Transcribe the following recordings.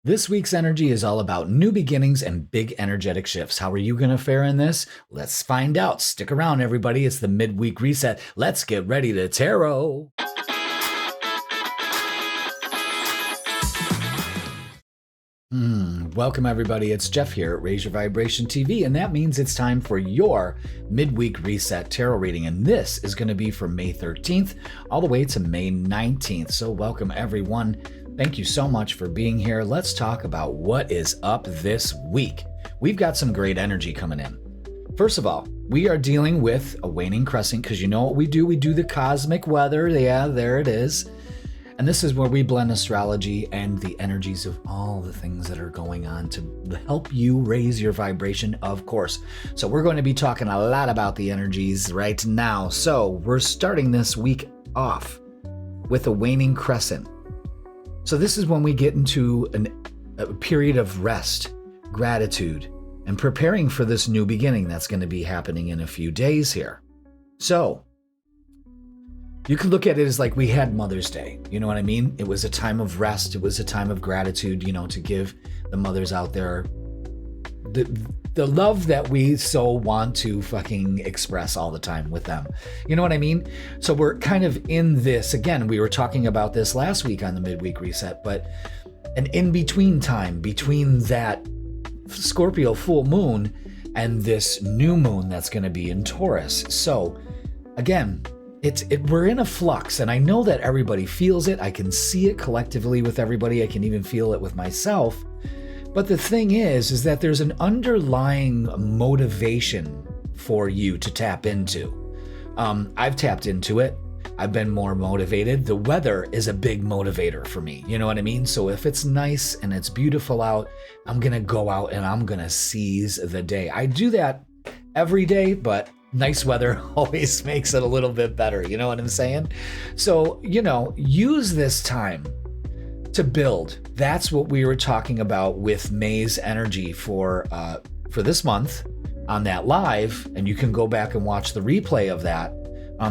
This week's energy is all about new beginnings and big energetic shifts. How are you going to fare in this? Let's find out. Stick around, everybody. It's the midweek reset. Let's get ready to tarot. Welcome, everybody. It's Jeff here at Raise Your Vibration TV, and that means it's time for your midweek reset tarot reading. And this is going to be from May 13th all the way to May 19th. So welcome, everyone. Thank you so much for being here. Let's talk about what is up this week. We've got some great energy coming in. First of all, we are dealing with a waning crescent because you know what we do? We do the cosmic weather. Yeah, there it is. And this is where we blend astrology and the energies of all the things that are going on to help you raise your vibration, of course. So we're going to be talking a lot about the energies right now. So we're starting this week off with a waning crescent. So this is when we get into a period of rest, gratitude, and preparing for this new beginning that's going to be happening in a few days here. So you can look at it as like we had Mother's Day. You know what I mean? It was a time of rest. It was a time of gratitude, to give the mothers out there the love that we so want to fucking express all the time with them. You know what I mean? So we're kind of in this, again, we were talking about this last week on the midweek reset, but an in-between time between that Scorpio full moon and this new moon that's going to be in Taurus. So again, we're in a flux, and I know that everybody feels it. I can see it collectively with everybody. I can even feel it with myself. But the thing is that there's an underlying motivation for you to tap into. I've tapped into it. I've been more motivated. The weather is a big motivator for me. You know what I mean? So if it's nice and it's beautiful out, I'm going to go out and I'm going to seize the day. I do that every day, but nice weather always makes it a little bit better. You know what I'm saying? So, use this time to build. That's what we were talking about with May's energy for this month on that live, and you can go back and watch the replay of that.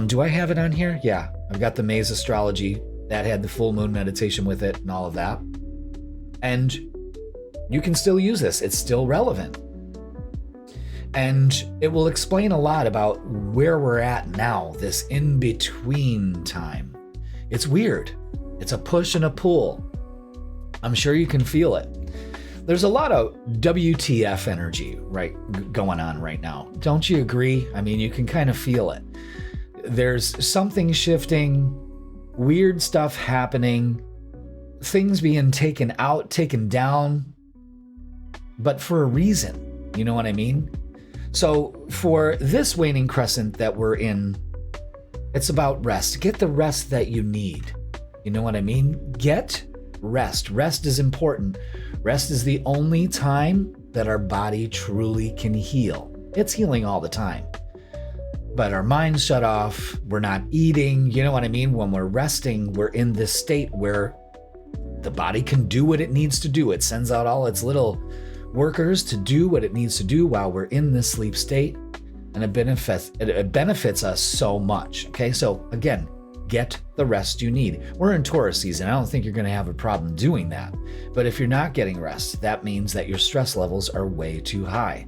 Do I have it on here? Yeah, I've got the May's astrology that had the full moon meditation with it and all of that. And you can still use this. It's still relevant. And it will explain a lot about where we're at now, this in-between time. It's weird. It's a push and a pull. I'm sure you can feel it. There's a lot of WTF energy going on right now. Don't you agree? I mean, you can kind of feel it. There's something shifting, weird stuff happening, things being taken out, taken down, but for a reason. You know what I mean? So for this waning crescent that we're in, it's about rest. Get the rest that you need. You know what I mean? Get rest. Rest is important. Rest is the only time that our body truly can heal. It's healing all the time. But our mind's shut off. We're not eating. You know what I mean? When we're resting, we're in this state where the body can do what it needs to do. It sends out all its little workers to do what it needs to do while we're in this sleep state. And it benefits us so much. Okay, so again, get the rest you need. We're in Taurus season. I don't think you're going to have a problem doing that. But if you're not getting rest, that means that your stress levels are way too high.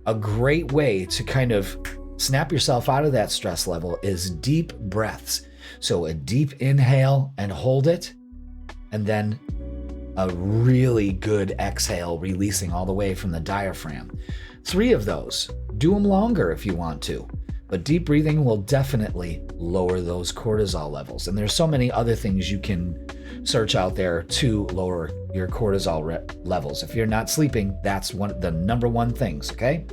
A great way to kind of snap yourself out of that stress level is deep breaths. So a deep inhale and hold it, and then a really good exhale, releasing all the way from the diaphragm. 3 of those. Do them longer if you want to. But deep breathing will definitely lower those cortisol levels. And there's so many other things you can search out there to lower your cortisol levels. If you're not sleeping, that's the number one things, okay?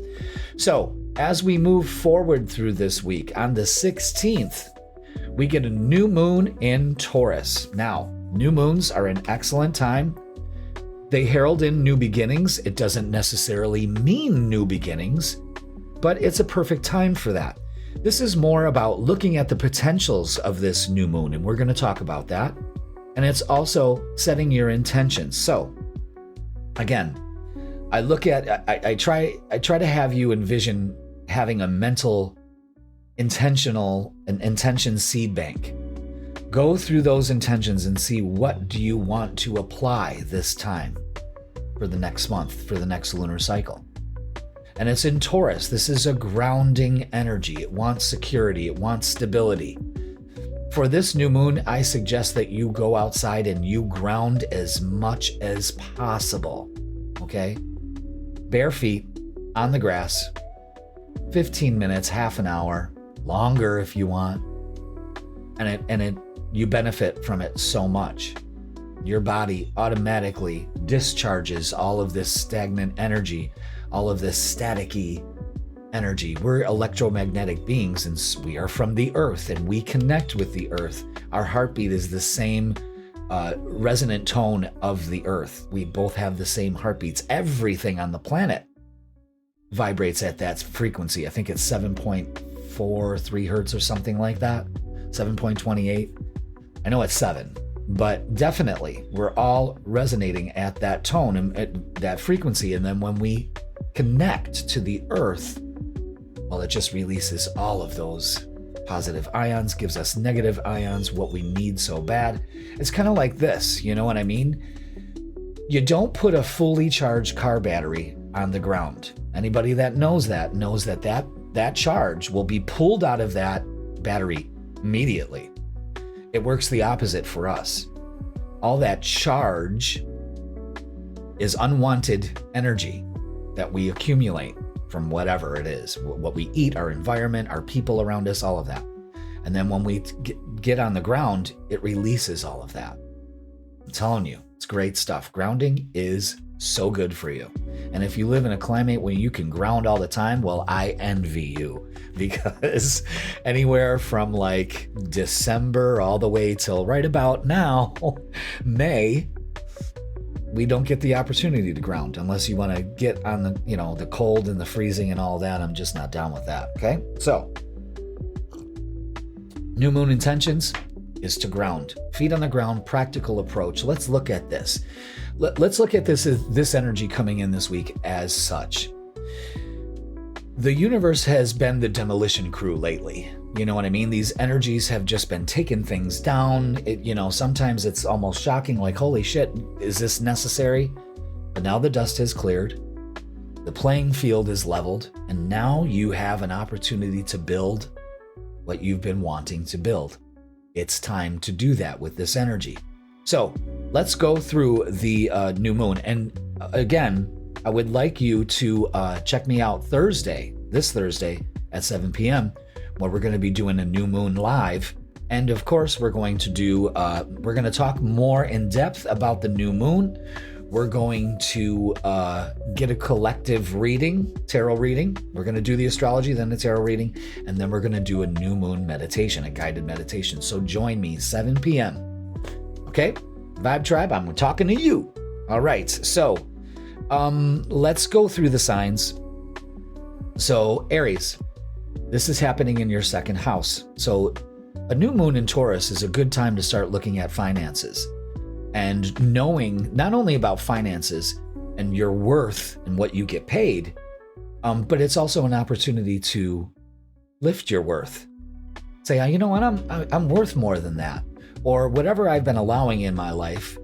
So as we move forward through this week, on the 16th, we get a new moon in Taurus. Now, new moons are an excellent time. They herald in new beginnings. It doesn't necessarily mean new beginnings, but it's a perfect time for that. This is more about looking at the potentials of this new moon, and we're going to talk about that. And it's also setting your intentions. So, again, I try to have you envision having a mental, intention seed bank. Go through those intentions and see what do you want to apply this time. for the next month, for the next lunar cycle. And it's in Taurus. This is a grounding energy. It wants security. It wants stability. For this new moon, I suggest that you go outside and you ground as much as possible. Okay? Bare feet on the grass, 15 minutes, half an hour, longer if you want. And you benefit from it so much. Your body automatically discharges all of this stagnant energy, all of this staticky energy. We're electromagnetic beings, and we are from the earth, and we connect with the earth. Our heartbeat is the same resonant tone of the earth. We both have the same heartbeats. Everything on the planet vibrates at that frequency. I think it's 7.43 hertz or something like that. 7.28. I know it's 7, but definitely we're all resonating at that tone and at that frequency. And then when we connect to the earth, well, it just releases all of those positive ions, gives us negative ions, what we need so bad. It's kind of like this, you know what I mean? You don't put a fully charged car battery on the ground. Anybody that knows that charge will be pulled out of that battery immediately. It works the opposite for us. All that charge is unwanted energy that we accumulate from whatever it is, what we eat, our environment, our people around us, all of that. And then when we get on the ground, it releases all of that. I'm telling you, it's great stuff. Grounding is so good for you. And if you live in a climate where you can ground all the time, well, I envy you, because anywhere from like December all the way till right about now, May, we don't get the opportunity to ground unless you want to get on the, the cold and the freezing and all that. I'm just not down with that. Okay. So new moon intentions is to ground, feet on the ground, practical approach. Let's look at this. Let's look at this energy coming in this week as such. The universe has been the demolition crew lately. You know what I mean? These energies have just been taking things down. Sometimes it's almost shocking, like, holy shit, is this necessary? But now the dust has cleared. The playing field is leveled. And now you have an opportunity to build what you've been wanting to build. It's time to do that with this energy. So let's go through the new moon. And again, I would like you to check me out this Thursday at 7 p.m. where we're going to be doing a new moon live. And of course, we're going to talk more in depth about the new moon. We're going to get a collective reading, tarot reading. We're going to do the astrology, then the tarot reading, and then we're going to do a new moon meditation, a guided meditation. So join me 7 p.m. Okay? Vibe Tribe, I'm talking to you. All right. So let's go through the signs. So Aries, this is happening in your second house. So a new moon in Taurus is a good time to start looking at finances and knowing not only about finances and your worth and what you get paid, but it's also an opportunity to lift your worth. Say, you know what, I'm worth more than that. Or whatever I've been allowing in my life,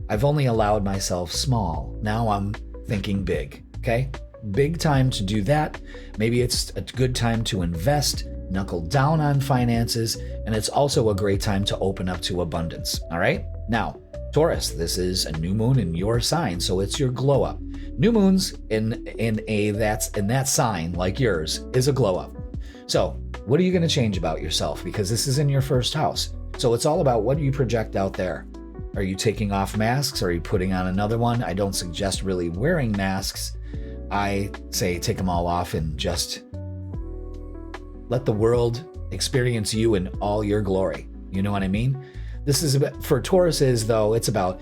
I've only allowed myself small. Now I'm thinking big, okay? Big time to do that. Maybe it's a good time to invest, knuckle down on finances, and it's also a great time to open up to abundance, all right? Now, Taurus, this is a new moon in your sign, so it's your glow up. New moons in that sign, like yours, is a glow up. So what are you going to change about yourself? Because this is in your first house. So it's all about what you project out there. Are you taking off masks? Are you putting on another one? I don't suggest really wearing masks. I say take them all off and just let the world experience you in all your glory. You know what I mean? This is about, for Tauruses though, it's about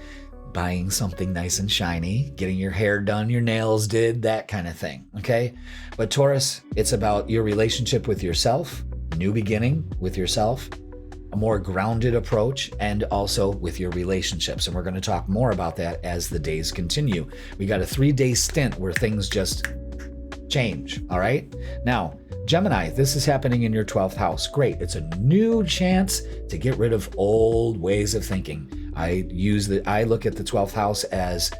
buying something nice and shiny, getting your hair done, your nails did, that kind of thing, okay? But Taurus, it's about your relationship with yourself, new beginning with yourself, a more grounded approach, and also with your relationships. And we're going to talk more about that as the days continue. We got a 3-day stint where things just change, all right? Now, Gemini, this is happening in your 12th house. Great. It's a new chance to get rid of old ways of thinking. I look at the 12th house as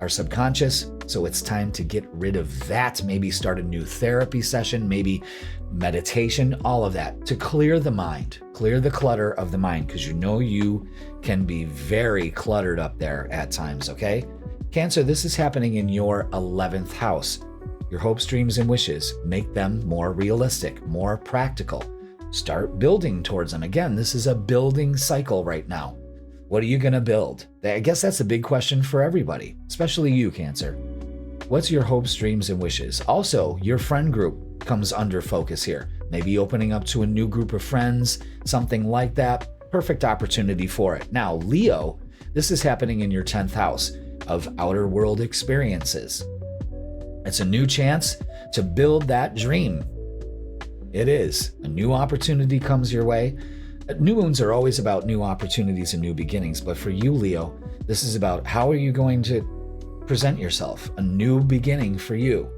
our subconscious. So it's time to get rid of that. Maybe start a new therapy session, maybe meditation, all of that to clear the mind, clear the clutter of the mind, because you know you can be very cluttered up there at times, okay? Cancer, this is happening in your 11th house. Your hopes, dreams, and wishes, make them more realistic, more practical. Start building towards them. Again, this is a building cycle right now. What are you going to build? I guess that's a big question for everybody, especially you, Cancer. What's your hopes, dreams, and wishes? Also, your friend group comes under focus here. Maybe opening up to a new group of friends, something like that. Perfect opportunity for it. Now, Leo, this is happening in your 10th house of outer world experiences. It's a new chance to build that dream. It is. A new opportunity comes your way. New moons are always about new opportunities and new beginnings, but for you, Leo, this is about how are you going to present yourself, a new beginning for you,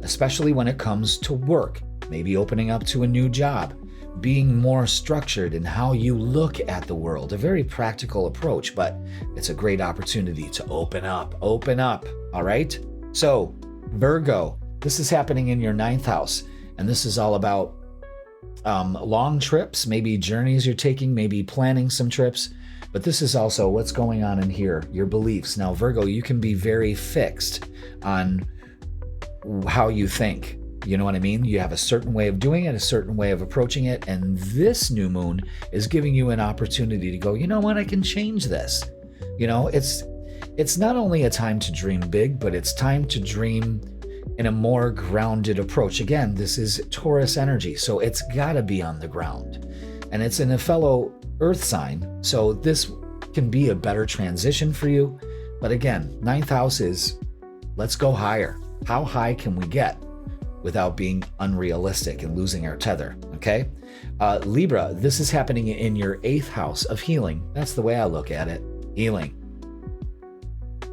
especially when it comes to work, maybe opening up to a new job, being more structured in how you look at the world, a very practical approach, but it's a great opportunity to open up, all right? So, Virgo, this is happening in your 9th house, and this is all about long trips, maybe journeys you're taking, maybe planning some trips, but this is also what's going on in here, your beliefs. Now, Virgo, you can be very fixed on how you think. You know what I mean? You have a certain way of doing it, a certain way of approaching it, and this new moon is giving you an opportunity to go, you know what, I can change this. You know, it's not only a time to dream big, but it's time to dream in a more grounded approach. Again, this is Taurus energy, so it's got to be on the ground. And it's in a fellow earth sign, so this can be a better transition for you. But again, 9th house is, let's go higher. How high can we get without being unrealistic and losing our tether, okay? Libra, this is happening in your 8th house of healing. That's the way I look at it, healing.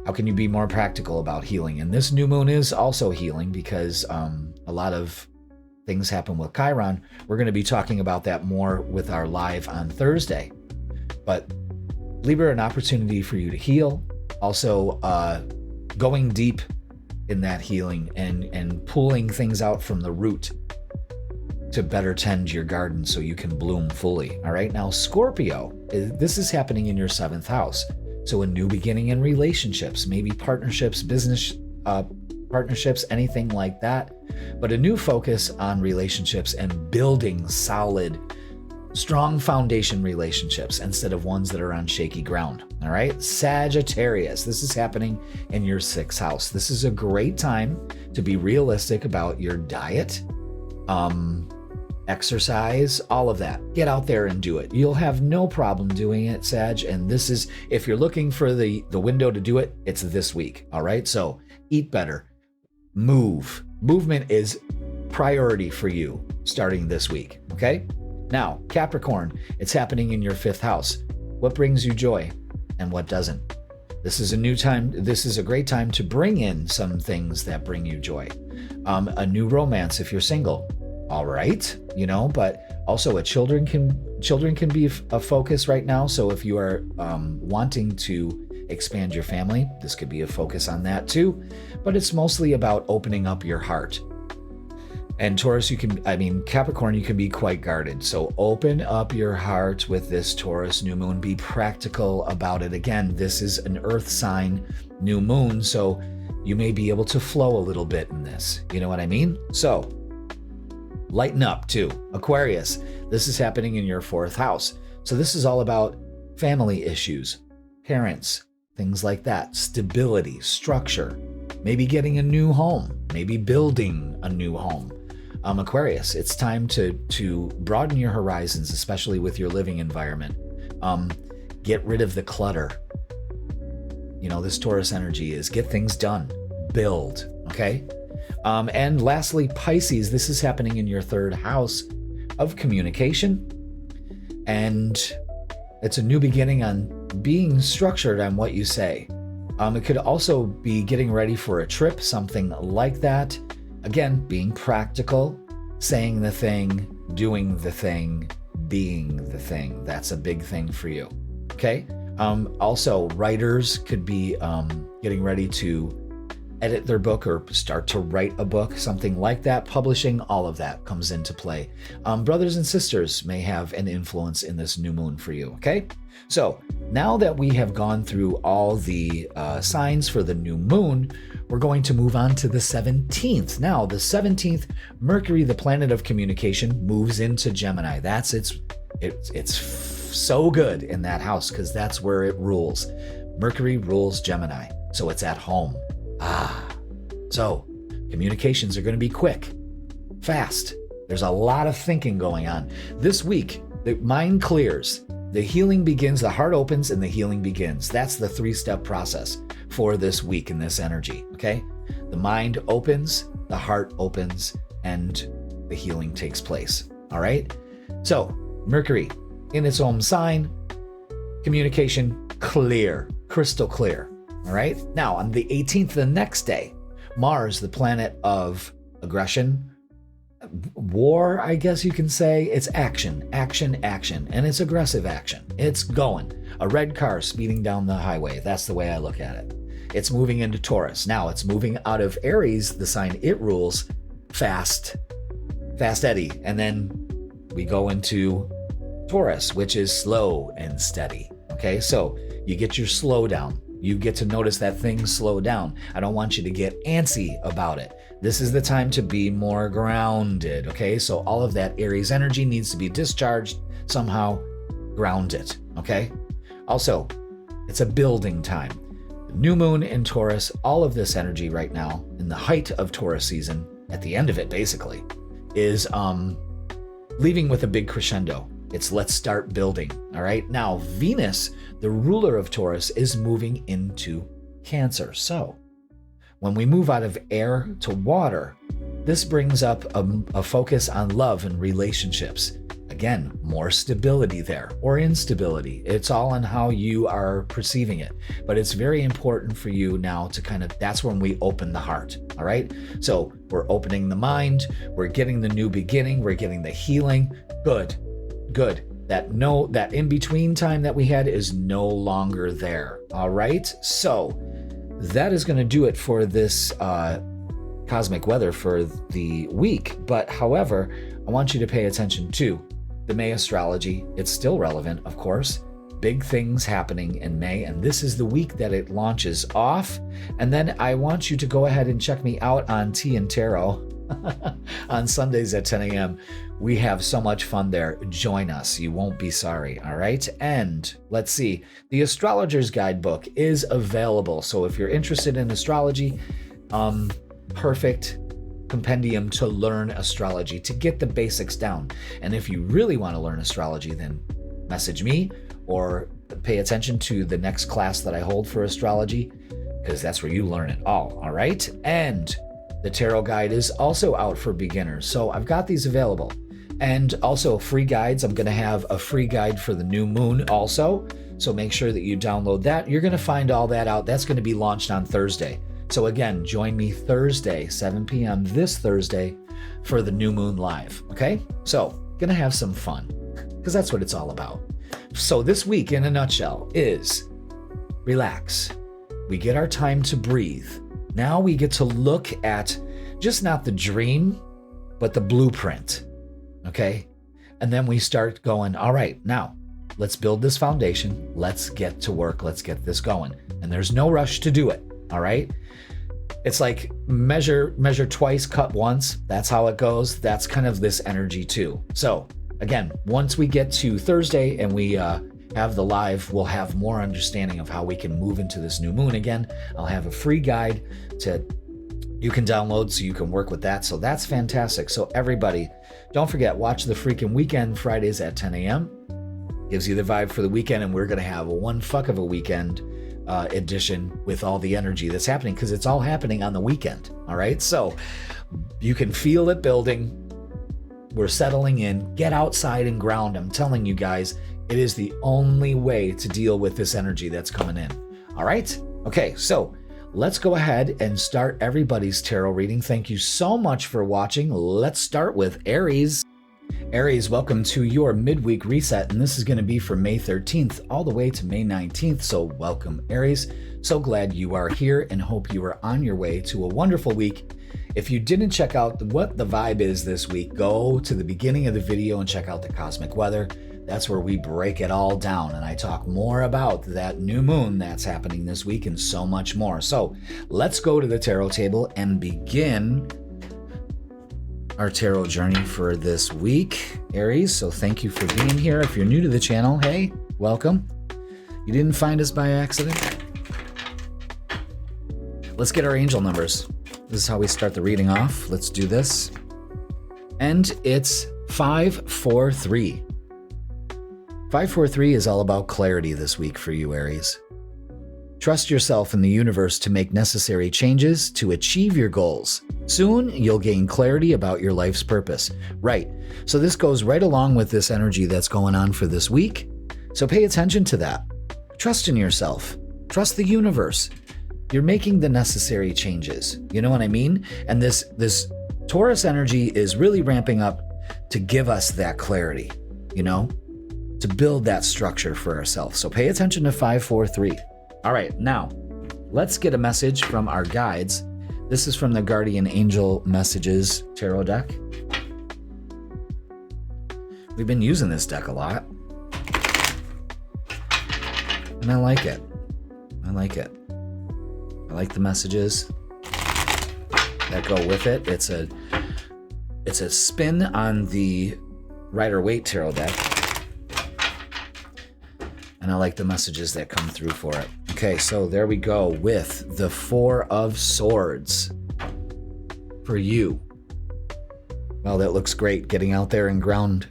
How can you be more practical about healing? And this new moon is also healing because a lot of things happen with Chiron. We're going to be talking about that more with our live on Thursday. But Libra, an opportunity for you to heal. Also, going deep in that healing and pulling things out from the root to better tend your garden so you can bloom fully. All right. Now, Scorpio, this is happening in your 7th house. So a new beginning in relationships, maybe partnerships, business partnerships, anything like that. But a new focus on relationships and building solid, strong foundation relationships instead of ones that are on shaky ground. All right. Sagittarius, this is happening in your 6th house. This is a great time to be realistic about your diet, exercise, all of that. Get out there and do it. You'll have no problem doing it, Sag. And this is, if you're looking for the window to do it, it's this week. All right. So eat better, move. Movement is priority for you starting this week. Okay. Now, Capricorn, it's happening in your 5th house. What brings you joy and what doesn't? This is a new time. This is a great time to bring in some things that bring you joy. A new romance if you're single. All right, you know, but also children can be a focus right now. So if you are wanting to expand your family, this could be a focus on that too. But it's mostly about opening up your heart. And Taurus, Capricorn, you can be quite guarded. So open up your heart with this Taurus new moon. Be practical about it. Again, this is an earth sign new moon, so you may be able to flow a little bit in this. You know what I mean? So lighten up too. Aquarius, this is happening in your 4th house. So this is all about family issues, parents, things like that, stability, structure, maybe getting a new home, maybe building a new home. Aquarius, it's time to broaden your horizons, especially with your living environment. Get rid of the clutter. You know, this Taurus energy is get things done, build, okay? And lastly, Pisces, this is happening in your 3rd house of communication. And it's a new beginning on being structured on what you say. It could also be getting ready for a trip, something like that. Again, being practical, saying the thing, doing the thing, being the thing. That's a big thing for you. Okay? Also, writers could be getting ready to edit their book or start to write a book, something like that. Publishing, all of that comes into play. Brothers and sisters may have an influence in this new moon for you, okay? So now that we have gone through all the signs for the new moon, we're going to move on to the 17th. Now, the 17th, Mercury, the planet of communication, moves into Gemini. That's it's so good in that house because that's where it rules. Mercury rules Gemini, so it's at home. So communications are going to be quick, fast. There's a lot of thinking going on. This week, the mind clears, the healing begins, the heart opens, and the healing begins. That's the 3-step process for this week in this energy, okay? The mind opens, the heart opens, and the healing takes place, all right? So Mercury in its own sign, communication clear, crystal clear. All right. Now, on the 18th, the next day, Mars, the planet of aggression, war, I guess you can say. It's action, action, action. And it's aggressive action. It's going. A red car speeding down the highway. That's the way I look at it. It's moving into Taurus. Now, it's moving out of Aries, the sign it rules, fast Eddie. And then we go into Taurus, which is slow and steady. Okay. So you get your slow down. You get to notice that things slow down. I don't want you to get antsy about it. This is the time to be more grounded, okay? So all of that Aries energy needs to be discharged, somehow ground it, okay? Also, it's a building time. The new moon in Taurus, all of this energy right now, in the height of Taurus season, at the end of it basically, is leaving with a big crescendo. It's let's start building, all right? Now, Venus, the ruler of Taurus, is moving into Cancer. So when we move out of air to water, this brings up a focus on love and relationships. Again, more stability there or instability. It's all on how you are perceiving it. But it's very important for you now to that's when we open the heart, all right? So we're opening the mind, we're getting the new beginning, we're getting the healing. Good. That in-between time that we had is no longer there, all right? So that is going to do it for this cosmic weather for the week. But however, I want you to pay attention to the May astrology. It's still relevant, of course. Big things happening in May, and this is the week that it launches off. And then I want you to go ahead and check me out on Tea and Tarot on Sundays at 10 a.m. We have so much fun there. Join us. You won't be sorry, all right? And let's see. The Astrologer's Guidebook is available. So if you're interested in astrology, perfect compendium to learn astrology, to get the basics down. And if you really want to learn astrology, then message me or pay attention to the next class that I hold for astrology, because that's where you learn it all right? And the tarot guide is also out for beginners. So I've got these available. And also free guides. I'm going to have a free guide for the new moon also. So make sure that you download that. You're going to find all that out. That's going to be launched on Thursday. So again, join me Thursday, 7 p.m. this Thursday for the new moon live. Okay? So going to have some fun because that's what it's all about. So this week in a nutshell is relax. We get our time to breathe. Now we get to look at just not the dream, but the blueprint. Okay? And then we start going, all right, now let's build this foundation. Let's get to work. Let's get this going. And there's no rush to do it. All right? It's like measure twice, cut once. That's how it goes. That's kind of this energy too. So again, once we get to Thursday and we have the live, we'll have more understanding of how we can move into this new moon again. I'll have a free guide you can download so you can work with that. So that's fantastic. So everybody, don't forget, watch the freaking weekend Fridays at 10 a.m. Gives you the vibe for the weekend, and we're going to have one fuck of a weekend edition with all the energy that's happening because it's all happening on the weekend. All right. So you can feel it building. We're settling in. Get outside and ground. I'm telling you guys, it is the only way to deal with this energy that's coming in. All right. Okay. So let's go ahead and start everybody's tarot reading. Thank you so much for watching. Let's start with Aries. Aries, welcome to your midweek reset, and this is going to be from May 13th all the way to May 19th. So welcome, Aries. So glad you are here and hope you are on your way to a wonderful week. If you didn't check out what the vibe is this week, go to the beginning of the video and check out the cosmic weather. That's where we break it all down, and I talk more about that new moon that's happening this week and so much more. So let's go to the tarot table and begin our tarot journey for this week, Aries. So thank you for being here. If you're new to the channel, hey, welcome. You didn't find us by accident. Let's get our angel numbers. This is how we start the reading off. Let's do this. And it's 543. 543 is all about clarity this week for you, Aries. Trust yourself in the universe to make necessary changes to achieve your goals. Soon, you'll gain clarity about your life's purpose. Right. So this goes right along with this energy that's going on for this week. So pay attention to that. Trust in yourself. Trust the universe. You're making the necessary changes. You know what I mean? And this Taurus energy is really ramping up to give us that clarity, you know, to build that structure for ourselves. So pay attention to 543. All right, now let's get a message from our guides. This is from the Guardian Angel Messages Tarot deck. We've been using this deck a lot, and I like it. I like it. I like the messages that go with it. It's a spin on the Rider-Waite Tarot deck, and I like the messages that come through for it. Okay, so there we go with the Four of Swords for you. Well, that looks great. Getting out there and ground.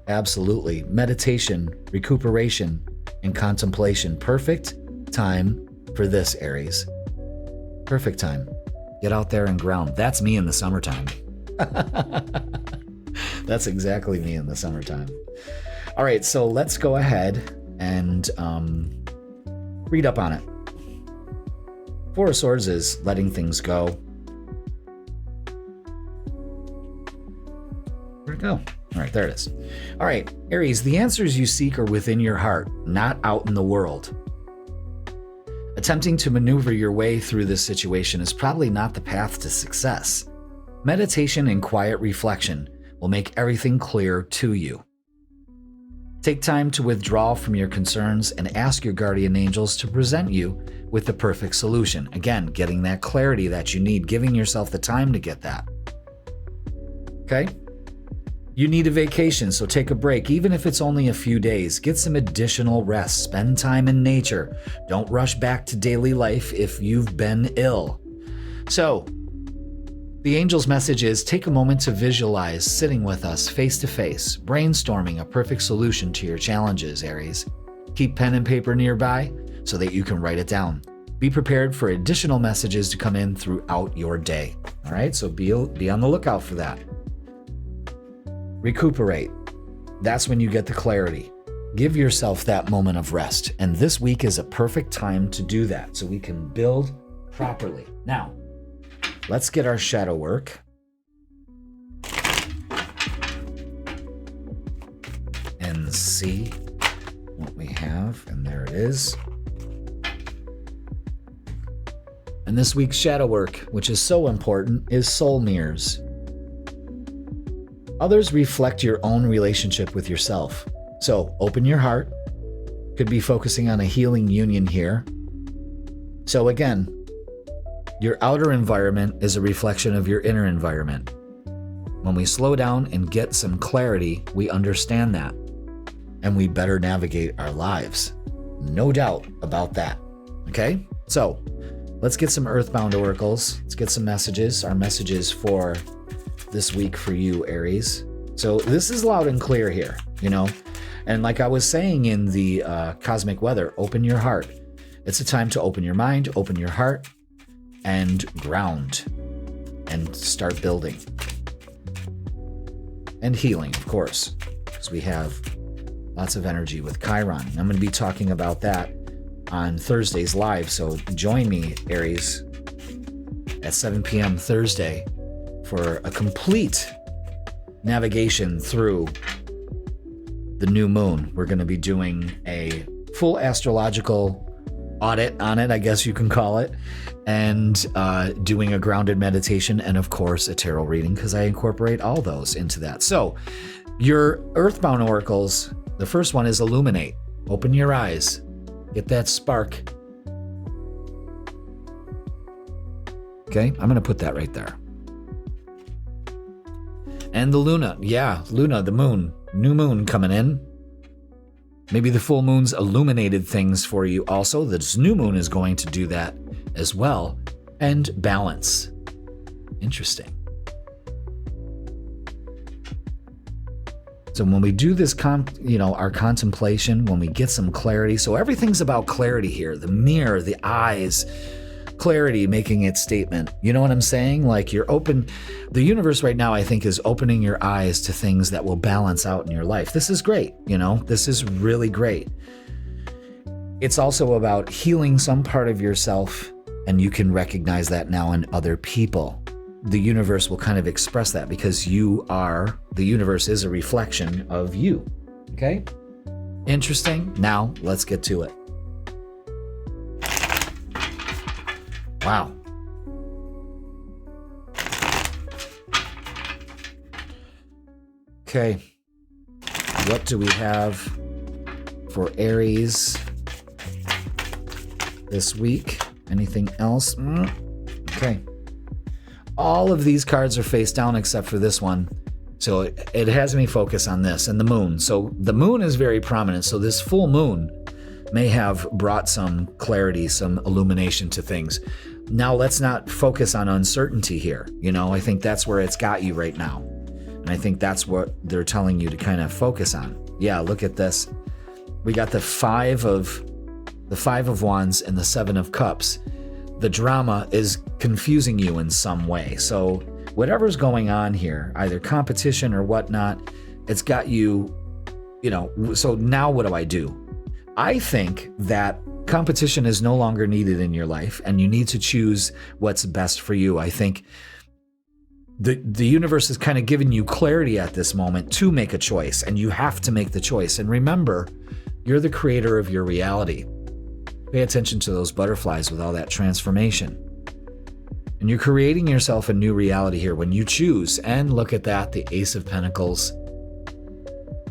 Absolutely. Meditation, recuperation, and contemplation. Perfect time for this, Aries. Perfect time. Get out there and ground. That's me in the summertime. That's exactly me in the summertime. All right, so let's go ahead and read up on it. Four of Swords is letting things go. Where'd it go? All right, there it is. All right, Aries, the answers you seek are within your heart, not out in the world. Attempting to maneuver your way through this situation is probably not the path to success. Meditation and quiet reflection will make everything clear to you. Take time to withdraw from your concerns and ask your guardian angels to present you with the perfect solution. Again, getting that clarity that you need, giving yourself the time to get that. Okay? You need a vacation, so take a break, even if it's only a few days. Get some additional rest. Spend time in nature. Don't rush back to daily life if you've been ill. So, the angel's message is take a moment to visualize sitting with us face to face, brainstorming a perfect solution to your challenges, Aries. Keep pen and paper nearby so that you can write it down. Be prepared for additional messages to come in throughout your day. All right, so be on the lookout for that. Recuperate. That's when you get the clarity. Give yourself that moment of rest. And this week is a perfect time to do that so we can build properly. Now, let's get our shadow work. And see what we have. And there it is. And this week's shadow work, which is so important, is soul mirrors. Others reflect your own relationship with yourself. So open your heart. Could be focusing on a healing union here. So again, your outer environment is a reflection of your inner environment. When we slow down and get some clarity, we understand that, and we better navigate our lives. No doubt about that. Okay? So let's get some earthbound oracles. Let's get some messages. Our messages for this week for you, Aries. So this is loud and clear here, you know? And like I was saying in the cosmic weather, open your heart. It's a time to open your mind, open your heart, and ground, and start building. And healing, of course, because we have lots of energy with Chiron. I'm going to be talking about that on Thursday's live, so join me, Aries, at 7 p.m. Thursday for a complete navigation through the new moon. We're going to be doing a full astrological audit on it, I guess you can call it, and doing a grounded meditation, and of course a tarot reading, because I incorporate all those into that. So your earthbound oracles, the first one is illuminate. Open your eyes, get that spark. Okay, I'm going to put that right there. And the Luna, the moon, new moon coming in. Maybe the full moon's illuminated things for you also. This new moon is going to do that as well. And balance. Interesting. So when we do this, our contemplation, when we get some clarity, so everything's about clarity here. The mirror, the eyes, clarity making its statement. You know what I'm saying? Like you're open. The universe right now, I think, is opening your eyes to things that will balance out in your life. This is great. This is really great. It's also about healing some part of yourself, and you can recognize that now in other people. The universe will kind of express that because the universe is a reflection of you. Okay? Interesting. Now let's get to it. Wow. Okay. What do we have for Aries this week? Anything else? Okay. All of these cards are face down except for this one. So it has me focus on this and the moon. So the moon is very prominent. So this full moon may have brought some clarity, some illumination to things. Now let's not focus on uncertainty here. I think that's where it's got you right now. And I think that's what they're telling you to kind of focus on. Yeah, look at this. We got the five of wands and the 7 of cups. The drama is confusing you in some way. So whatever's going on here, either competition or whatnot, it's got you, so now what do? I think that competition is no longer needed in your life, and you need to choose what's best for you. I think the universe is kind of giving you clarity at this moment to make a choice, and you have to make the choice. And remember, you're the creator of your reality. Pay attention to those butterflies with all that transformation. And you're creating yourself a new reality here when you choose. And look at that, the Ace of Pentacles.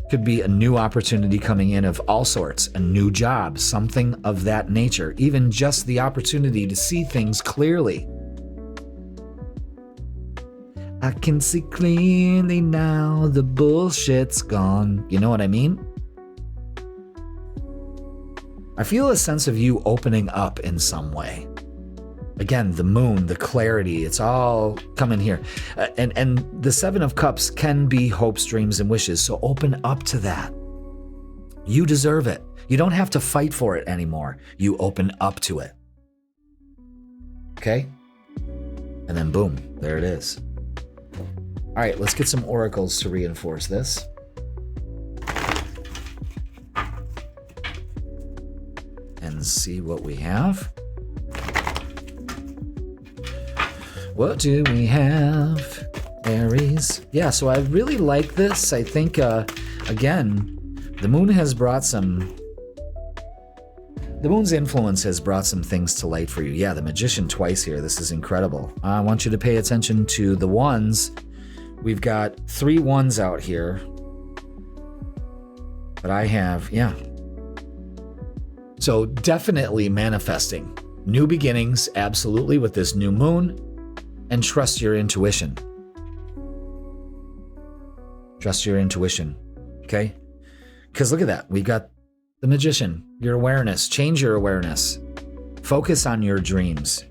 Could be a new opportunity coming in of all sorts, a new job, something of that nature, even just the opportunity to see things clearly. I can see clearly now, the bullshit's gone. You know what I mean? I feel a sense of you opening up in some way. Again, the moon, the clarity, it's all coming here. And the 7 of Cups can be hopes, dreams, and wishes. So open up to that. You deserve it. You don't have to fight for it anymore. You open up to it. Okay? And then boom, there it is. All right, let's get some oracles to reinforce this. And see what we have. What do we have? Aries. Yeah, so I really like this. I think, again, the moon has brought some... The moon's influence has brought some things to light for you. Yeah, the Magician twice here. This is incredible. I want you to pay attention to the ones. We've got 3 ones out here. But I have, yeah. So definitely manifesting. New beginnings, absolutely, with this new moon. And trust your intuition. Trust your intuition, okay? Because look at that. We've got the Magician, your awareness. Change your awareness. Focus on your dreams.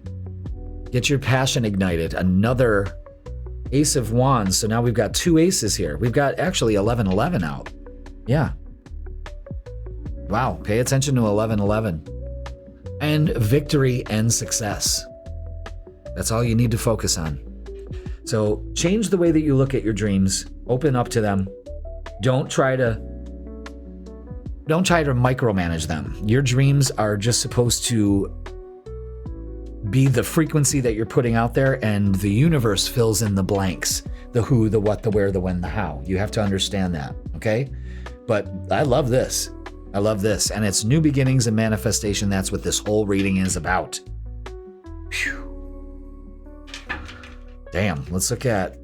Get your passion ignited. Another Ace of Wands. So now we've got 2 aces here. We've got actually 1111 out. Yeah. Wow. Pay attention to 1111. And victory and success. That's all you need to focus on. So change the way that you look at your dreams. Open up to them. Don't try to micromanage them. Your dreams are just supposed to be the frequency that you're putting out there, and the universe fills in the blanks. The who, the what, the where, the when, the how. You have to understand that, okay? But I love this. I love this. And it's new beginnings and manifestation. That's what this whole reading is about. Whew. Damn, let's look at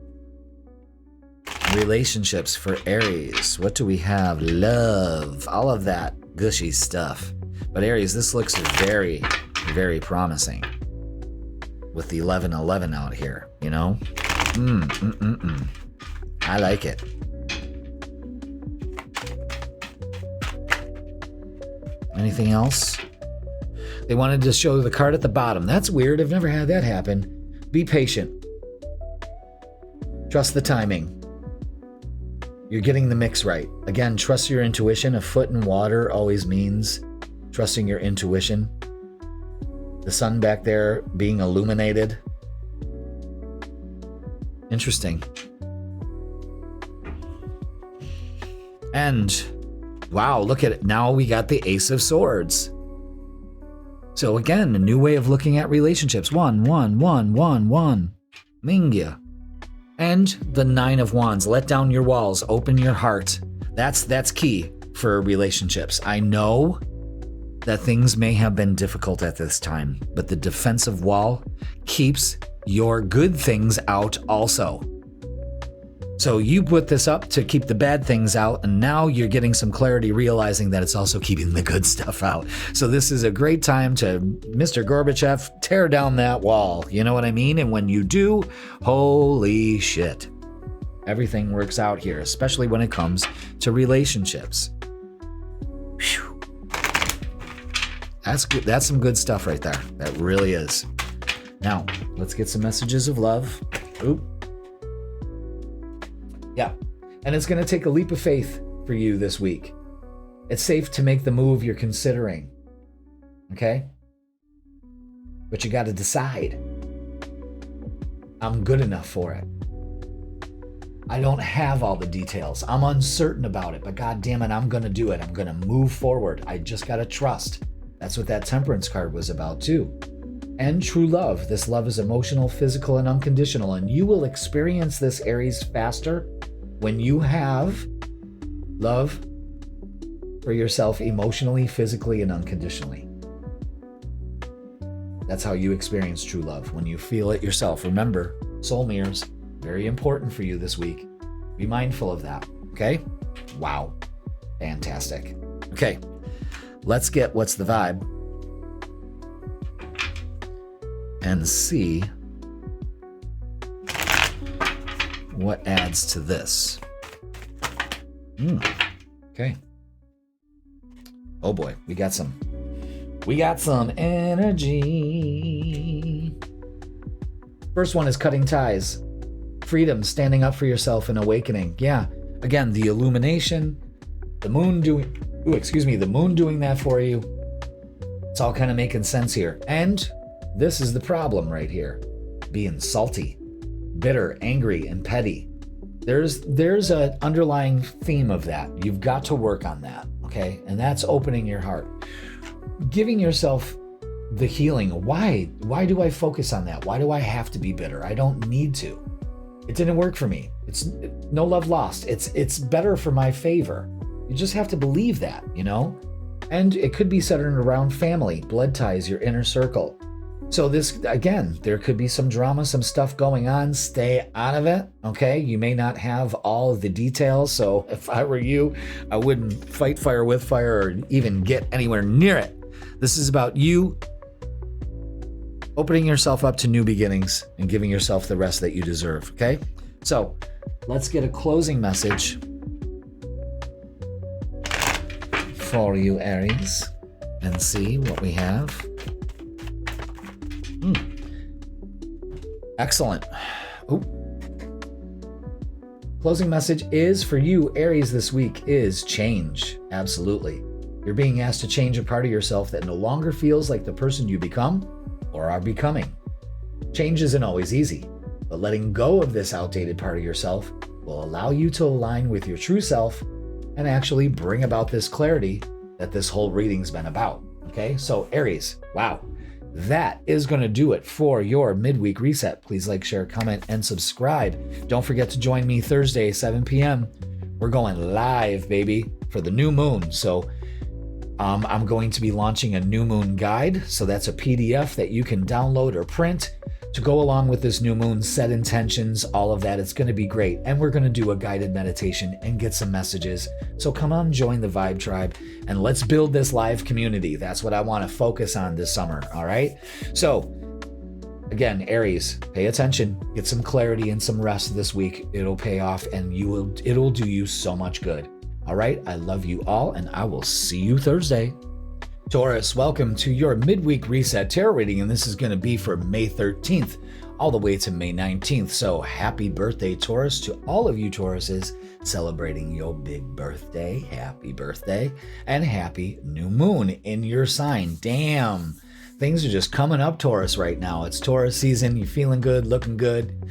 relationships for Aries. What do we have? Love. All of that gushy stuff. But Aries, this looks very, very promising. With the 11-11 out here, you know? I like it. Anything else? They wanted to show the card at the bottom. That's weird. I've never had that happen. Be patient. Trust the timing. You're getting the mix right. Again, trust your intuition. A foot in water always means trusting your intuition. The sun back there being illuminated. Interesting. And wow, look at it. Now we got the Ace of Swords. So again, a new way of looking at relationships. 1, 1, 1, 1, 1. Mingya. And the 9 of Wands. Let down your walls. Open your heart. That's key for relationships. I know that things may have been difficult at this time, but the defensive wall keeps your good things out also. So you put this up to keep the bad things out, and now you're getting some clarity, realizing that it's also keeping the good stuff out. So this is a great time to, Mr. Gorbachev, tear down that wall. You know what I mean? And when you do, holy shit. Everything works out here, especially when it comes to relationships. Whew. That's good. That's some good stuff right there. That really is. Now, let's get some messages of love. Oop. Yeah. And it's going to take a leap of faith for you this week. It's safe to make the move you're considering. Okay? But you got to decide. I'm good enough for it. I don't have all the details. I'm uncertain about it, but God damn it, I'm going to do it. I'm going to move forward. I just got to trust. That's what that Temperance card was about too. And true love. This love is emotional, physical, and unconditional. And you will experience this, Aries, faster when you have love for yourself emotionally, physically, and unconditionally. That's how you experience true love, when you feel it yourself. Remember, soul mirrors, very important for you this week. Be mindful of that, okay? Wow. Fantastic. Okay, let's get what's the vibe and see what adds to this. Okay. Oh boy, we got some energy. First one is cutting ties. Freedom, standing up for yourself, and awakening. Yeah. Again, the illumination, the moon doing that for you. It's all kind of making sense here. And this is the problem right here. Being salty, bitter, angry, and petty. There's an underlying theme of that. You've got to work on that, okay? And that's opening your heart. Giving yourself the healing. Why do I focus on that? Why do I have to be bitter? I don't need to. It didn't work for me. It's no love lost. It's better for my favor. You just have to believe that, you know? And it could be centered around family, blood ties, your inner circle. So this, again, there could be some drama, some stuff going on. Stay out of it, okay? You may not have all of the details, so if I were you, I wouldn't fight fire with fire or even get anywhere near it. This is about you opening yourself up to new beginnings and giving yourself the rest that you deserve, okay? So let's get a closing message for you, Aries, and see what we have. Excellent. Ooh. Closing message is for you, Aries, this week is change. Absolutely. You're being asked to change a part of yourself that no longer feels like the person you become or are becoming. Change isn't always easy, but letting go of this outdated part of yourself will allow you to align with your true self and actually bring about this clarity that this whole reading's been about. Okay, so Aries, wow. that is going to do it for your midweek reset. Please like, share, comment, and subscribe. Don't forget to join me Thursday, 7 p.m. We're going live, baby, for the new moon. So I'm going to be launching a new moon guide. So that's a PDF that you can download or print to go along with this new moon, set intentions, all of that. It's going to be great. And we're going to do a guided meditation and get some messages. So come on, join the Vibe Tribe, and let's build this live community. That's what I want to focus on this summer. All right. So again, Aries, pay attention, get some clarity and some rest this week. It'll pay off and it'll do you so much good. All right. I love you all, and I will see you Thursday. Taurus, welcome to your midweek reset tarot reading, and this is going to be for May 13th all the way to May 19th. So happy birthday, Taurus, to all of you Tauruses celebrating your big birthday. Happy birthday and happy new moon in your sign. Damn, things are just coming up, Taurus, right now. It's Taurus season. You're feeling good, looking good.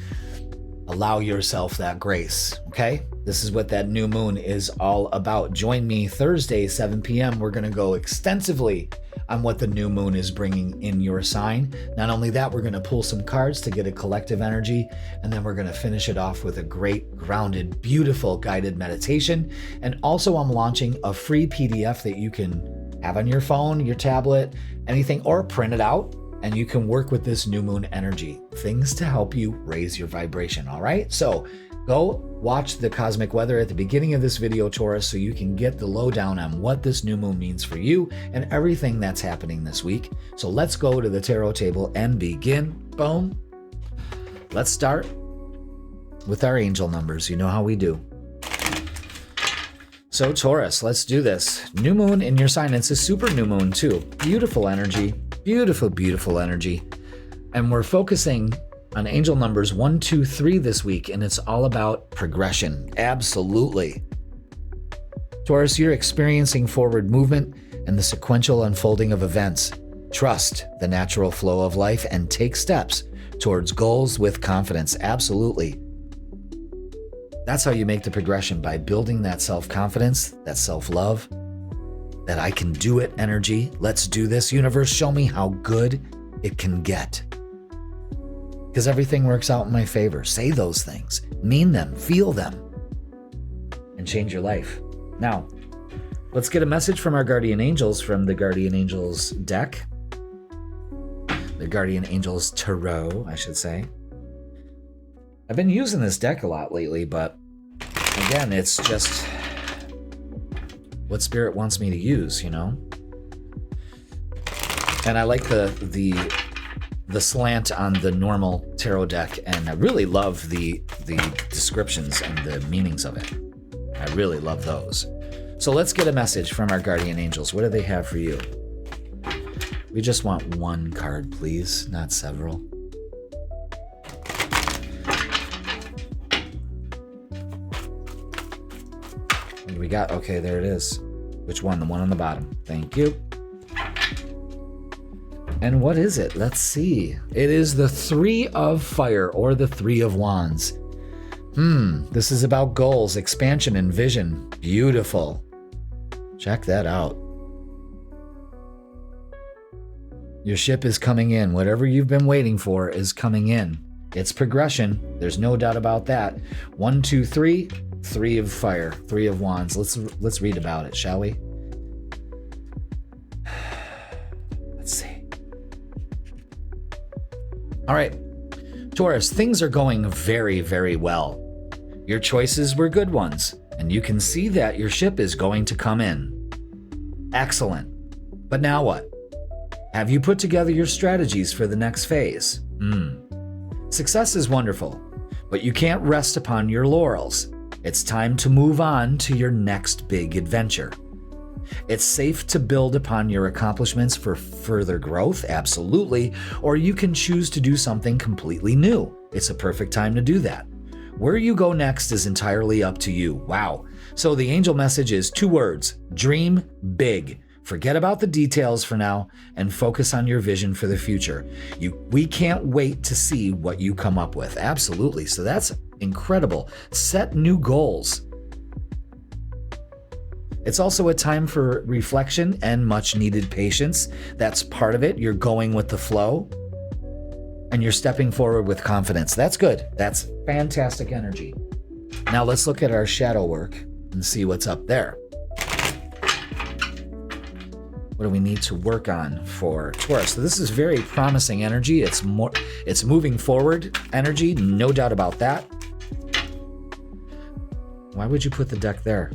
Allow yourself that grace, okay? This is what that new moon is all about. Join me Thursday, 7 p.m. We're going to go extensively on what the new moon is bringing in your sign. Not only that, we're going to pull some cards to get a collective energy, and then we're going to finish it off with a great, grounded, beautiful guided meditation. And also, I'm launching a free PDF that you can have on your phone, your tablet, anything, or print it out. And you can work with this new moon energy, things to help you raise your vibration. All right. So go watch the cosmic weather at the beginning of this video, Taurus, so you can get the lowdown on what this new moon means for you and everything that's happening this week. So let's go to the tarot table and begin. Boom. Let's start with our angel numbers. You know how we do. So Taurus, let's do this. New moon in your sign. It's a super new moon too. Beautiful energy. Beautiful, beautiful energy. And we're focusing on angel numbers 1, 2, 3 this week, and it's all about progression. Absolutely. Taurus, you're experiencing forward movement and the sequential unfolding of events. Trust the natural flow of life and take steps towards goals with confidence. Absolutely. That's how you make the progression, by building that self-confidence, that self-love, that I can do it energy. Let's do this. Universe, show me how good it can get. Because everything works out in my favor. Say those things, mean them, feel them, and change your life. Now, let's get a message from our guardian angels from the Guardian Angels deck. The Guardian Angels Tarot, I should say. I've been using this deck a lot lately, but again, it's just what Spirit wants me to use, you know? And I like the slant on the normal tarot deck, and I really love the descriptions and the meanings of it. I really love those. So let's get a message from our guardian angels. What do they have for you? We just want one card, please, not several. What do we got? Okay, there it is. Which one? The one on the bottom. Thank you. And what is it? Let's see. It is the 3 of Fire, or the 3 of Wands. This is about goals, expansion, and vision. Beautiful. Check that out. Your ship is coming in. Whatever you've been waiting for is coming in. It's progression. There's no doubt about that. 1, 2, 3. 3 of Fire, 3 of Wands. Let's read about it, shall we? Let's see. All right, Taurus, things are going very, very well. Your choices were good ones, and you can see that your ship is going to come in. Excellent. But now what? Have you put together your strategies for the next phase? Success is wonderful, but you can't rest upon your laurels. It's time to move on to your next big adventure. It's safe to build upon your accomplishments for further growth, absolutely, or you can choose to do something completely new. It's a perfect time to do that. Where you go next is entirely up to you. Wow. So the angel message is 2 words: dream big. Forget about the details for now and focus on your vision for the future. We can't wait to see what you come up with. Absolutely. So that's incredible. Set new goals. It's also a time for reflection and much needed patience. That's part of it. You're going with the flow and you're stepping forward with confidence. That's good. That's fantastic energy. Now let's look at our shadow work and see what's up there. What do we need to work on for Taurus? So this is very promising energy. It's moving forward energy, no doubt about that. Why would you put the deck there?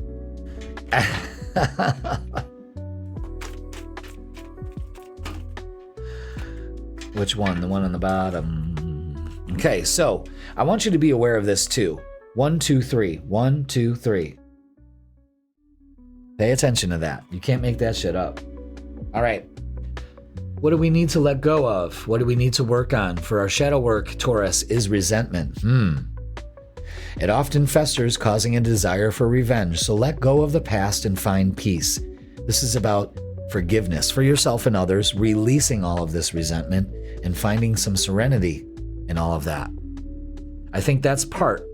Which one? The one on the bottom. Okay, so I want you to be aware of this too. 1, 2, 3. 1, 2, 3. Pay attention to that. You can't make that shit up. All right. What do we need to let go of? What do we need to work on? For our shadow work, Taurus, is resentment. It often festers, causing a desire for revenge. So let go of the past and find peace. This is about forgiveness for yourself and others, releasing all of this resentment and finding some serenity in all of that. I think that's part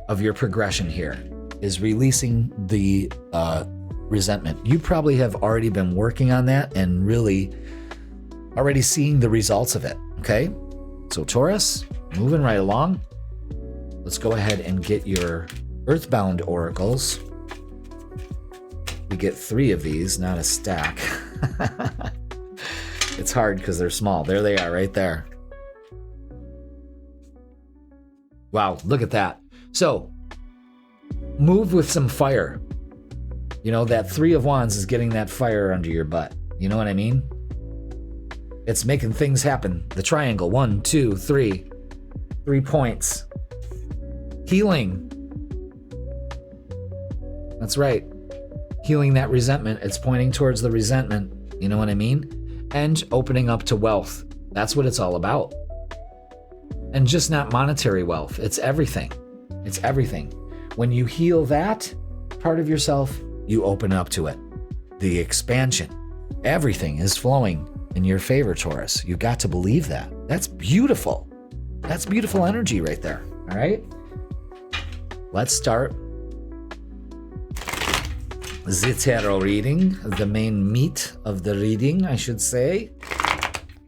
of your progression here, is releasing the resentment. You probably have already been working on that and really already seeing the results of it, okay? So Taurus, moving right along. Let's go ahead and get your Earthbound oracles. We get 3 of these, not a stack. It's hard because they're small. There they are, right there. Wow, look at that. So, move with some fire. You know, that 3 of Wands is getting that fire under your butt. You know what I mean? It's making things happen. The triangle, 1, 2, 3. 3 points. Healing. That's right. Healing that resentment. It's pointing towards the resentment. You know what I mean? And opening up to wealth. That's what it's all about. And just not monetary wealth. It's everything. It's everything. When you heal that part of yourself, you open up to it. The expansion. Everything is flowing in your favor, Taurus. You've got to believe that. That's beautiful. That's beautiful energy right there. All right? Let's start the tarot reading, the main meat of the reading, I should say.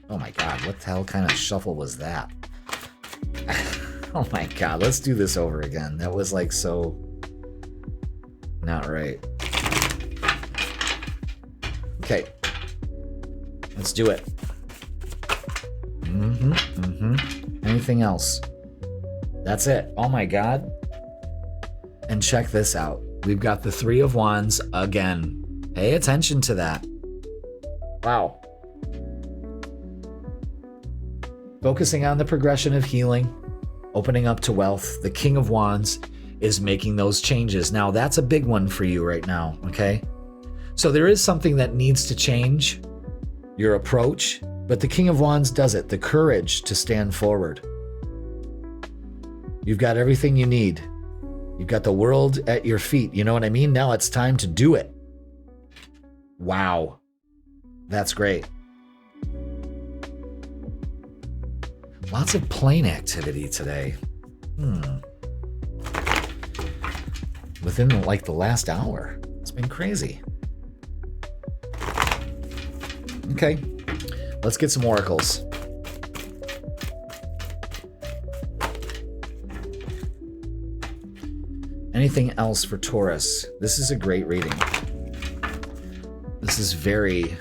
Oh my God, what the hell kind of shuffle was that? Oh my God, let's do this over again. That was like so not right. Okay, let's do it. Anything else? That's it. Oh my God. And check this out. We've got the 3 of Wands again. Pay attention to that. Wow. Focusing on the progression of healing, opening up to wealth. The King of Wands is making those changes. Now, that's a big one for you right now, okay? So there is something that needs to change, your approach, but the King of Wands does it. The courage to stand forward. You've got everything you need. You've got the world at your feet. You know what I mean? Now it's time to do it. Wow. That's great. Lots of plane activity today. Within like the last hour. It's been crazy. Okay. Let's get some oracles. Anything else for Taurus? This is a great reading. This is very,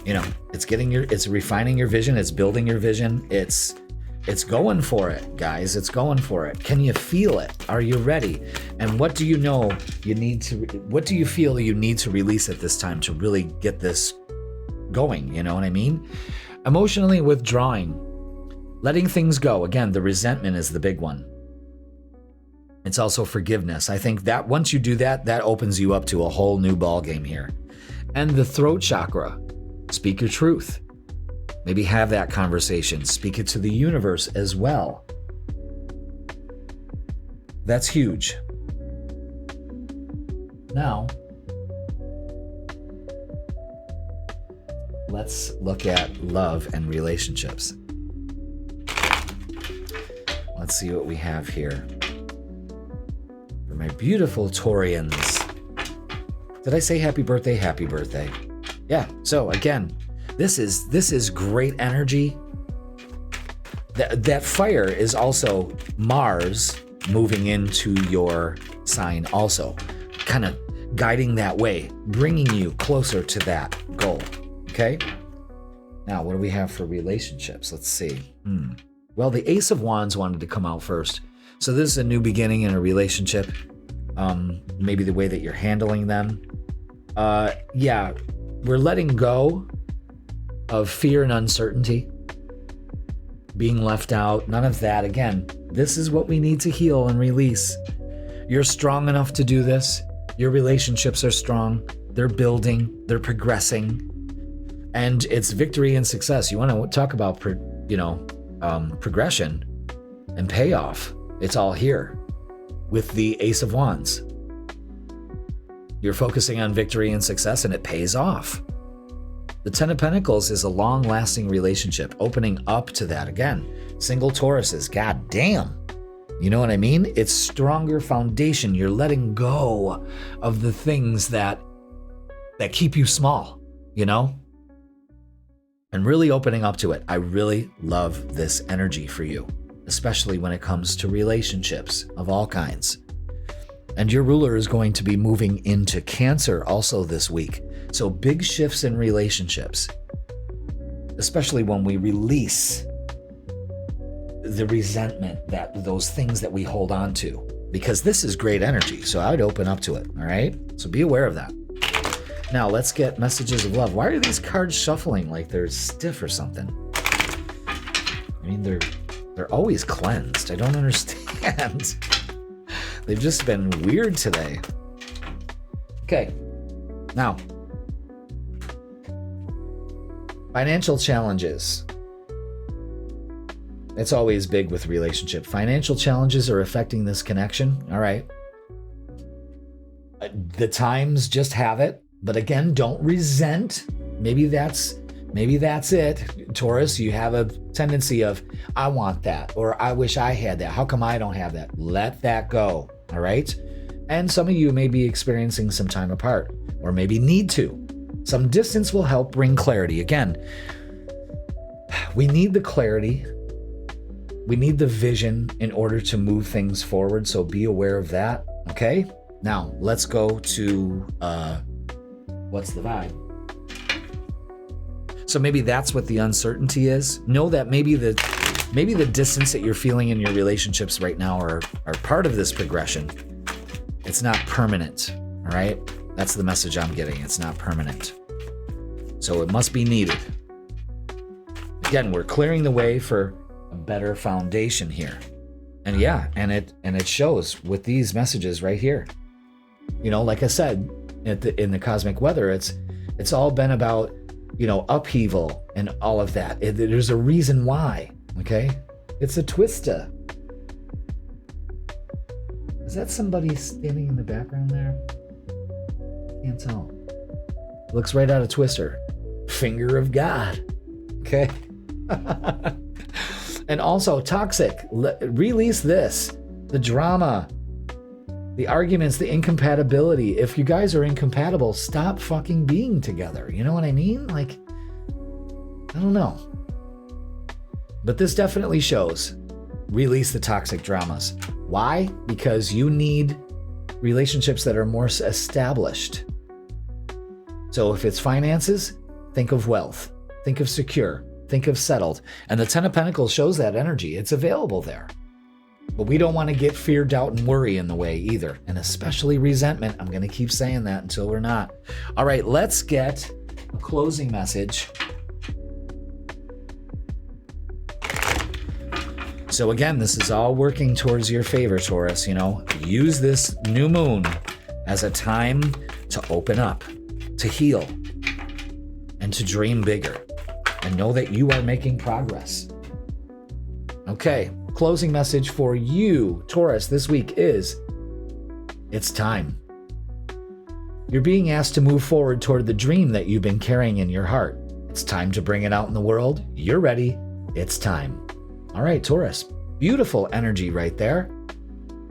it's refining your vision. It's building your vision. It's going for it, guys. It's going for it. Can you feel it? Are you ready? And what do you know what do you feel you need to release at this time to really get this going? You know what I mean? Emotionally withdrawing, letting things go. Again, the resentment is the big one. It's also forgiveness. I think that once you do that, that opens you up to a whole new ball game here. And the throat chakra, speak your truth. Maybe have that conversation. Speak it to the universe as well. That's huge. Now, let's look at love and relationships. Let's see what we have here. For my beautiful Taurians, Did I say happy birthday? Happy birthday. Yeah. So again, this is great energy. That fire is also Mars moving into your sign also, kind of guiding that way, bringing you closer to that goal. Okay. Now, what do we have for relationships? Let's see. Well, the Ace of Wands wanted to come out first. So this is a new beginning in a relationship. Maybe the way that you're handling them. Yeah, we're letting go of fear and uncertainty, being left out, none of that. Again, this is what we need to heal and release. You're strong enough to do this. Your relationships are strong. They're building. They're progressing. And it's victory and success. You want to talk about, progression and payoff. It's all here with the Ace of Wands. You're focusing on victory and success, and it pays off. The Ten of Pentacles is a long-lasting relationship, opening up to that. Again, single Tauruses, god damn. You know what I mean? It's stronger foundation. You're letting go of the things that keep you small, and really opening up to it. I really love this energy for you, especially when it comes to relationships of all kinds. And your ruler is going to be moving into Cancer also this week. So big shifts in relationships, especially when we release the resentment, those things that we hold on to, because this is great energy. So I would open up to it. All right. So be aware of that. Now let's get messages of love. Why are these cards shuffling like they're stiff or something? I mean, they're always cleansed. I don't understand. They've just been weird today. Okay. Now, financial challenges. It's always big with relationship. Financial challenges are affecting this connection. All right. The times just have it. But again, don't resent. Maybe that's it. Taurus, you have a tendency of, I want that, or I wish I had that. How come I don't have that? Let that go. All right. And some of you may be experiencing some time apart, or maybe need to. Some distance will help bring clarity. Again, we need the clarity. We need the vision in order to move things forward. So be aware of that. Okay. Now let's go to, what's the vibe? So maybe that's what the uncertainty is. Know that maybe the distance that you're feeling in your relationships right now are part of this progression. It's not permanent, all right? That's the message I'm getting. It's not permanent. So it must be needed. Again, we're clearing the way for a better foundation here. And yeah, and it shows with these messages right here. Like I said, in the cosmic weather, it's all been about, upheaval and all of that. There's a reason why, okay? It's a twista. Is that somebody standing in the background there? Can't tell. Looks right out of Twister. Finger of God. Okay? And also, toxic. Release this. The drama. The arguments, the incompatibility. If you guys are incompatible, stop fucking being together. You know what I mean? Like, I don't know. But this definitely shows. Release the toxic dramas. Why? Because you need relationships that are more established. So if it's finances, think of wealth. Think of secure. Think of settled. And the Ten of Pentacles shows that energy. It's available there. But we don't want to get fear, doubt, and worry in the way either. And especially resentment. I'm going to keep saying that until we're not. All right, let's get a closing message. So again, this is all working towards your favor, Taurus. Use this new moon as a time to open up, to heal, and to dream bigger. And know that you are making progress. Okay. Closing message for you, Taurus, this week is, it's time. You're being asked to move forward toward the dream that you've been carrying in your heart. It's time to bring it out in the world. You're ready. It's time. All right, Taurus. Beautiful energy right there.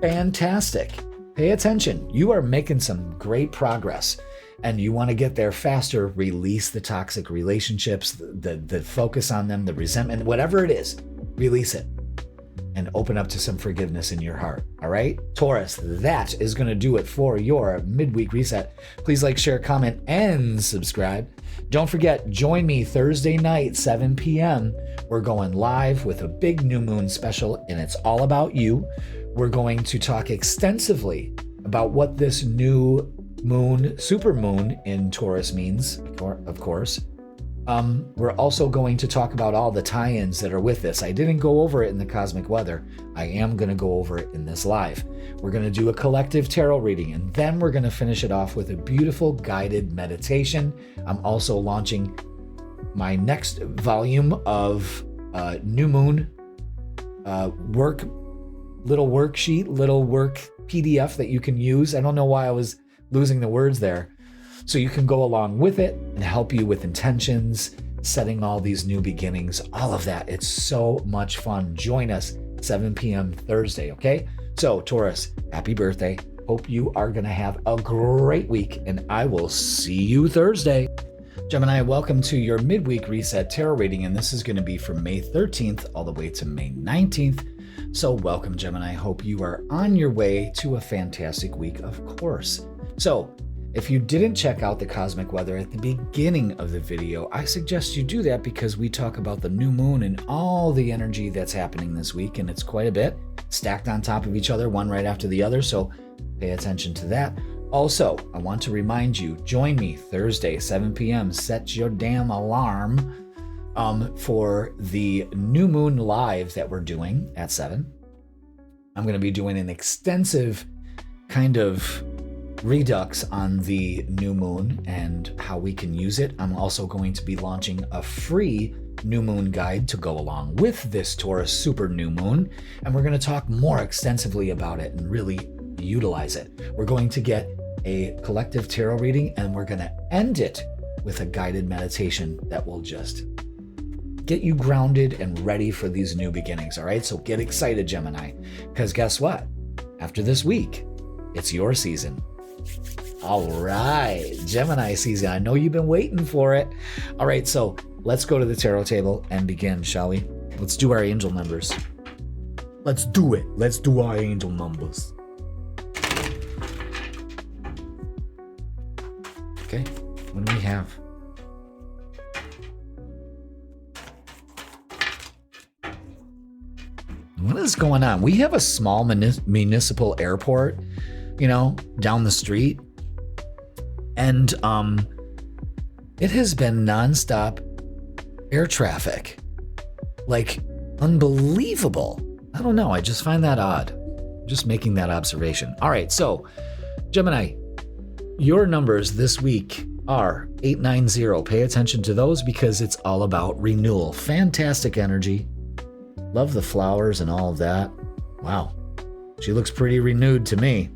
Fantastic. Pay attention. You are making some great progress. and you want to get there faster, release the toxic relationships, the focus on them, the resentment, whatever it is, release it and open up to some forgiveness in your heart. All right, Taurus, that is going to do it for your midweek reset. Please like, share, comment, and subscribe. Don't forget, join me Thursday night, 7 p.m. We're going live with a big new moon special, and it's all about you. We're going to talk extensively about what this new moon, supermoon in Taurus means, of course. We're also going to talk about all the tie-ins that are with this. I didn't go over it in the cosmic weather. I am going to go over it in this live. We're going to do a collective tarot reading, and then we're going to finish it off with a beautiful guided meditation. I'm also launching my next volume of new moon little worksheet, little work PDF that you can use. I don't know why I was losing the words there. So you can go along with it and help you with intentions, setting all these new beginnings, all of that. It's so much fun. Join us 7 p.m. Thursday, okay? So Taurus, happy birthday. Hope you are going to have a great week, and I will see you Thursday. Gemini, welcome to your midweek reset tarot reading, and this is going to be from May 13th all the way to May 19th. So welcome, Gemini. Hope you are on your way to a fantastic week, of course. So if you didn't check out the cosmic weather at the beginning of the video, I suggest you do that because we talk about the new moon and all the energy that's happening this week, and it's quite a bit stacked on top of each other, one right after the other, so pay attention to that. Also, I want to remind you, join me Thursday, 7 p.m. Set your damn alarm for the new moon live that we're doing at 7. I'm going to be doing an extensive kind of redux on the new moon and how we can use it. I'm also going to be launching a free new moon guide to go along with this Taurus super new moon, and we're going to talk more extensively about it and really utilize it. We're going to get a collective tarot reading, and we're going to end it with a guided meditation that will just get you grounded and ready for these new beginnings. All right, so get excited, Gemini, because guess what? After this week, it's your season. All right, Gemini season. I know you've been waiting for it. All right, so let's go to the tarot table and begin, shall we? Let's do our angel numbers. Let's do it. Let's do our angel numbers. Okay, what do we have? What is going on? We have a small municipal airport, down the street. And it has been nonstop air traffic. Like, unbelievable. I don't know. I just find that odd. Just making that observation. All right. So, Gemini, your numbers this week are 890. Pay attention to those because it's all about renewal. Fantastic energy. Love the flowers and all of that. Wow. She looks pretty renewed to me.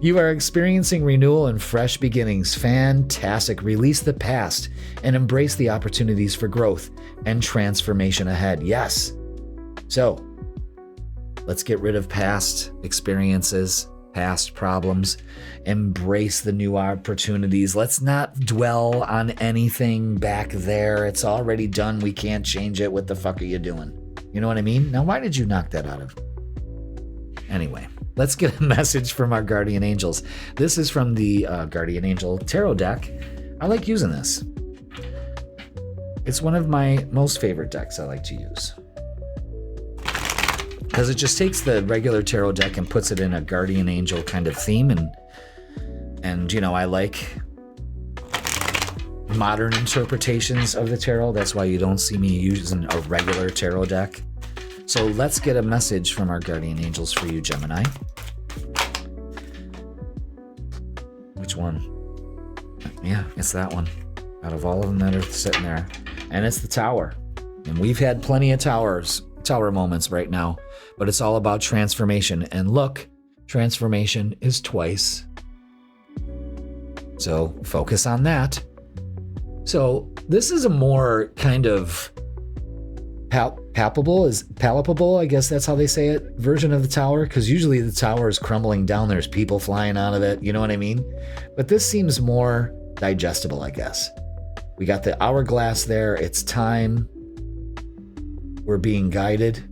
You are experiencing renewal and fresh beginnings. Fantastic. Release the past and embrace the opportunities for growth and transformation ahead. Yes. So, let's get rid of past experiences, past problems. Embrace the new opportunities. Let's not dwell on anything back there. It's already done. We can't change it. What the fuck are you doing? You know what I mean? Now, why did you knock that out of? Anyway, let's get a message from our guardian angels. This is from the Guardian Angel Tarot deck. I like using this. It's one of my most favorite decks I like to use, because it just takes the regular tarot deck and puts it in a guardian angel kind of theme. And I like modern interpretations of the tarot. That's why you don't see me using a regular tarot deck. So let's get a message from our guardian angels for you, Gemini. Which one? Yeah, it's that one. Out of all of them that are sitting there. And it's the Tower. And we've had plenty of tower moments right now. But it's all about transformation. And look, transformation is twice. So focus on that. So this is a more kind of palpable, I guess that's how they say it, version of the tower, because usually the tower is crumbling down, there's people flying out of it, you know what I mean? But this seems more digestible, I guess. We got the hourglass there, it's time, we're being guided.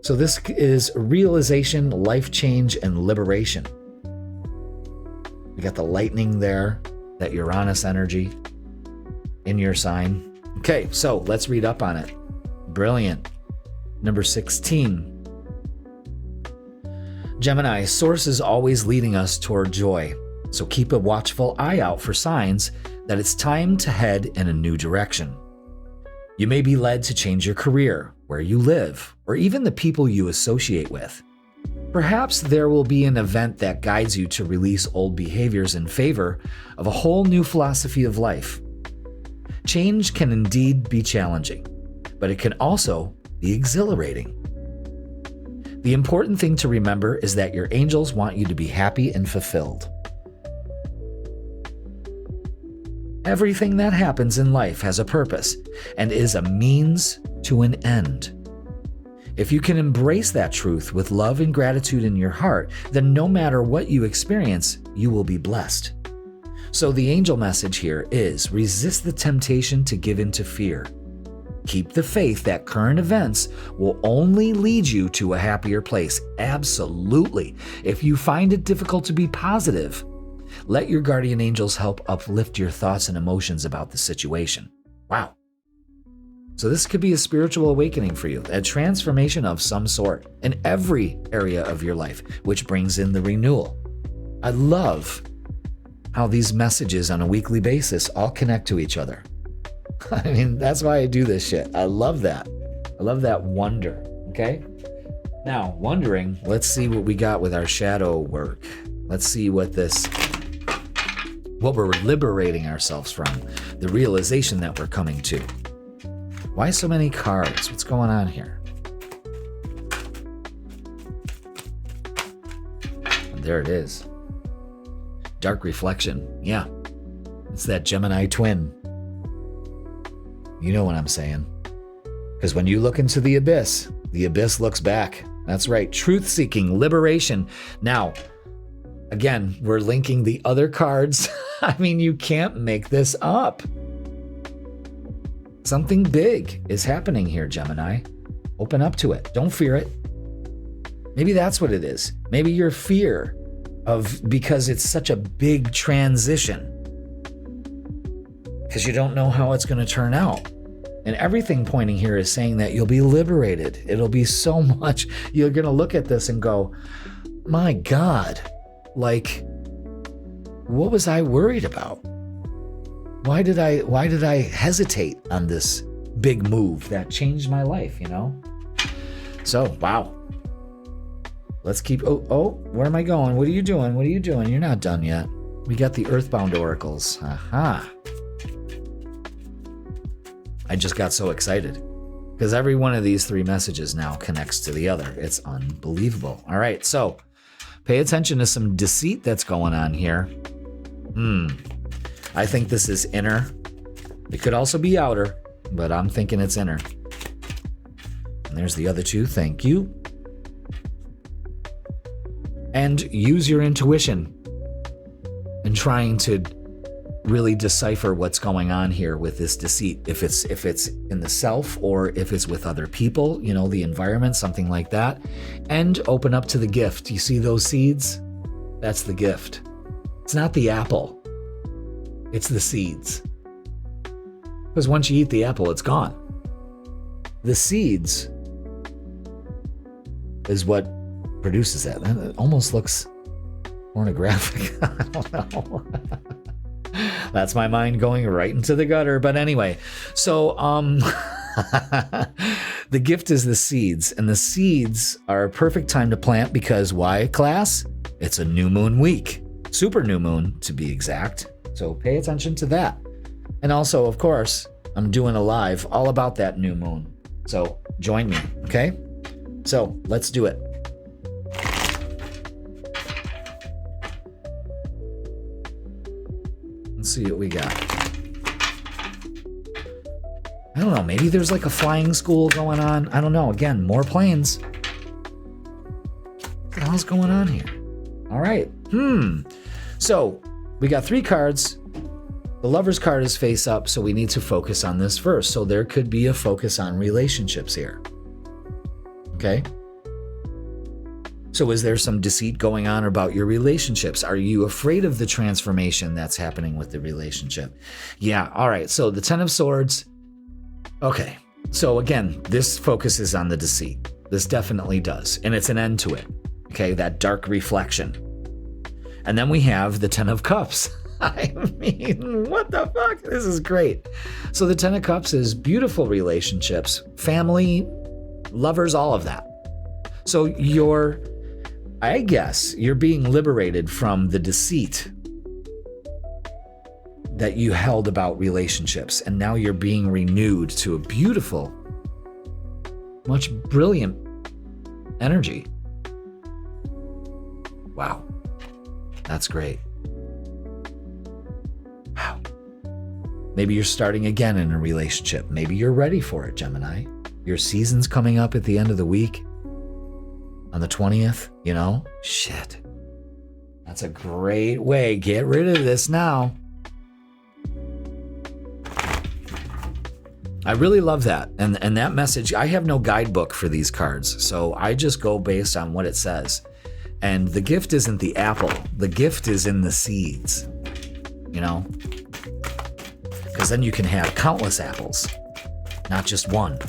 So this is realization, life change, and liberation. We got the lightning there, that Uranus energy in your sign. Okay, so let's read up on it. Brilliant. Number 16. Gemini, source is always leading us toward joy. So keep a watchful eye out for signs that it's time to head in a new direction. You may be led to change your career, where you live, or even the people you associate with. Perhaps there will be an event that guides you to release old behaviors in favor of a whole new philosophy of life. Change can indeed be challenging, but it can also be exhilarating. The important thing to remember is that your angels want you to be happy and fulfilled. Everything that happens in life has a purpose and is a means to an end. If you can embrace that truth with love and gratitude in your heart, then no matter what you experience, you will be blessed. So the angel message here is resist the temptation to give in to fear. Keep the faith that current events will only lead you to a happier place. Absolutely. If you find it difficult to be positive, let your guardian angels help uplift your thoughts and emotions about the situation. Wow. So this could be a spiritual awakening for you, a transformation of some sort in every area of your life, which brings in the renewal. I love how these messages on a weekly basis all connect to each other. I mean, that's why I do this shit. I love that. I love that wonder, okay? Now, wondering, let's see what we got with our shadow work. Let's see what we're liberating ourselves from, the realization that we're coming to. Why so many cards? What's going on here? And there it is. Dark reflection. Yeah. It's that Gemini twin. You know what I'm saying. Because when you look into the abyss looks back. That's right. Truth-seeking, liberation. Now, again, we're linking the other cards. I mean, you can't make this up. Something big is happening here, Gemini. Open up to it. Don't fear it. Maybe that's what it is. Maybe your fear because it's such a big transition. Because you don't know how it's going to turn out. And everything pointing here is saying that you'll be liberated. It'll be so much. You're going to look at this and go, my God, like, what was I worried about? Why did I hesitate on this big move that changed my life, you know? So, wow. Let's keep, where am I going? What are you doing? What are you doing? You're not done yet. We got the Earthbound Oracles. Aha. I just got so excited because every one of these three messages now connects to the other. It's unbelievable. All right, so pay attention to some deceit that's going on here. I think this is inner. It could also be outer, but I'm thinking it's inner. And there's the other two. Thank you. And use your intuition in trying to really decipher what's going on here with this deceit. If it's in the self or if it's with other people, you know, the environment, something like that. And open up to the gift. You see those seeds? That's the gift. It's not the apple. It's the seeds. Because once you eat the apple, it's gone. The seeds is what produces that. It almost looks pornographic. I don't know. That's my mind going right into the gutter. But anyway, so the gift is the seeds. And the seeds are a perfect time to plant because why, class? It's a new moon week. Super new moon, to be exact. So pay attention to that. And also, of course, I'm doing a live all about that new moon. So join me, okay? So let's do it. Let's see what we got. I don't know, maybe there's like a flying school going on. I don't know. Again, more planes. What the hell's going on here? All right. So we got 3 cards. The Lover's card is face up, so we need to focus on this first. So there could be a focus on relationships here. Okay? So is there some deceit going on about your relationships? Are you afraid of the transformation that's happening with the relationship? Yeah, all right. So the 10 of Swords. Okay. So again, this focuses on the deceit. This definitely does. And it's an end to it. Okay, that dark reflection. And then we have the 10 of Cups. I mean, what the fuck? This is great. So the 10 of Cups is beautiful relationships, family, lovers, all of that. So I guess you're being liberated from the deceit that you held about relationships. And now you're being renewed to a beautiful, much brilliant energy. Wow. That's great. Wow. Maybe you're starting again in a relationship. Maybe you're ready for it, Gemini. Your season's coming up at the end of the week. On the 20th, you know? Shit. That's a great way. Get rid of this now. I really love that. And that message, I have no guidebook for these cards, so I just go based on what it says. And the gift isn't the apple. The gift is in the seeds, you know? Because then you can have countless apples, not just one.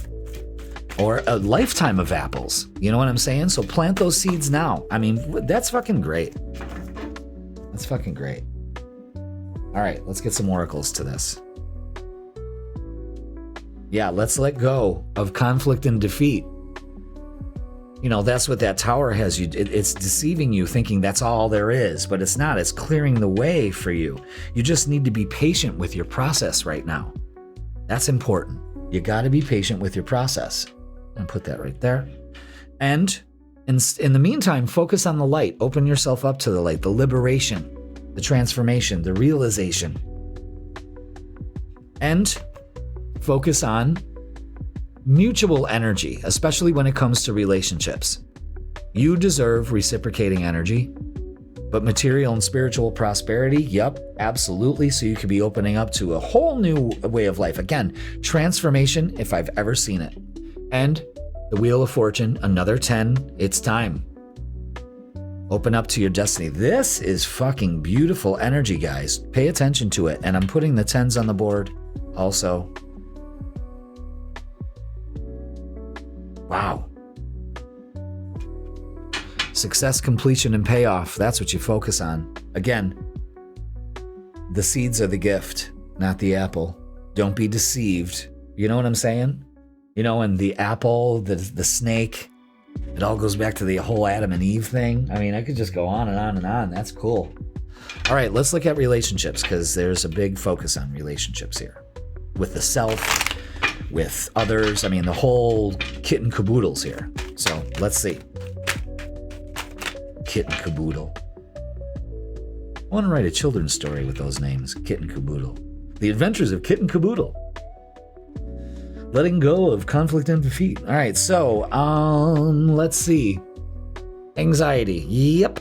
Or a lifetime of apples. You know what I'm saying? So plant those seeds now. I mean, that's fucking great. That's fucking great. All right, let's get some oracles to this. Yeah, let's let go of conflict and defeat. You know, that's what that tower has you. It's deceiving you, thinking that's all there is, but it's not. It's clearing the way for you. You just need to be patient with your process right now. That's important. You got to be patient with your process. And put that right there. And in the meantime, focus on the light. Open yourself up to the light, the liberation, the transformation, the realization. And focus on mutual energy, especially when it comes to relationships. You deserve reciprocating energy, but material and spiritual prosperity, yep, absolutely. So you could be opening up to a whole new way of life. Again, transformation, if I've ever seen it. And the Wheel of Fortune, another 10, it's time. Open up to your destiny. This is fucking beautiful energy, guys. Pay attention to it. And I'm putting the 10s on the board also. Wow. Success, completion, and payoff. That's what you focus on. Again, the seeds are the gift, not the apple. Don't be deceived. You know what I'm saying? You know, and the apple, the snake, it all goes back to the whole Adam and Eve thing. I mean, I could just go on and on and on. That's cool. All right, let's look at relationships because there's a big focus on relationships here. With the self, with others. I mean, the whole kit and caboodle's here. So let's see. Kit and caboodle. I want to write a children's story with those names. Kit and caboodle. The Adventures of Kit and Caboodle. Letting go of conflict and defeat. All right, so let's see. Anxiety. Yep.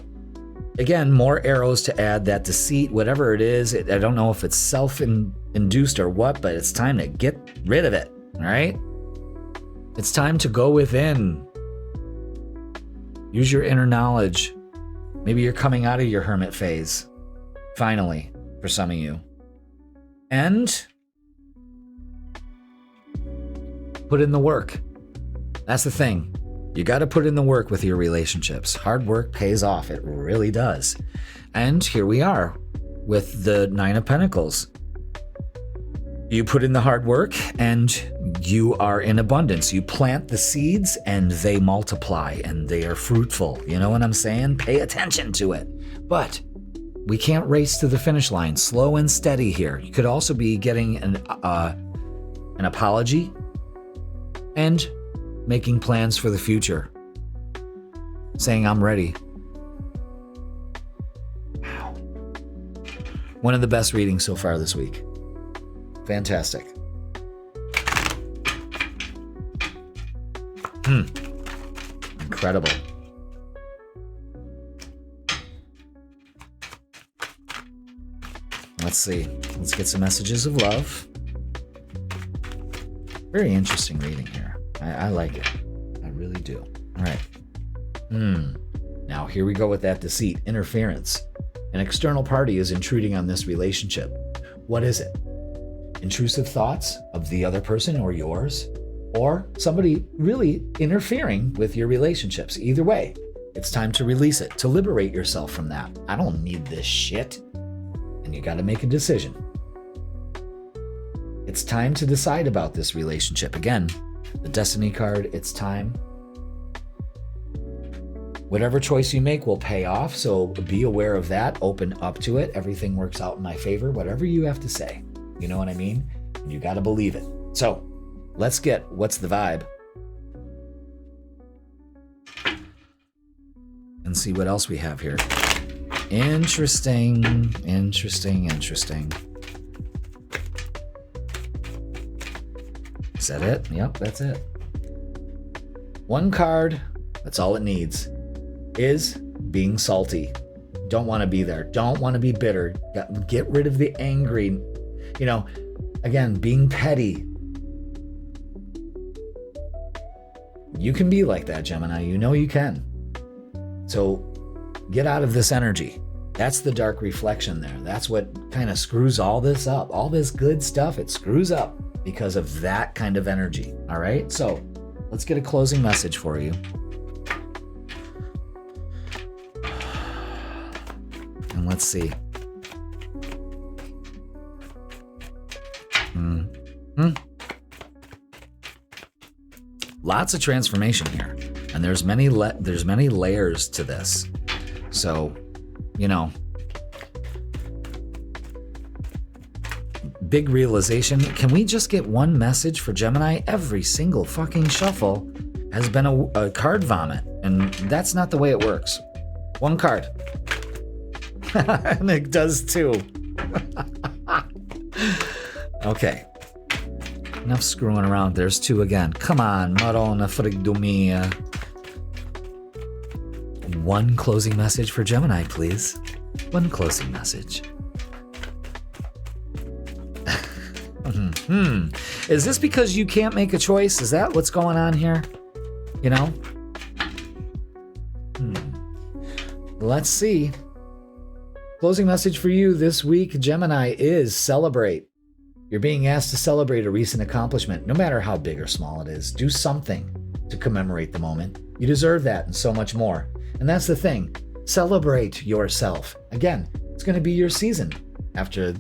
Again, more arrows to add that deceit, whatever it is. I don't know if it's self-induced or what, but it's time to get rid of it. All right? It's time to go within. Use your inner knowledge. Maybe you're coming out of your hermit phase. Finally, for some of you. And put in the work. That's the thing. You got to put in the work with your relationships. Hard work pays off. It really does. And here we are with the 9 of Pentacles. You put in the hard work and you are in abundance. You plant the seeds and they multiply and they are fruitful. You know what I'm saying? Pay attention to it. But we can't race to the finish line. Slow and steady here. You could also be getting an apology and making plans for the future. Saying, I'm ready. Wow. One of the best readings so far this week. Fantastic. Incredible. Let's see. Let's get some messages of love. Very interesting reading here. I like it. I really do. All right. Now, here we go with that deceit, interference. An external party is intruding on this relationship. What is it? Intrusive thoughts of the other person or yours? Or somebody really interfering with your relationships? Either way, it's time to release it, to liberate yourself from that. I don't need this shit. And you got to make a decision. It's time to decide about this relationship. Again, the Destiny card, it's time. Whatever choice you make will pay off, so be aware of that. Open up to it. Everything works out in my favor. Whatever you have to say. You know what I mean? And you got to believe it. So, let's get what's the vibe. And see what else we have here. Interesting. Is that it? Yep, that's it. One card, that's all it needs, is being salty. Don't want to be there. Don't want to be bitter. Get rid of the angry. You know, again, being petty. You can be like that, Gemini. You know you can. So get out of this energy. That's the dark reflection there. That's what kind of screws all this up. All this good stuff, it screws up because of that kind of energy. All right? So let's get a closing message for you. And let's see. Lots of transformation here. And there's many layers to this. So, you know, big realization. Can we just get one message for Gemini? Every single fucking shuffle has been a card vomit, and that's not the way it works. One card. And it does too. Okay. Enough screwing around. There's two again. Come on, Marona Fredonia. One closing message for Gemini, please. One closing message. Is this because you can't make a choice? Is that what's going on here? You know? Let's see. Closing message for you this week, Gemini, is celebrate. You're being asked to celebrate a recent accomplishment, no matter how big or small it is. Do something to commemorate the moment. You deserve that and so much more. And that's the thing. Celebrate yourself. Again, it's going to be your season after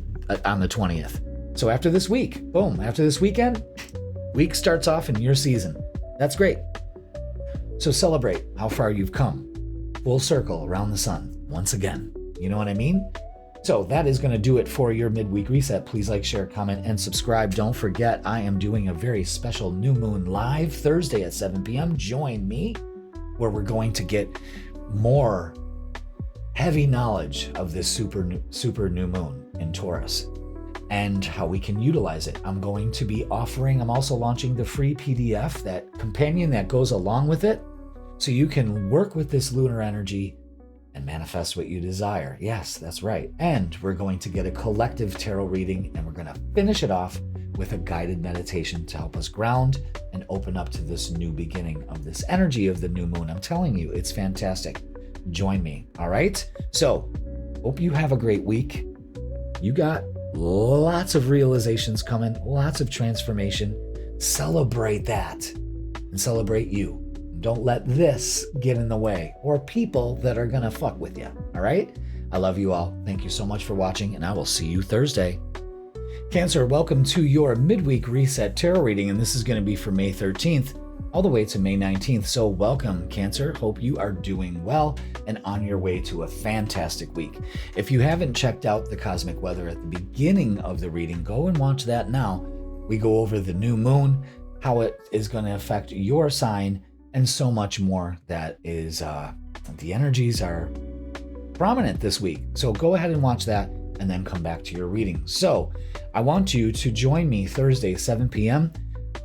on the 20th. So after this week, boom, after this weekend, week starts off in your season. That's great. So celebrate how far you've come. Full circle around the sun once again. You know what I mean? So that is going to do it for your midweek reset. Please like, share, comment, and subscribe. Don't forget, I am doing a very special new moon live Thursday at 7 p.m. Join me, where we're going to get more heavy knowledge of this super new moon in Taurus and how we can utilize it. I'm also launching the free PDF, that companion that goes along with it, so you can work with this lunar energy and manifest what you desire. Yes, that's right. And we're going to get a collective tarot reading, and we're going to finish it off with a guided meditation to help us ground and open up to this new beginning of this energy of the new moon. I'm telling you, it's fantastic. Join me, all right? So, hope you have a great week. You got lots of realizations coming, lots of transformation. Celebrate that and celebrate you. Don't let this get in the way, or people that are going to fuck with you. All right? I love you all. Thank you so much for watching, and I will see you Thursday. Cancer, welcome to your midweek reset tarot reading, and this is going to be for May 13th all the way to May 19th. So welcome, Cancer. Hope you are doing well and on your way to a fantastic week. If you haven't checked out the cosmic weather at the beginning of the reading, go and watch that now. We go over the new moon, how it is going to affect your sign, and so much more. That is, the energies are prominent this week. So go ahead and watch that and then come back to your reading. So I want you to join me Thursday, 7 p.m.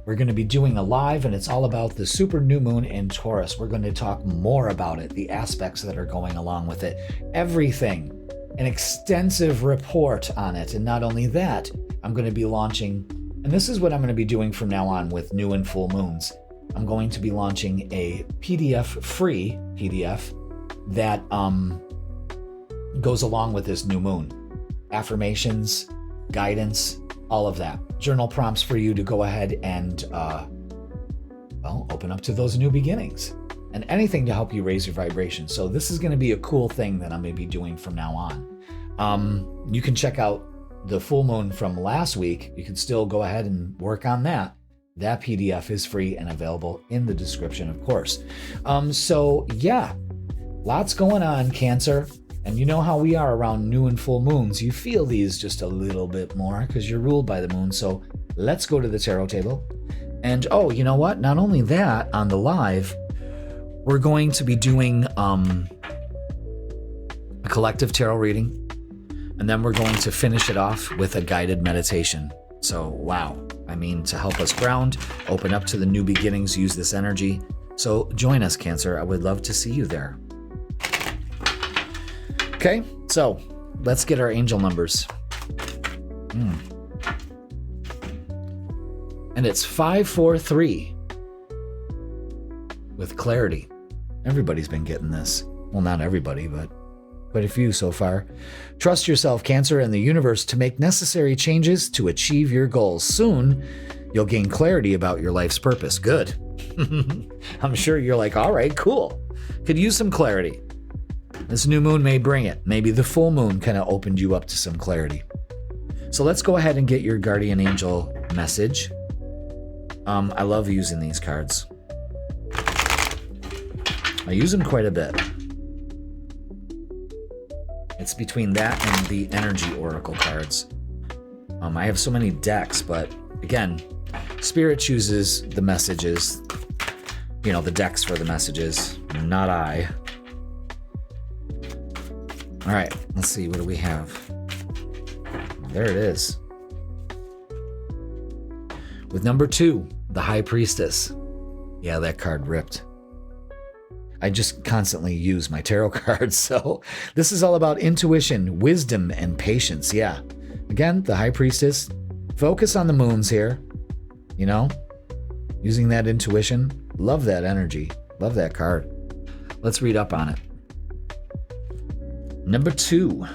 We're going to be doing a live, and it's all about the super new moon in Taurus. We're going to talk more about it, the aspects that are going along with it, everything, an extensive report on it. And not only that, I'm going to be launching, and this is what I'm going to be doing from now on with new and full moons. I'm going to be launching a PDF, free PDF, that goes along with this new moon. Affirmations, guidance, all of that. Journal prompts for you to go ahead and, open up to those new beginnings. And anything to help you raise your vibration. So this is going to be a cool thing that I'm going to be doing from now on. You can check out the full moon from last week. You can still go ahead and work on that. That PDF is free and available in the description, of course. So yeah, lots going on, Cancer. And you know how we are around new and full moons. You feel these just a little bit more because you're ruled by the moon. So let's go to the tarot table. And oh, you know what? Not only that, on the live, we're going to be doing a collective tarot reading. And then we're going to finish it off with a guided meditation. So wow. I mean, to help us ground, open up to the new beginnings, use this energy. So join us, Cancer. I would love to see you there. Okay, so let's get our angel numbers. And it's 543 with clarity. Everybody's been getting this. Well, not everybody, but quite a few so far. Trust yourself, Cancer, and the universe to make necessary changes to achieve your goals. Soon, you'll gain clarity about your life's purpose. Good. I'm sure you're like, all right, cool. Could use some clarity. This new moon may bring it. Maybe the full moon kind of opened you up to some clarity. So let's go ahead and get your guardian angel message. I love using these cards. I use them quite a bit. It's between that and the energy oracle cards. I have so many decks, but again, Spirit chooses the messages, the decks for the messages, not I. All right, let's see. What do we have? There it is. With number 2, the High Priestess. Yeah, that card ripped. I just constantly use my tarot cards. So this is all about intuition, wisdom, and patience. Yeah. Again, the High Priestess. Focus on the moons here. Using that intuition. Love that energy. Love that card. Let's read up on it. Number 2.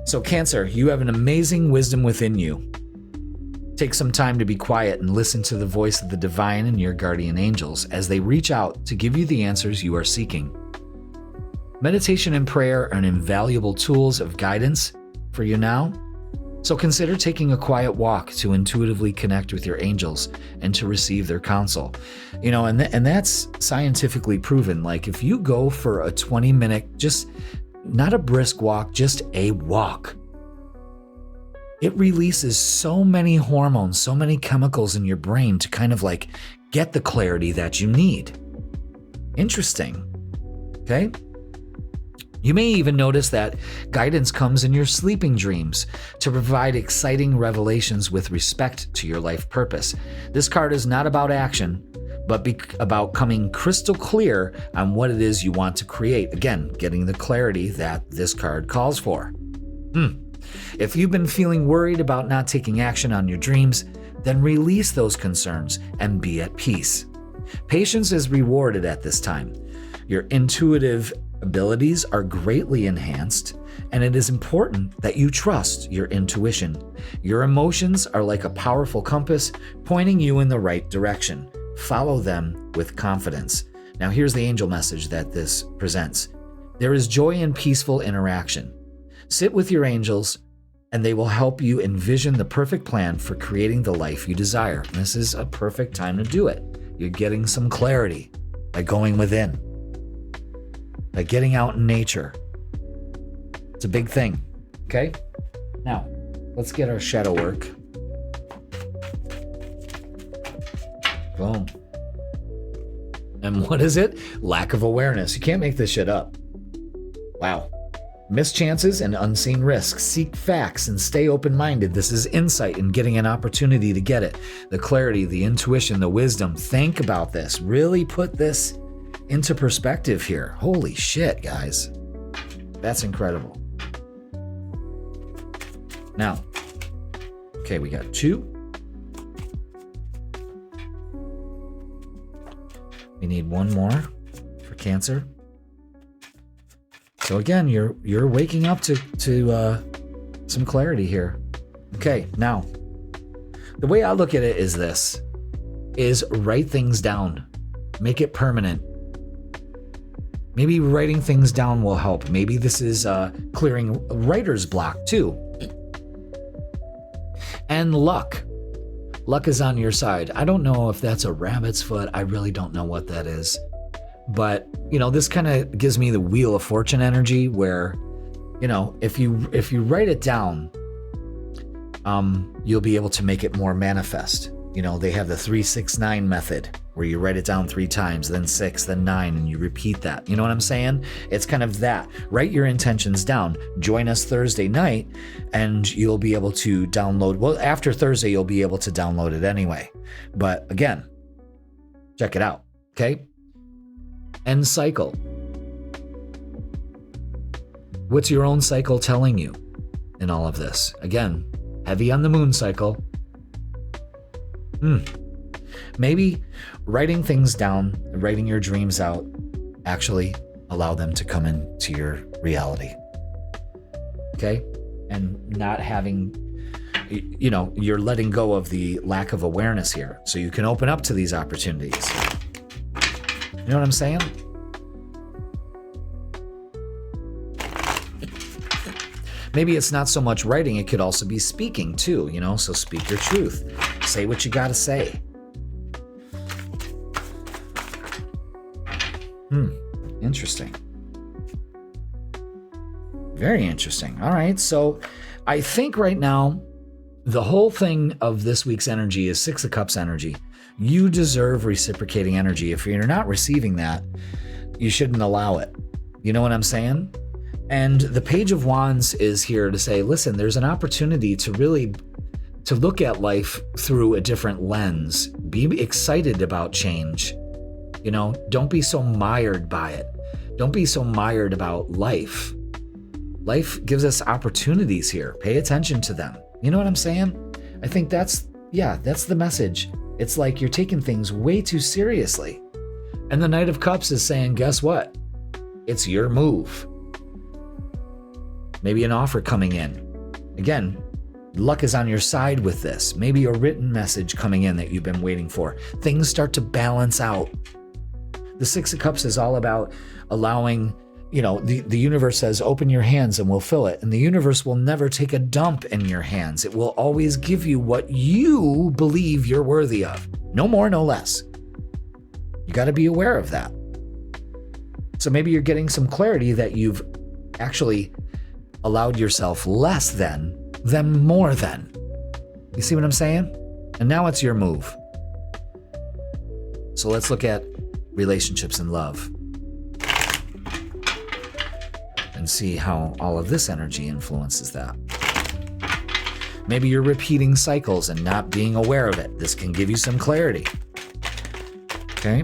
So Cancer, you have an amazing wisdom within you. Take some time to be quiet and listen to the voice of the divine and your guardian angels as they reach out to give you the answers you are seeking. Meditation and prayer are invaluable tools of guidance for you now. So consider taking a quiet walk to intuitively connect with your angels and to receive their counsel. And that's scientifically proven. Like if you go for a 20-minute, just not a brisk walk, just a walk, it releases so many hormones, so many chemicals in your brain to kind of like get the clarity that you need. Interesting. Okay? You may even notice that guidance comes in your sleeping dreams to provide exciting revelations with respect to your life purpose. This card is not about action, but about coming crystal clear on what it is you want to create. Again, getting the clarity that this card calls for. If you've been feeling worried about not taking action on your dreams, then release those concerns and be at peace. Patience is rewarded at this time. Your intuitive abilities are greatly enhanced, and it is important that you trust your intuition. Your emotions are like a powerful compass pointing you in the right direction. Follow them with confidence. Now here's the angel message that this presents. There is joy in peaceful interaction. Sit with your angels, and they will help you envision the perfect plan for creating the life you desire. And this is a perfect time to do it. You're getting some clarity by going within, by getting out in nature. It's a big thing, okay? Now, let's get our shadow work. Boom. And what is it? Lack of awareness. You can't make this shit up. Wow. Mischances and unseen risks. Seek facts and stay open-minded. This is insight and getting an opportunity to get it. The clarity, the intuition, the wisdom. Think about this. Really put this into perspective here. Holy shit, guys. That's incredible. Now, okay, we got 2. We need 1 more for Cancer. So again, you're waking up to some clarity here. Okay, now, the way I look at it is this, is write things down. Make it permanent. Maybe writing things down will help. Maybe this is clearing writer's block too. And luck. Luck is on your side. I don't know if that's a rabbit's foot. I really don't know what that is. But, this kind of gives me the Wheel of Fortune energy where, if you write it down, you'll be able to make it more manifest. They have the 3-6-9 method where you write it down 3 times, then 6, then 9, and you repeat that. You know what I'm saying? It's kind of that. Write your intentions down. Join us Thursday night, and you'll be able to download. Well, after Thursday, you'll be able to download it anyway. But again, check it out. Okay? End cycle. What's your own cycle telling you in all of this? Again, heavy on the moon cycle. Maybe writing things down, writing your dreams out, actually allow them to come into your reality. Okay? And not having, you're letting go of the lack of awareness here. So you can open up to these opportunities. You know what I'm saying? Maybe it's not so much writing, it could also be speaking too, so speak your truth. Say what you gotta say. Interesting. Very interesting. All right, so I think right now, the whole thing of this week's energy is 6 of Cups energy. You deserve reciprocating energy. If you're not receiving that, you shouldn't allow it. You know what I'm saying? And the Page of Wands is here to say, listen, there's an opportunity to really look at life through a different lens. Be excited about change. Don't be so mired by it. Don't be so mired about life. Life gives us opportunities here. Pay attention to them. You know what I'm saying? I think that's the message. It's like you're taking things way too seriously. And the Knight of Cups is saying, guess what? It's your move. Maybe an offer coming in. Again, luck is on your side with this. Maybe a written message coming in that you've been waiting for. Things start to balance out. The 6 of Cups is all about allowing, the universe says, open your hands and we'll fill it. And the universe will never take a dump in your hands. It will always give you what you believe you're worthy of. No more, no less. You got to be aware of that. So maybe you're getting some clarity that you've actually allowed yourself less than more than. You see what I'm saying? And now it's your move. So let's look at relationships and love and see how all of this energy influences that. Maybe you're repeating cycles and not being aware of it. This can give you some clarity. Okay.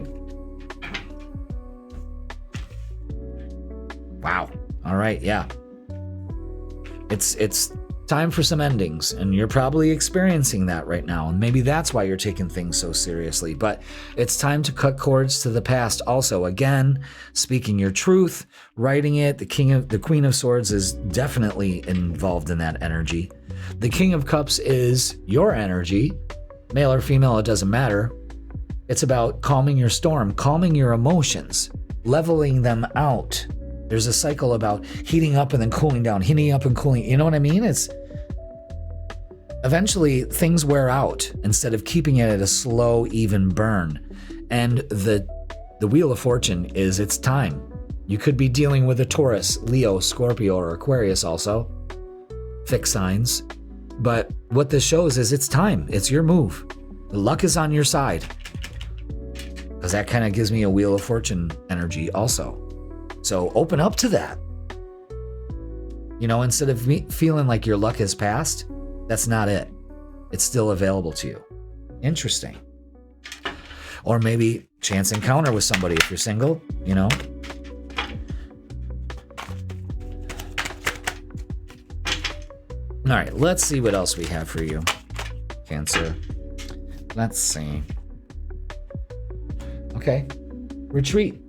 Wow. All right. Yeah. It's time for some endings, and you're probably experiencing that right now, and maybe that's why you're taking things so seriously. But it's time to cut cords to the past also. Again, speaking your truth, writing it. The Queen of Swords is definitely involved in that energy. The King of Cups is your energy, male or female, it doesn't matter. It's about calming your storm, calming your emotions, leveling them out. There's a cycle about heating up and then cooling down, heating up and cooling. You know what I mean? It's eventually things wear out instead of keeping it at a slow, even burn. And the Wheel of Fortune is it's time. You could be dealing with a Taurus, Leo, Scorpio, or Aquarius also. Fixed signs. But what this shows is it's time. It's your move. The luck is on your side. Because that kind of gives me a Wheel of Fortune energy also. So open up to that. Instead of feeling like your luck has passed, that's not it. It's still available to you. Interesting. Or maybe chance encounter with somebody if you're single, All right, let's see what else we have for you, Cancer. Let's see. Okay, retreat.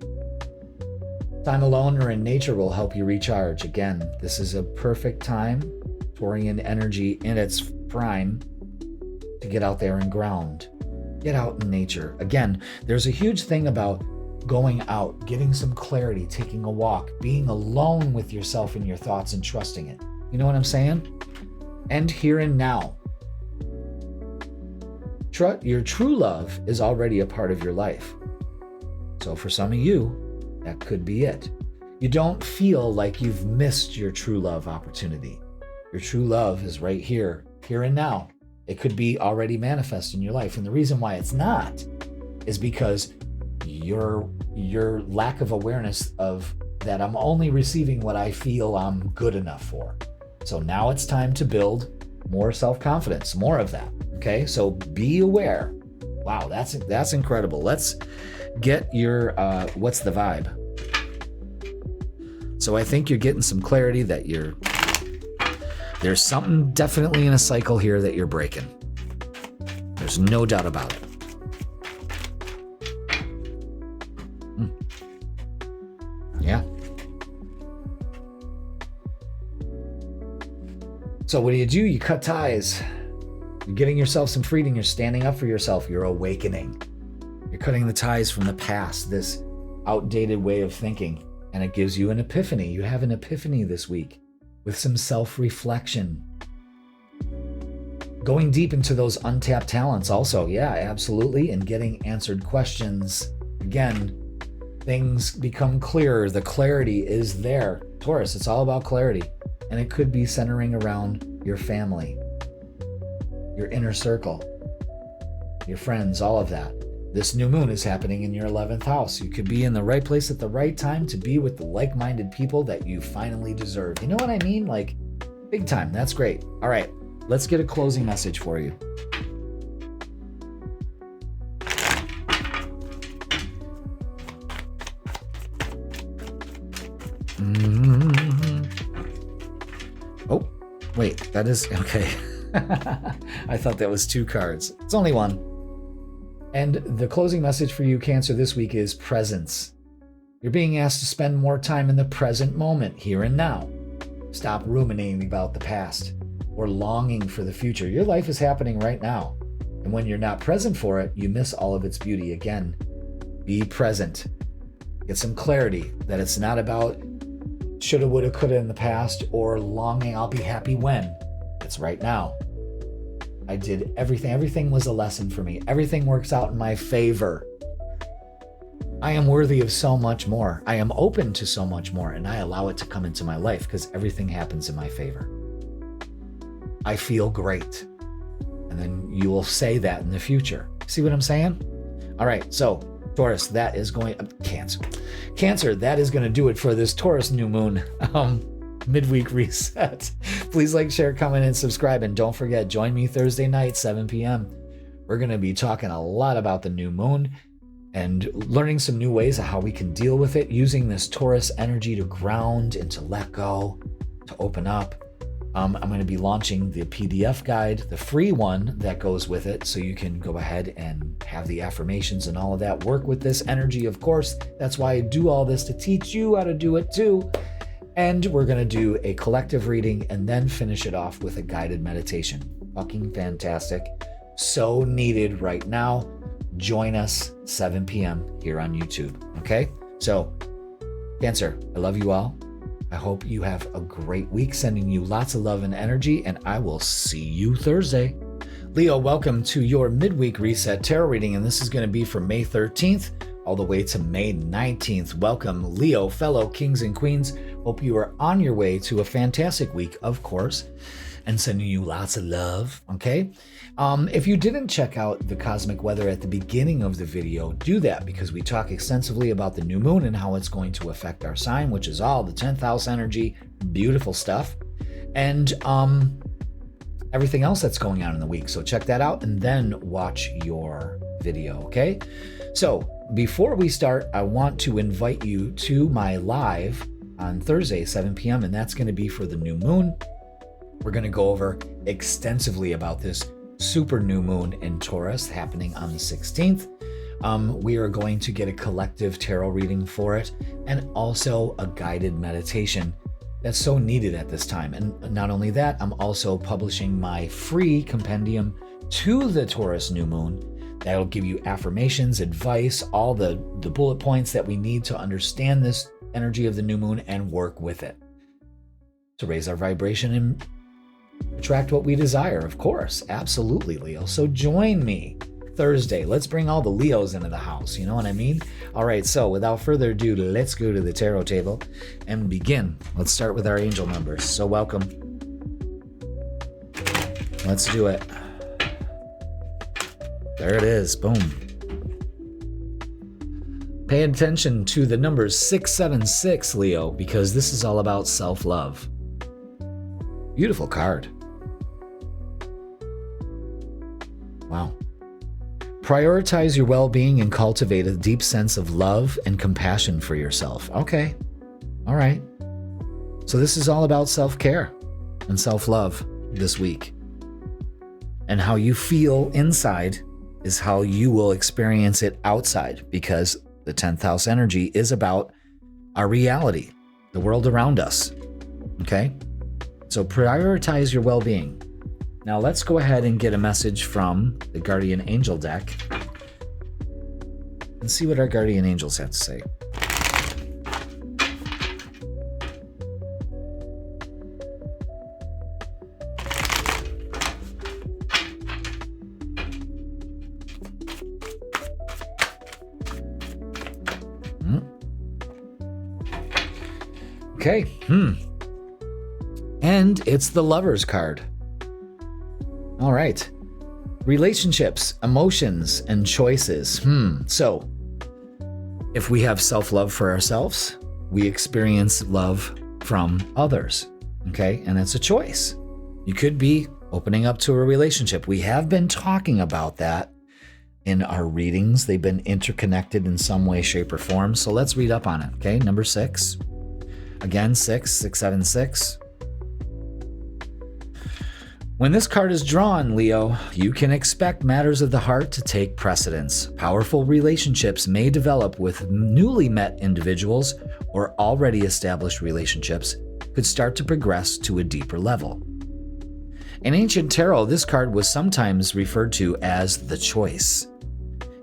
Time alone or in nature will help you recharge. Again, this is a perfect time, Taurian energy in its prime, to get out there and ground. Get out in nature. Again, there's a huge thing about going out, getting some clarity, taking a walk, being alone with yourself and your thoughts and trusting it. You know what I'm saying? And here and now. Your true love is already a part of your life. So for some of you, that could be it. You don't feel like you've missed your true love opportunity. Your true love is right here and now. It could be already manifest in your life. And the reason why it's not is because your lack of awareness of that I'm only receiving what I feel I'm good enough for. So now it's time to build more self-confidence, more of that. Okay, so be aware. Wow, that's incredible. Let's get your, what's the vibe? So I think you're getting some clarity that there's something definitely in a cycle here that you're breaking. There's no doubt about it. Yeah. So what do? You cut ties. You're getting yourself some freedom. You're standing up for yourself. You're awakening. You're cutting the ties from the past, this outdated way of thinking, and it gives you an epiphany. You have an epiphany this week with some self-reflection. Going deep into those untapped talents also. Yeah, absolutely. And getting answered questions. Again, things become clearer. The clarity is there. Taurus, it's all about clarity. And it could be centering around your family, your inner circle, your friends, all of that. This new moon is happening in your 11th house. You could be in the right place at the right time to be with the like-minded people that you finally deserve. You know what I mean? Like, big time. That's great. All right, let's get a closing message for you. Oh, wait, that is, okay. I thought that was 2 cards. It's only 1. And the closing message for you, Cancer, this week is presence. You're being asked to spend more time in the present moment, here and now. Stop ruminating about the past or longing for the future. Your life is happening right now. And when you're not present for it, you miss all of its beauty. Again, be present. Get some clarity that it's not about shoulda, woulda, coulda in the past or longing, I'll be happy when. It's right now. I did everything. Everything was a lesson for me. Everything works out in my favor. I am worthy of so much more. I am open to so much more, and I allow it to come into my life because everything happens in my favor. I feel great. And then you will say that in the future. See what I'm saying? All right, so Taurus, that is going, Cancer, that is going to do it for this Taurus new moon midweek reset. Please like, share, comment, and subscribe. And don't forget, join me Thursday night, 7 p.m. We're going to be talking a lot about the new moon and learning some new ways of how we can deal with it, using this Taurus energy to ground and to let go, to open up. I'm going to be launching the PDF guide, the free one that goes with it, so you can go ahead and have the affirmations and all of that. Work with this energy, of course. That's why I do all this, to teach you how to do it too. And we're going to do a collective reading and then finish it off with a guided meditation. Fucking fantastic. So needed right now. Join us 7 p.m. here on YouTube. Okay? So, Cancer, I love you all. I hope you have a great week, sending you lots of love and energy, and I will see you Thursday. Leo, welcome to your midweek reset tarot reading, and this is going to be from May 13th all the way to May 19th. Welcome, Leo, fellow kings and queens. Hope you are on your way to a fantastic week, of course. and sending you lots of love, okay? If you didn't check out the cosmic weather at the beginning of the video, do that, because we talk extensively about the new moon and how it's going to affect our sign, which is all the 10th house energy, beautiful stuff, and everything else that's going on in the week. So check that out and then watch your video, okay? So before we start, I want to invite you to my live on Thursday, 7 p.m., and that's going to be for the new moon. We're going to go over extensively about this super new moon in Taurus happening on the 16th. We are going to get a collective tarot reading for it, and also a guided meditation that's so needed at this time. And not only that, I'm also publishing my free compendium to the Taurus new moon that'll give you affirmations, advice, all the bullet points that we need to understand this energy of the new moon and work with it to raise our vibration and attract what we desire, of course. Absolutely, Leo. So join me Thursday. Let's bring all the Leos into the house. You know what I mean? All right. So without further ado, let's go to the tarot table and begin. Let's start with our angel numbers. So welcome. Let's do it. There it is. Boom. Pay attention to the numbers 676, Leo, because this is all about self-love. Beautiful card. Wow. Prioritize your well-being and cultivate a deep sense of love and compassion for yourself. Okay. All right. So this is all about self-care and self-love this week. And how you feel inside is how you will experience it outside, because the 10th house energy is about our reality, the world around us. Okay? So prioritize your well-being. Now let's go ahead and get a message from the Guardian Angel deck and see what our Guardian Angels have to say. Okay. And it's the Lovers card. All right. Relationships, emotions, and choices. So, if we have self-love for ourselves, we experience love from others. Okay? And it's a choice. You could be opening up to a relationship. We have been talking about that in our readings. They've been interconnected in some way, shape, or form. So let's read up on it. Okay? Number 6. Again, 676. When this card is drawn, Leo, you can expect matters of the heart to take precedence. Powerful relationships may develop with newly met individuals, or already established relationships could start to progress to a deeper level. In ancient tarot, this card was sometimes referred to as the choice.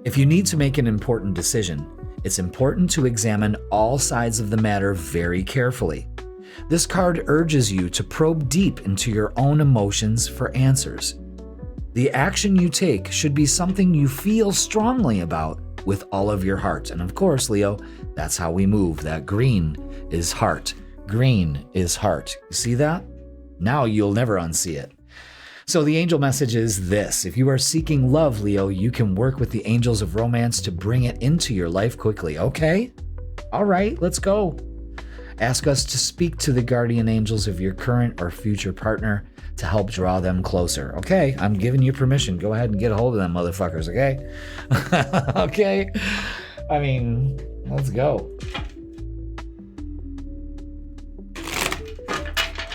If you need to make an important decision, it's important to examine all sides of the matter very carefully. This card urges you to probe deep into your own emotions for answers. The action you take should be something you feel strongly about with all of your heart. And of course, Leo, that's how we move. That green is heart. Green is heart. You see that? Now you'll never unsee it. So the angel message is this. If you are seeking love, Leo, you can work with the angels of romance to bring it into your life quickly. Okay? All right, let's go. Ask us to speak to the guardian angels of your current or future partner to help draw them closer. Okay, I'm giving you permission. Go ahead and get a hold of them, motherfuckers, okay? Okay? I mean, let's go.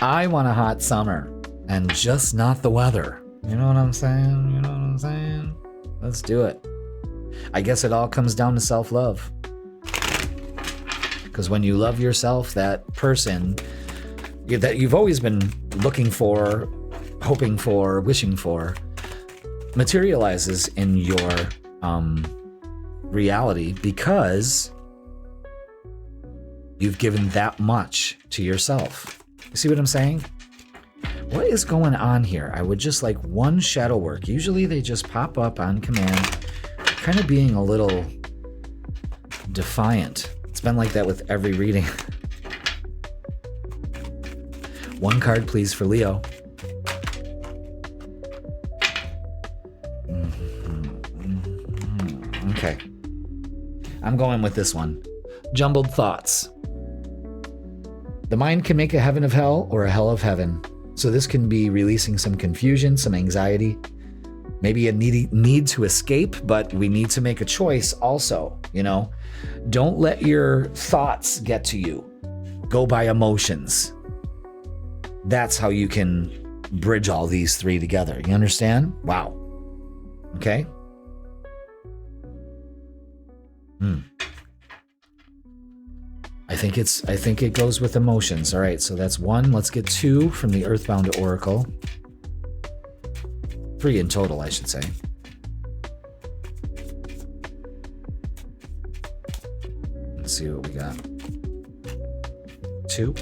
I want a hot summer. And just not the weather. You know what I'm saying? You know what I'm saying? Let's do it. I guess it all comes down to self-love. Because when you love yourself, that person that you've always been looking for, hoping for, wishing for, materializes in your reality because you've given that much to yourself. You see what I'm saying? What is going on here? I would just like one shadow work. Usually they just pop up on command, kind of being a little defiant. It's been like that with every reading. One card, please, for Leo. Okay. I'm going with this one. Jumbled thoughts. The mind can make a heaven of hell or a hell of heaven. So this can be releasing some confusion, some anxiety, maybe a need to escape, but we need to make a choice also, you know. Don't let your thoughts get to you. Go by emotions. That's how you can bridge all these three together. You understand? Wow. Okay. I think it goes with emotions. All right, so that's 1. Let's get 2 from the Earthbound Oracle. 3 in total, I should say. Let's see what we got. 2.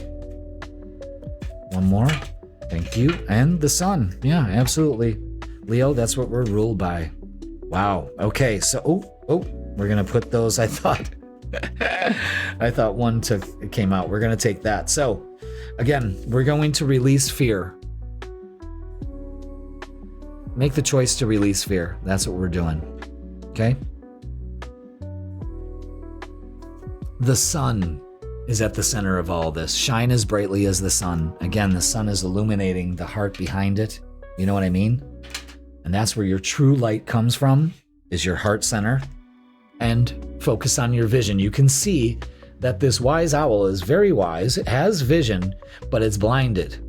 1 more. Thank you. And the Sun. Yeah, absolutely. Leo, that's what we're ruled by. Wow. Okay, so we're gonna put those. I thought one came out. We're gonna take that. So again, we're going to release fear. Make the choice to release fear. That's what we're doing. Okay? The sun is at the center of all this. Shine as brightly as the sun. Again, the sun is illuminating the heart behind it. You know what I mean? And that's where your true light comes from, is your heart center. And focus on your vision. You can see that this wise owl is very wise. It has vision, but it's blinded.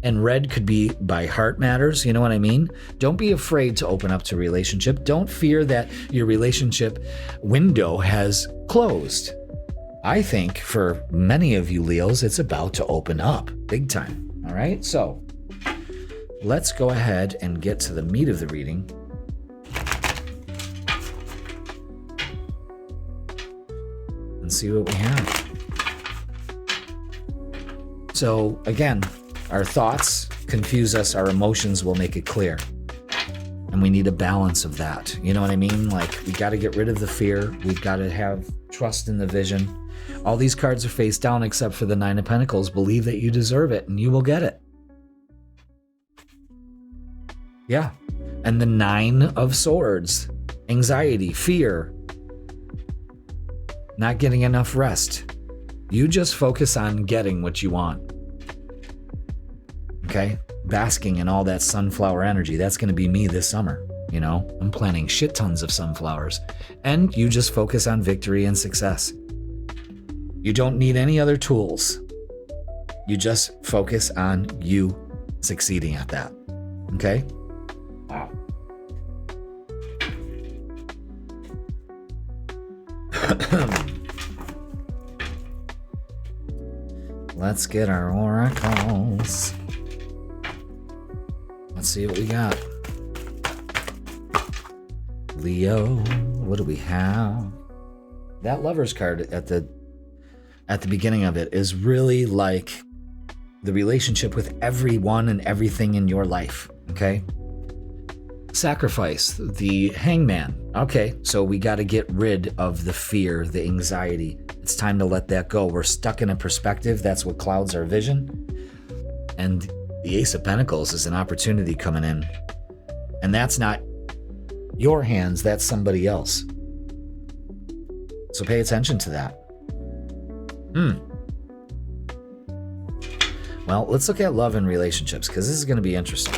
And red could be by heart matters. You know what I mean? Don't be afraid to open up to relationship. Don't fear that your relationship window has closed. I think for many of you Leos, it's about to open up big time. All right. So let's go ahead and get to the meat of the reading. And see what we have. So again, our thoughts confuse us, our emotions will make it clear. And we need a balance of that. You know what I mean? Like, we got to get rid of the fear. We've got to have trust in the vision. All these cards are face down except for the 9 of Pentacles. Believe that you deserve it and you will get it. Yeah. And the 9 of Swords. Anxiety, fear. Not getting enough rest. You just focus on getting what you want. Okay? Basking in all that sunflower energy. That's going to be me this summer. You know, I'm planting shit tons of sunflowers. And you just focus on victory and success. You don't need any other tools. You just focus on you succeeding at that. Okay? Wow. Let's get our oracles. Let's see what we got. Leo, what do we have? That Lover's card at the beginning of it is really like the relationship with everyone and everything in your life, okay? Sacrifice, the Hangman. Okay, so we got to get rid of the fear, the anxiety. It's time to let that go. We're stuck in a perspective. That's what clouds our vision. And the Ace of Pentacles is an opportunity coming in. And that's not your hands, that's somebody else. So pay attention to that. Well, let's look at love and relationships, because this is going to be interesting.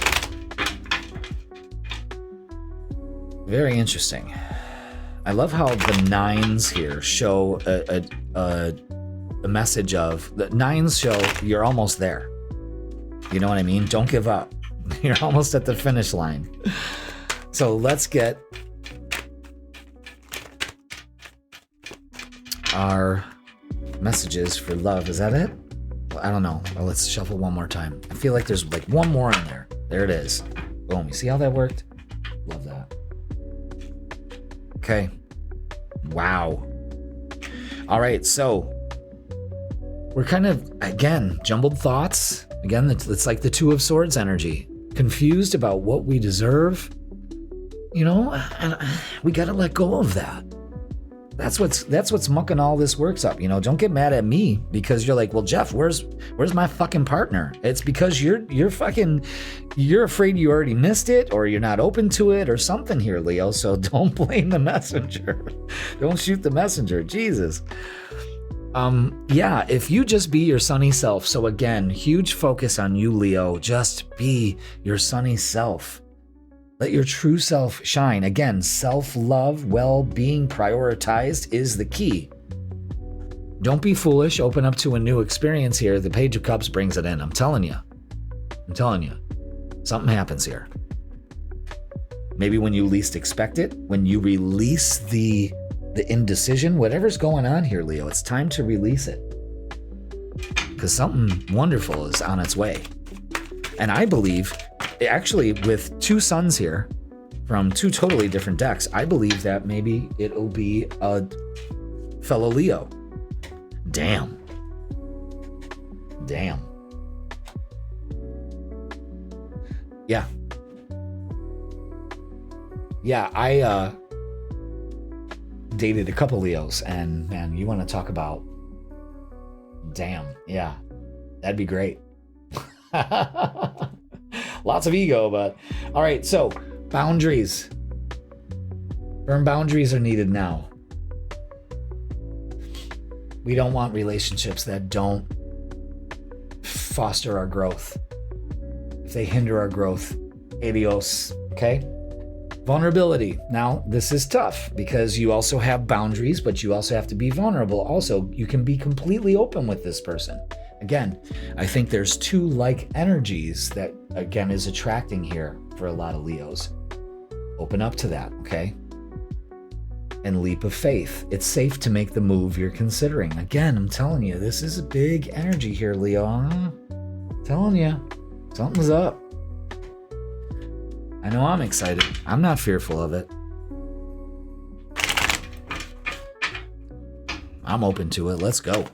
Very interesting. I love how the 9s here show a message of... The 9s show you're almost there. You know what I mean? Don't give up. You're almost at the finish line. So let's get our messages for love. Is that it? Well, I don't know. Well, let's shuffle one more time. I feel like there's like one more in there. There it is. Boom. You see how that worked? Love that. Okay. Wow. All right. So we're kind of, again, jumbled thoughts. Again, it's like the 2 of Swords energy. Confused about what we deserve. You know, and we got to let go of that. what's mucking all this works up. Don't get mad at me because you're like, well, Jeff, where's my fucking partner? It's because you're afraid you already missed it, or you're not open to it, or something here, Leo. So don't blame the messenger. Don't shoot the messenger. Jesus. If you just be your sunny self. So again, huge focus on you, Leo. Just be your sunny self. Let your true self shine. Again, self-love, well-being prioritized is the key. Don't be foolish. Open up to a new experience here. The Page of Cups brings it in. I'm telling you. Something happens here. Maybe when you least expect it, when you release the indecision, whatever's going on here, Leo, it's time to release it. Because something wonderful is on its way. And I believe, actually, with two suns here from two totally different decks, I believe that maybe it'll be a fellow Leo. Damn. Yeah, I dated a couple Leos, and man, you want to talk about damn, yeah, that'd be great. Lots of ego, but all right, so boundaries. Firm boundaries are needed now. We don't want relationships that don't foster our growth. If they hinder our growth, adios, okay? Vulnerability. Now, this is tough because you also have boundaries, but you also have to be vulnerable. Also, you can be completely open with this person. Again, I think there's two like energies that, again, is attracting here for a lot of Leos. Open up to that, okay? And leap of faith. It's safe to make the move you're considering. Again, I'm telling you, this is a big energy here, Leo. I'm telling you, something's up. I know I'm excited. I'm not fearful of it. I'm open to it. Let's go.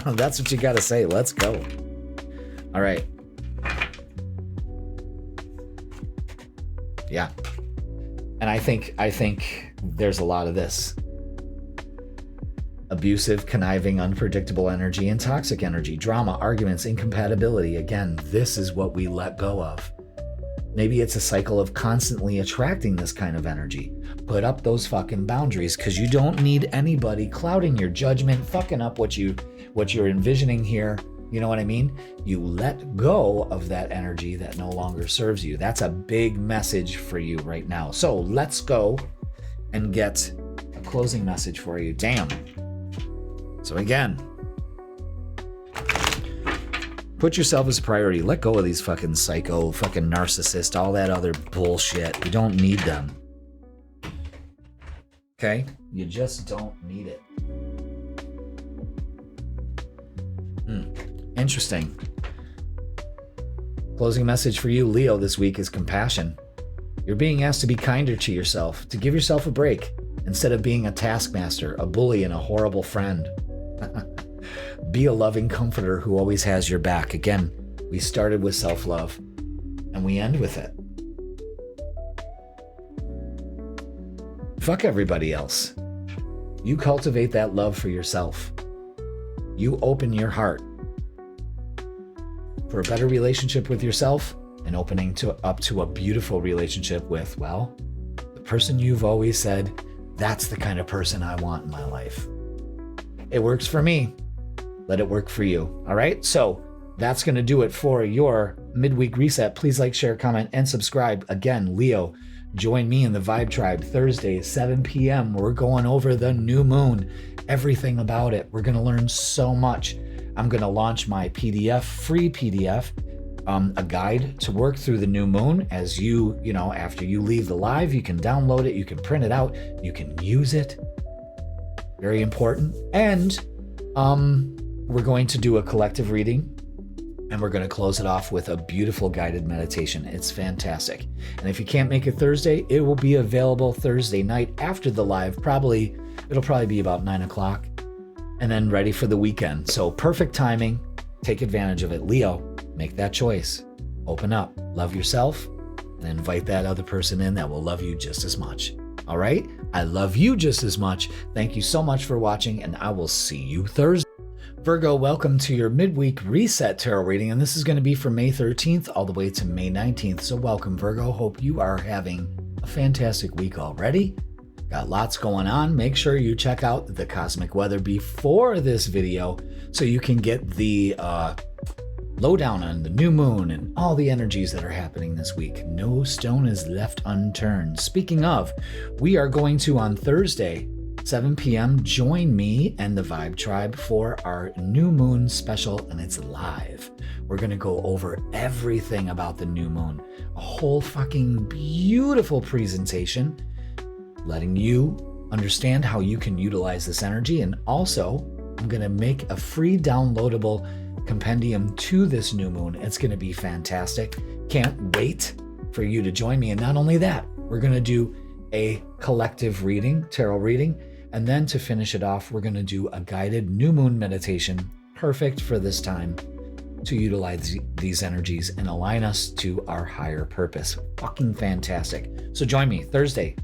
That's what you got to say. Let's go. All right. Yeah. And I think there's a lot of this. Abusive, conniving, unpredictable energy and toxic energy, drama, arguments, incompatibility. Again, this is what we let go of. Maybe it's a cycle of constantly attracting this kind of energy. Put up those fucking boundaries, because you don't need anybody clouding your judgment, fucking up what you're envisioning here. You know what I mean? You let go of that energy that no longer serves you. That's a big message for you right now. So let's go and get a closing message for you. Damn. So again, put yourself as a priority. Let go of these fucking psycho, fucking narcissist, all that other bullshit. You don't need them. Okay? You just don't need it. Interesting. Closing message for you, Leo, this week is compassion. You're being asked to be kinder to yourself, to give yourself a break, instead of being a taskmaster, a bully, and a horrible friend. Be a loving comforter who always has your back. Again, we started with self-love, and we end with it. Fuck everybody else. You cultivate that love for yourself. You open your heart for a better relationship with yourself and opening up to a beautiful relationship with, well, the person you've always said, that's the kind of person I want in my life. It works for me. Let it work for you. All right? So that's going to do it for your midweek reset. Please like, share, comment, and subscribe. Again, Leo, join me in the Vibe Tribe Thursday, 7 p.m. We're going over the new moon, everything about it. We're going to learn so much. I'm going to launch my PDF, free PDF, a guide to work through the new moon. As you know, after you leave the live, you can download it, you can print it out, you can use it. Very important. And we're going to do a collective reading, and we're going to close it off with a beautiful guided meditation. It's fantastic. And if you can't make it Thursday, it will be available Thursday night after the live. It'll probably be about 9 o'clock, and then ready for the weekend. So perfect timing. Take advantage of it. Leo, make that choice. Open up, love yourself, and invite that other person in that will love you just as much. All right? I love you just as much. Thank you so much for watching, and I will see you Thursday. Virgo, welcome to your midweek reset tarot reading, and this is going to be from May 13th all the way to May 19th. So welcome, Virgo. Hope you are having a fantastic week already. Got lots going on. Make sure you check out the cosmic weather before this video so you can get the lowdown on the new moon and all the energies that are happening this week. No stone is left unturned. Speaking of, we are going to, on Thursday, 7 p.m., join me and the Vibe Tribe for our new moon special, and it's live. We're going to go over everything about the new moon. A whole fucking beautiful presentation, letting you understand how you can utilize this energy. And also, I'm going to make a free downloadable compendium to this new moon. It's going to be fantastic. Can't wait for you to join me. And not only that, we're going to do a collective reading, tarot reading. And then to finish it off, we're going to do a guided new moon meditation, perfect for this time to utilize these energies and align us to our higher purpose. Fucking fantastic. So join me Thursday,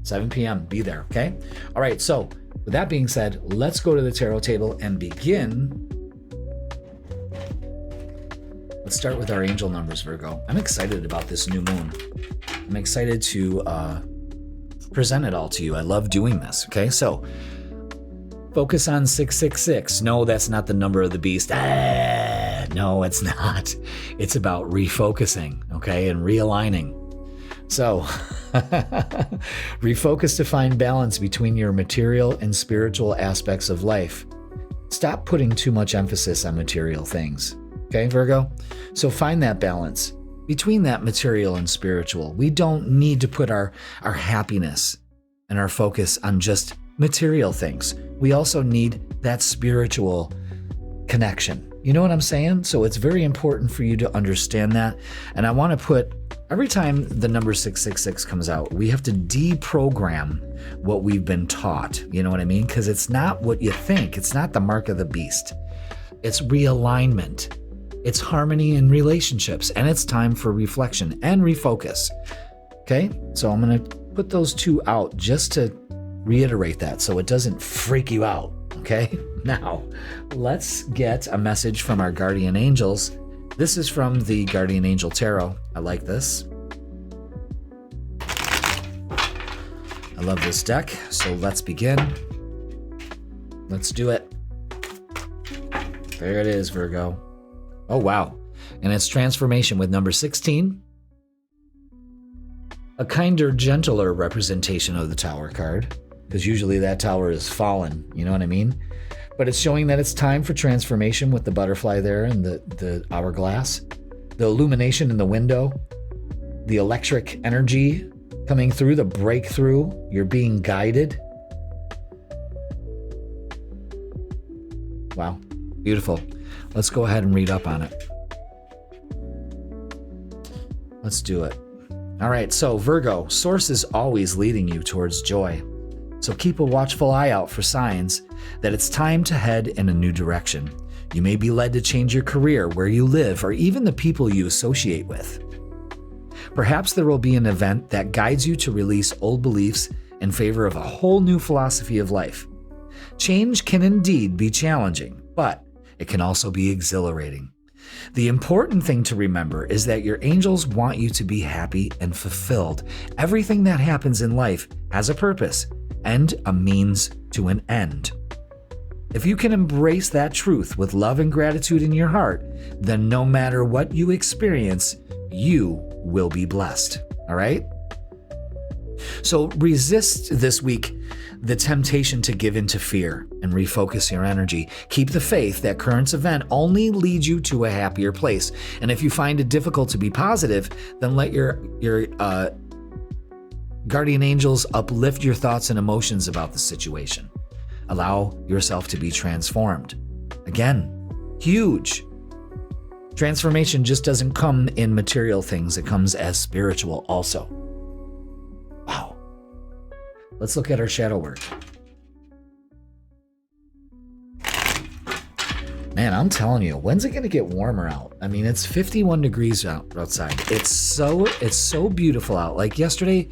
7 p.m. Be there, okay? All right, so with that being said, let's go to the tarot table and begin. Let's start with our angel numbers, Virgo. I'm excited about this new moon. I'm excited to present it all to you. I love doing this, okay? So focus on 666. No, that's not the number of the beast. No, it's not. It's about refocusing, okay, and realigning. So refocus to find balance between your material and spiritual aspects of life. Stop putting too much emphasis on material things. Okay, Virgo? So find that balance between that material and spiritual. We don't need to put our happiness and our focus on just material things. We also need that spiritual connection. You know what I'm saying? So it's very important for you to understand that. And I want to put, every time the number 666 comes out, we have to deprogram what we've been taught. You know what I mean? Because it's not what you think. It's not the mark of the beast. It's realignment. It's harmony in relationships, and it's time for reflection and refocus. Okay, so I'm going to put those two out just to reiterate that so it doesn't freak you out. Okay, now let's get a message from our guardian angels. This is from the Guardian Angel Tarot. I like this. I love this deck, so let's begin. Let's do it. There it is, Virgo. Oh, wow. And it's transformation with number 16. A kinder, gentler representation of the Tower card, because usually that tower is fallen, you know what I mean? But it's showing that it's time for transformation with the butterfly there and the hourglass, the illumination in the window, the electric energy coming through, the breakthrough, you're being guided. Wow, beautiful. Let's go ahead and read up on it. Let's do it. All right, so Virgo, source is always leading you towards joy. So keep a watchful eye out for signs that it's time to head in a new direction. You may be led to change your career, where you live, or even the people you associate with. Perhaps there will be an event that guides you to release old beliefs in favor of a whole new philosophy of life. Change can indeed be challenging, but it can also be exhilarating. The important thing to remember is that your angels want you to be happy and fulfilled. Everything that happens in life has a purpose and a means to an end. If you can embrace that truth with love and gratitude in your heart, then no matter what you experience, you will be blessed. All right? So resist this week the temptation to give in to fear and refocus your energy. Keep the faith that current event only leads you to a happier place. And if you find it difficult to be positive, then let your guardian angels uplift your thoughts and emotions about the situation. Allow yourself to be transformed. Again, huge. Transformation just doesn't come in material things. It comes as spiritual also. Wow. Let's look at our shadow work. Man, I'm telling you, when's it going to get warmer out? I mean, it's 51 degrees outside. It's so beautiful out. Like yesterday,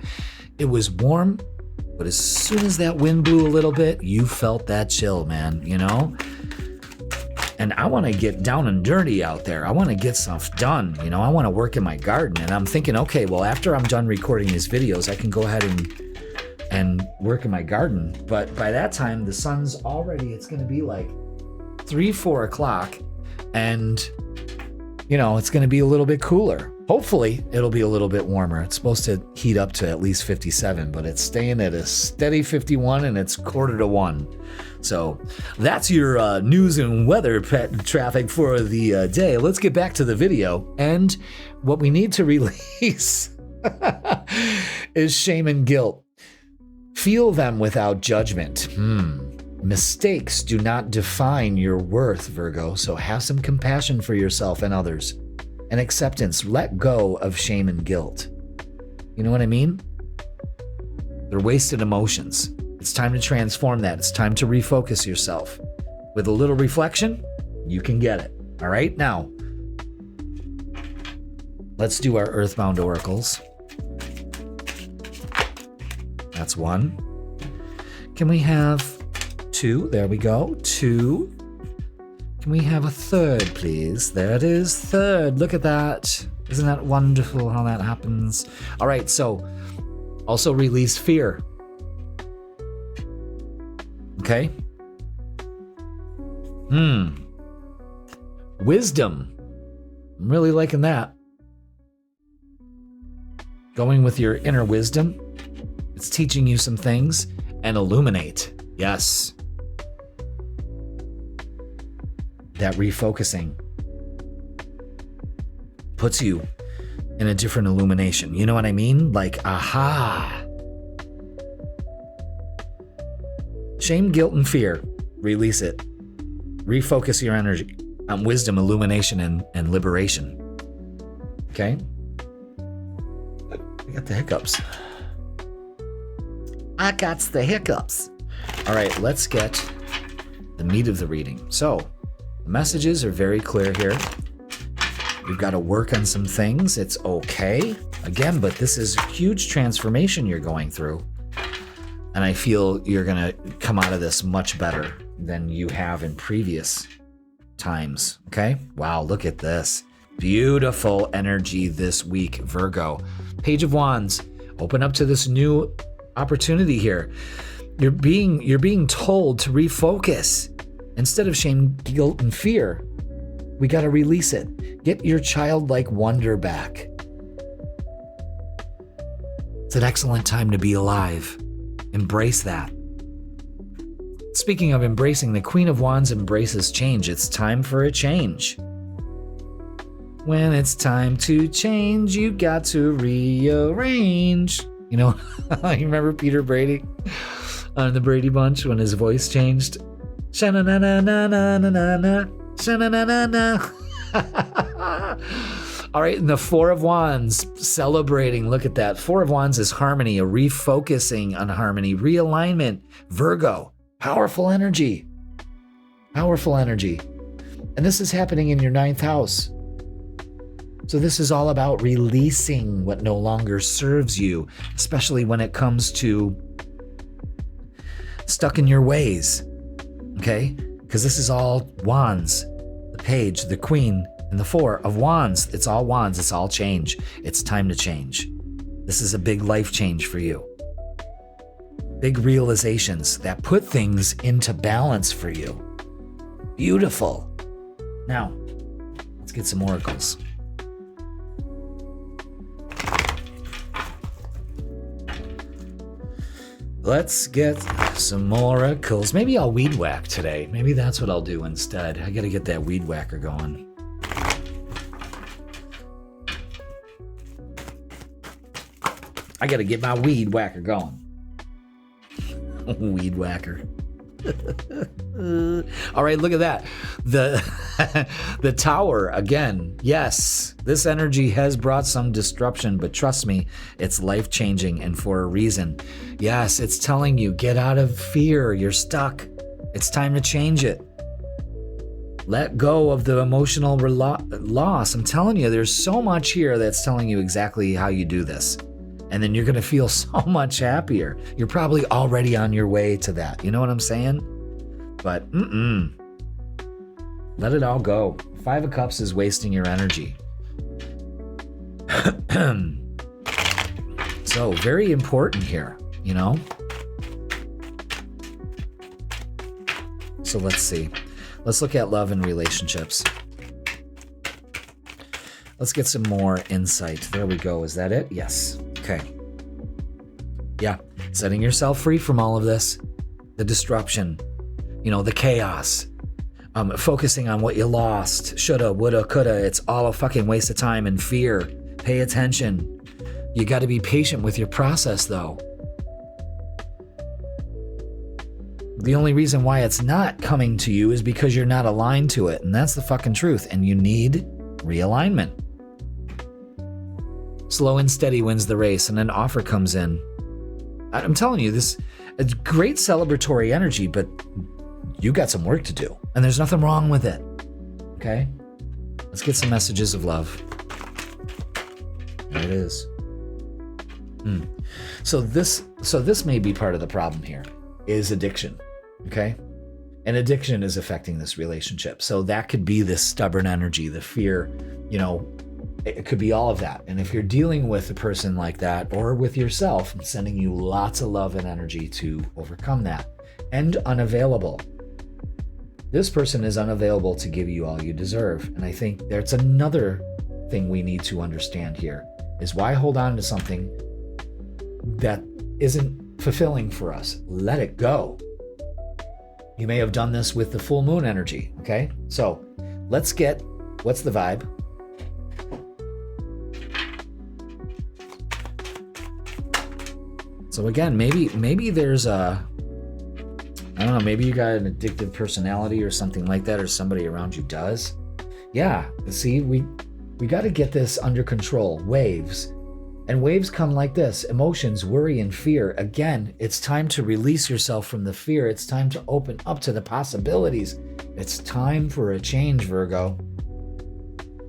it was warm, But as soon as that wind blew a little bit, you felt that chill, man, you know? And I want to get down and dirty out there. I want to get stuff done. You know, I want to work in my garden. And I'm thinking, okay, well, after I'm done recording these videos, I can go ahead and work in my garden. But by that time, the sun's already, it's going to be like 3, 4 o'clock. And, you know, it's going to be a little bit cooler. Hopefully, it'll be a little bit warmer. It's supposed to heat up to at least 57, but it's staying at a steady 51 and it's 1:45. So that's your news and weather traffic for the day. Let's get back to the video. And what we need to release is shame and guilt. Feel them without judgment. Mistakes do not define your worth, Virgo, so have some compassion for yourself and others. And acceptance. Let go of shame and guilt. You know what I mean? They're wasted emotions. It's time to transform that. It's time to refocus yourself. With a little reflection, you can get it. All right? Now, let's do our Earthbound oracles. That's 1. Can we have 2? There we go. 2. Can we have a 3rd, please? There it is. 3rd. Look at that. Isn't that wonderful how that happens? All right, so also release fear. Okay? Wisdom. I'm really liking that. Going with your inner wisdom. It's teaching you some things. And illuminate. Yes. That refocusing puts you in a different illumination. You know what I mean? Like, aha. Shame, guilt, and fear. Release it. Refocus your energy on wisdom, illumination, and liberation. Okay? I got the hiccups. I got the hiccups. All right, let's get the meat of the reading. So, the messages are very clear here. You've got to work on some things. It's okay. Again, but this is a huge transformation you're going through. And I feel you're going to come out of this much better than you have in previous times. Okay? Wow, look at this. Beautiful energy this week, Virgo. Page of Wands. Open up to this new opportunity here. You're being told to refocus. Instead of shame, guilt, and fear, we got to release it. Get your childlike wonder back. It's an excellent time to be alive. Embrace that. Speaking of embracing, the Queen of Wands embraces change. It's time for a change. When it's time to change, you got to rearrange. You know, you remember Peter Brady on the Brady Bunch when his voice changed? Sha-na-na-na-na-na-na-na, sha-na-na-na-na. All right, and the Four of Wands, celebrating. Look at that. Four of Wands is harmony, a refocusing on harmony, realignment. Virgo, powerful energy. Powerful energy. And this is happening in your 9th house. So this is all about releasing what no longer serves you, especially when it comes to stuck in your ways. Okay? Because this is all wands. The page, the queen, and the Four of Wands. It's all wands. It's all change. It's time to change. This is a big life change for you. Big realizations that put things into balance for you. Beautiful. Now, let's get some oracles. Let's get some oracles. Maybe I'll weed whack today. Maybe that's what I'll do instead. I gotta get that weed whacker going. I gotta get my weed whacker going. Weed whacker. All right, look at that. The Tower again. Yes, this energy has brought some disruption, but trust me, it's life-changing and for a reason. Yes, it's telling you, get out of fear. You're stuck. It's time to change it. Let go of the emotional loss. I'm telling you, there's so much here that's telling you exactly how you do this. And then you're going to feel so much happier. You're probably already on your way to that. You know what I'm saying? But let it all go. 5 of Cups is wasting your energy. So very important here, you know? So let's see. Let's look at love and relationships. Let's get some more insight. There we go. Is that it? Yes. Okay. Yeah. Setting yourself free from all of this. The disruption. You know, the chaos. Focusing on what you lost. Shoulda, woulda, coulda. It's all a fucking waste of time and fear. Pay attention. You got to be patient with your process, though. The only reason why it's not coming to you is because you're not aligned to it. And that's the fucking truth. And you need realignment. Slow and steady wins the race, and an offer comes in. I'm telling you, this is great celebratory energy, but you got some work to do. And there's nothing wrong with it. Okay? Let's get some messages of love. There it is. So this may be part of the problem here, is addiction. Okay? And addiction is affecting this relationship. So that could be this stubborn energy, the fear, you know, it could be all of that. And if you're dealing with a person like that or with yourself, I'm sending you lots of love and energy to overcome that. And unavailable. This person is unavailable to give you all you deserve. And I think there's another thing we need to understand here is why hold on to something that isn't fulfilling for us. Let it go. You may have done this with the full moon energy. Okay. So let's get, what's the vibe? So again, maybe there's a, I don't know, maybe you got an addictive personality or something like that, or somebody around you does. Yeah, see, we got to get this under control. Waves. And waves come like this: emotions, worry, and fear. Again, it's time to release yourself from the fear. It's time to open up to the possibilities. It's time for a change, Virgo.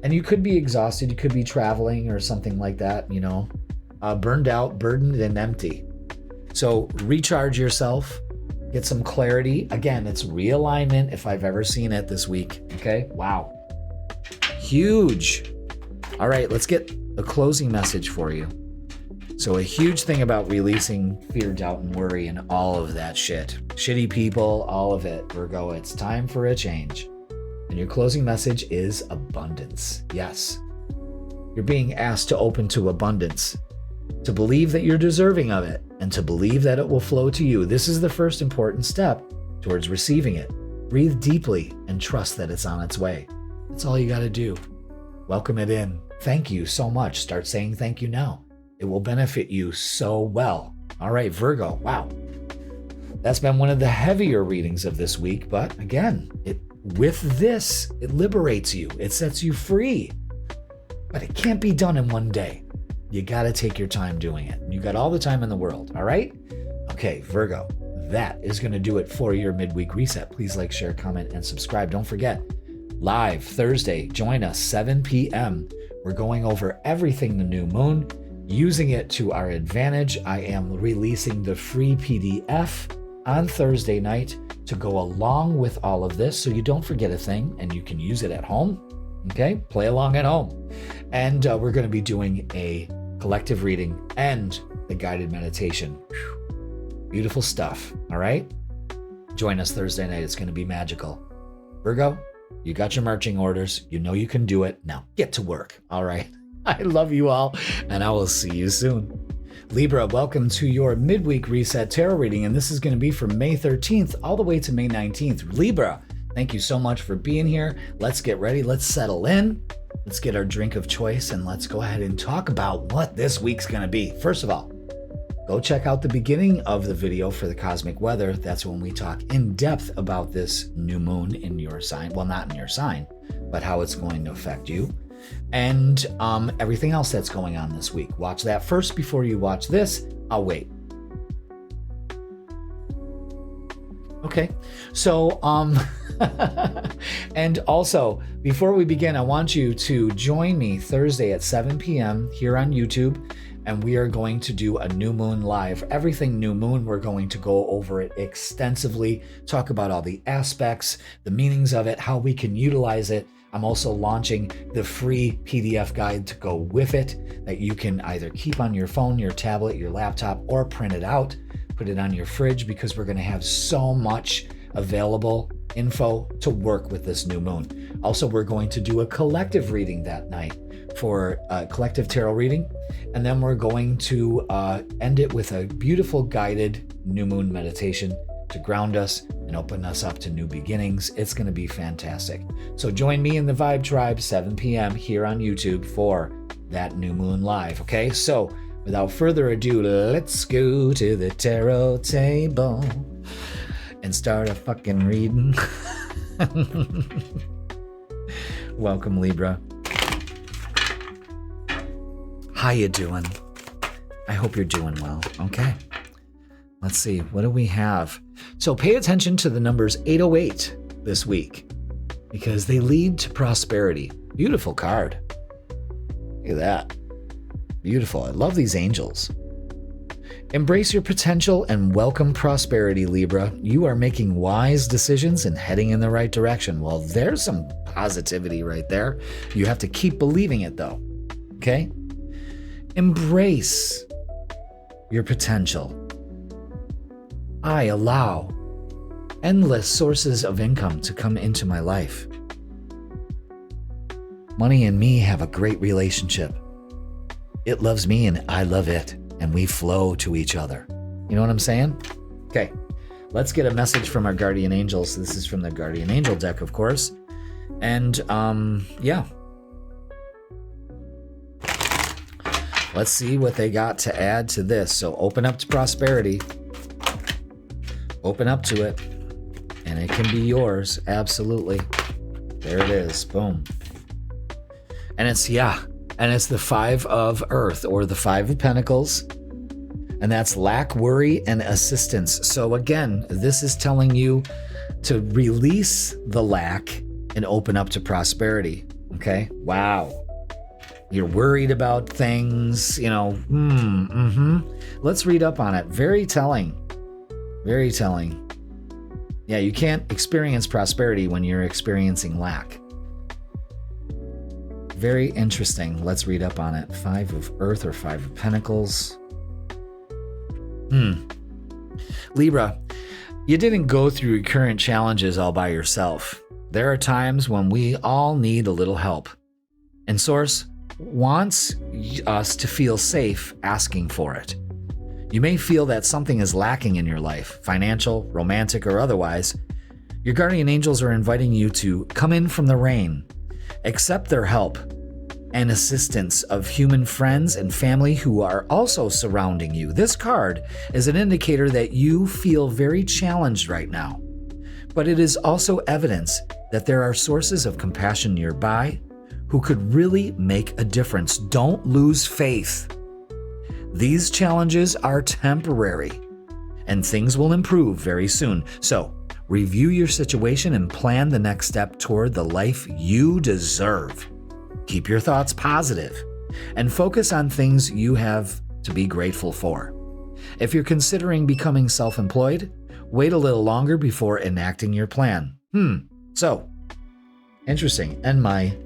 And you could be exhausted. You could be traveling or something like that, you know, burned out, burdened, and empty. So recharge yourself, get some clarity. Again, it's realignment if I've ever seen it this week. Okay. Wow. Huge. All right. Let's get a closing message for you. So a huge thing about releasing fear, doubt, and worry and all of that shit. Shitty people, all of it. Virgo, it's time for a change. And your closing message is abundance. Yes. You're being asked to open to abundance, to believe that you're deserving of it, and to believe that it will flow to you. This is the first important step towards receiving it. Breathe deeply and trust that it's on its way. That's all you got to do. Welcome it in. Thank you so much. Start saying thank you now. It will benefit you so well. All right, Virgo. Wow. That's been one of the heavier readings of this week, but again, it liberates you. It sets you free. But it can't be done in one day. You got to take your time doing it. You got all the time in the world, all right? Okay, Virgo, that is going to do it for your midweek reset. Please like, share, comment, and subscribe. Don't forget, live Thursday, join us 7 p.m. We're going over everything the new moon, using it to our advantage. I am releasing the free PDF on Thursday night to go along with all of this so you don't forget a thing and you can use it at home. Okay, play along at home. And we're going to be doing a collective reading and the guided meditation. Whew. Beautiful stuff. All right. Join us Thursday night. It's going to be magical. Virgo, you got your marching orders. You know you can do it. Now get to work. All right. I love you all, and I will see you soon. Libra, welcome to your midweek reset tarot reading, and this is going to be from May 13th all the way to May 19th. Libra, thank you so much for being here. Let's get ready. Let's settle in. Let's get our drink of choice, and let's go ahead and talk about what this week's going to be. First of all, go check out the beginning of the video for the cosmic weather. That's when we talk in depth about this new moon in your sign. Well, not in your sign, but how it's going to affect you. And everything else that's going on this week. Watch that first before you watch this. I'll wait. Okay, so and also before we begin, I want you to join me Thursday at 7 p.m. here on YouTube and we are going to do a new moon live. Everything new moon, we're going to go over it extensively, talk about all the aspects, the meanings of it, how we can utilize it. I'm also launching the free PDF guide to go with it that you can either keep on your phone, your tablet, your laptop, or print it out, put it on your fridge, because we're going to have so much available info to work with this new moon. Also, we're going to do a collective reading that night for a collective tarot reading. And then we're going to end it with a beautiful guided new moon meditation to ground us and open us up to new beginnings. It's going to be fantastic. So join me in the Vibe Tribe, 7 p.m. here on YouTube for that new moon live. Okay, so without further ado, let's go to the tarot table and start a fucking reading. Welcome, Libra. How you doing? I hope you're doing well. Okay. Let's see. What do we have? So pay attention to the numbers 808 this week because they lead to prosperity. Beautiful card. Look at that. Beautiful. I love these angels. Embrace your potential and welcome prosperity, Libra. You are making wise decisions and heading in the right direction. Well, there's some positivity right there. You have to keep believing it, though. Okay? Embrace your potential. I allow endless sources of income to come into my life. Money and me have a great relationship. It loves me and I love it, and we flow to each other. You know what I'm saying? Okay, let's get a message from our guardian angels. This is from the guardian angel deck, of course. And yeah. Let's see what they got to add to this. So open up to prosperity. Open up to it. And it can be yours. Absolutely. There it is. Boom. And it's, yeah. And it's the 5 of Earth, or the 5 of Pentacles. And that's lack, worry, and assistance. So again, this is telling you to release the lack and open up to prosperity. Okay? Wow. You're worried about things, you know. Let's read up on it. Very telling. Very telling. Yeah, you can't experience prosperity when you're experiencing lack. Very interesting. Let's read up on it. 5 of Earth or 5 of Pentacles. Libra, you didn't go through your current challenges all by yourself. There are times when we all need a little help. And Source wants us to feel safe asking for it. You may feel that something is lacking in your life, financial, romantic, or otherwise. Your guardian angels are inviting you to come in from the rain, accept their help and assistance of human friends and family who are also surrounding you. This card is an indicator that you feel very challenged right now, but it is also evidence that there are sources of compassion nearby who could really make a difference. Don't lose faith. These challenges are temporary, and things will improve very soon. So, review your situation and plan the next step toward the life you deserve. Keep your thoughts positive and focus on things you have to be grateful for. If you're considering becoming self-employed, wait a little longer before enacting your plan. So, interesting. And my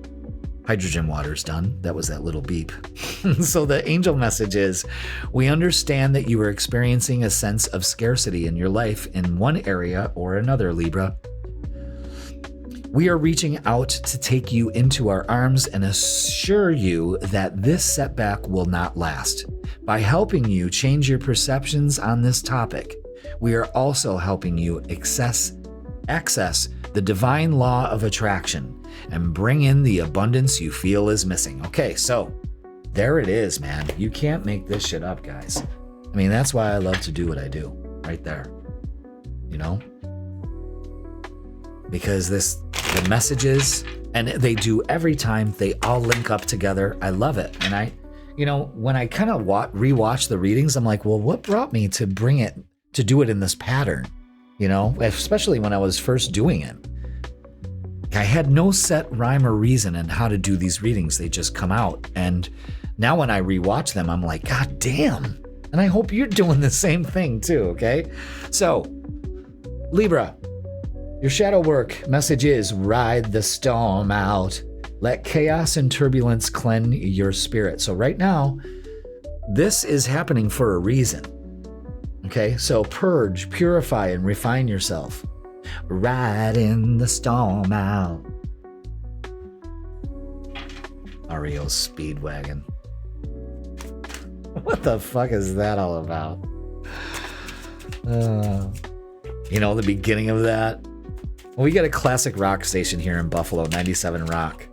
hydrogen water's done. That was that little beep. So the angel message is, we understand that you are experiencing a sense of scarcity in your life in one area or another, Libra. We are reaching out to take you into our arms and assure you that this setback will not last. By helping you change your perceptions on this topic, we are also helping you access the divine law of attraction and bring in the abundance you feel is missing. Okay, so there it is, man. You can't make this shit up, guys. I mean, that's why I love to do what I do, right there. You know? Because the messages, and they do every time, they all link up together. I love it. And when I kind of rewatch the readings, I'm like, well, what brought me to do it in this pattern? You know, especially when I was first doing it. I had no set rhyme or reason in how to do these readings. They just come out. And Now when I rewatch them, I'm like, God damn. And I hope you're doing the same thing too, okay? So, Libra, your shadow work message is ride the storm out. Let chaos and turbulence cleanse your spirit. So right now, this is happening for a reason. Okay, so purge, purify, and refine yourself. Riding the storm out. REO Speedwagon. What the fuck is that all about? You know, the beginning of that? We got a classic rock station here in Buffalo, 97 Rock.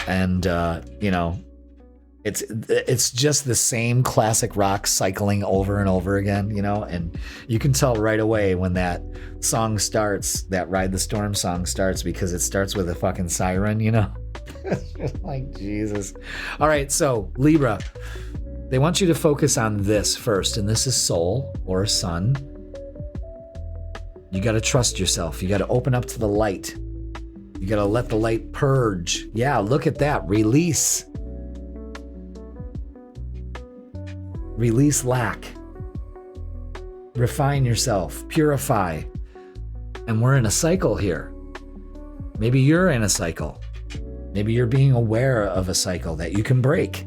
And, you know, it's just the same classic rock cycling over and over again, you know, and you can tell right away when that song starts, that Ride the Storm song starts, because it starts with a fucking siren, you know. It's just like, Jesus. All right, so Libra, they want you to focus on this first, and this is soul or sun. You got to trust yourself. You got to open up to the light. You got to let the light purge. Yeah, look at that. Release. Release lack. Refine yourself. Purify. And we're in a cycle here. Cycle. Maybe you're in a cycle. Maybe you're being aware of a cycle that you can break.